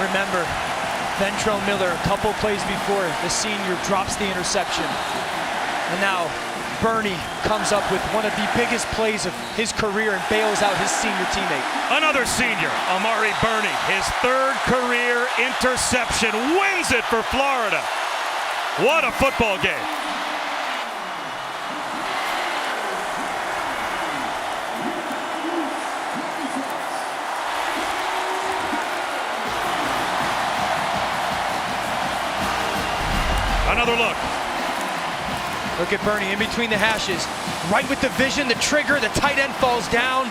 Remember, Ventrell Miller, a couple plays before, the senior drops the interception. And now Burney comes up with one of the biggest plays of his career and bails out his senior teammate. Another senior, Amari Burney, his 3rd career interception, wins it for Florida. What a football game. Another look. Look at Burney in between the hashes. Right with the vision, the trigger, the tight end falls down.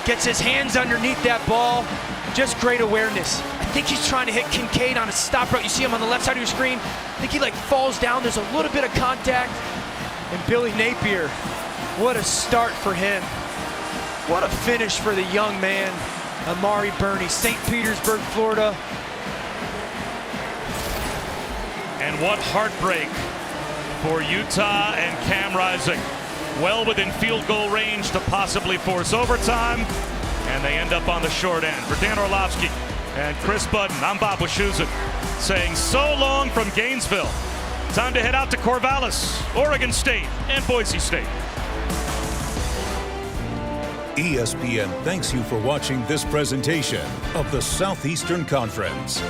Gets his hands underneath that ball. Just great awareness. I think he's trying to hit Kincaid on a stop route. You see him on the left side of your screen. I think he falls down. There's a little bit of contact. And Billy Napier, what a start for him. What a finish for the young man, Amari Burney, St. Petersburg, Florida. And what heartbreak for Utah and Cam Rising. Well within field goal range to possibly force overtime, and they end up on the short end. For Dan Orlovsky and Chris Budden, I'm Bob Wischusen saying so long from Gainesville. Time to head out to Corvallis, Oregon State, and Boise State. ESPN thanks you for watching this presentation of the Southeastern Conference.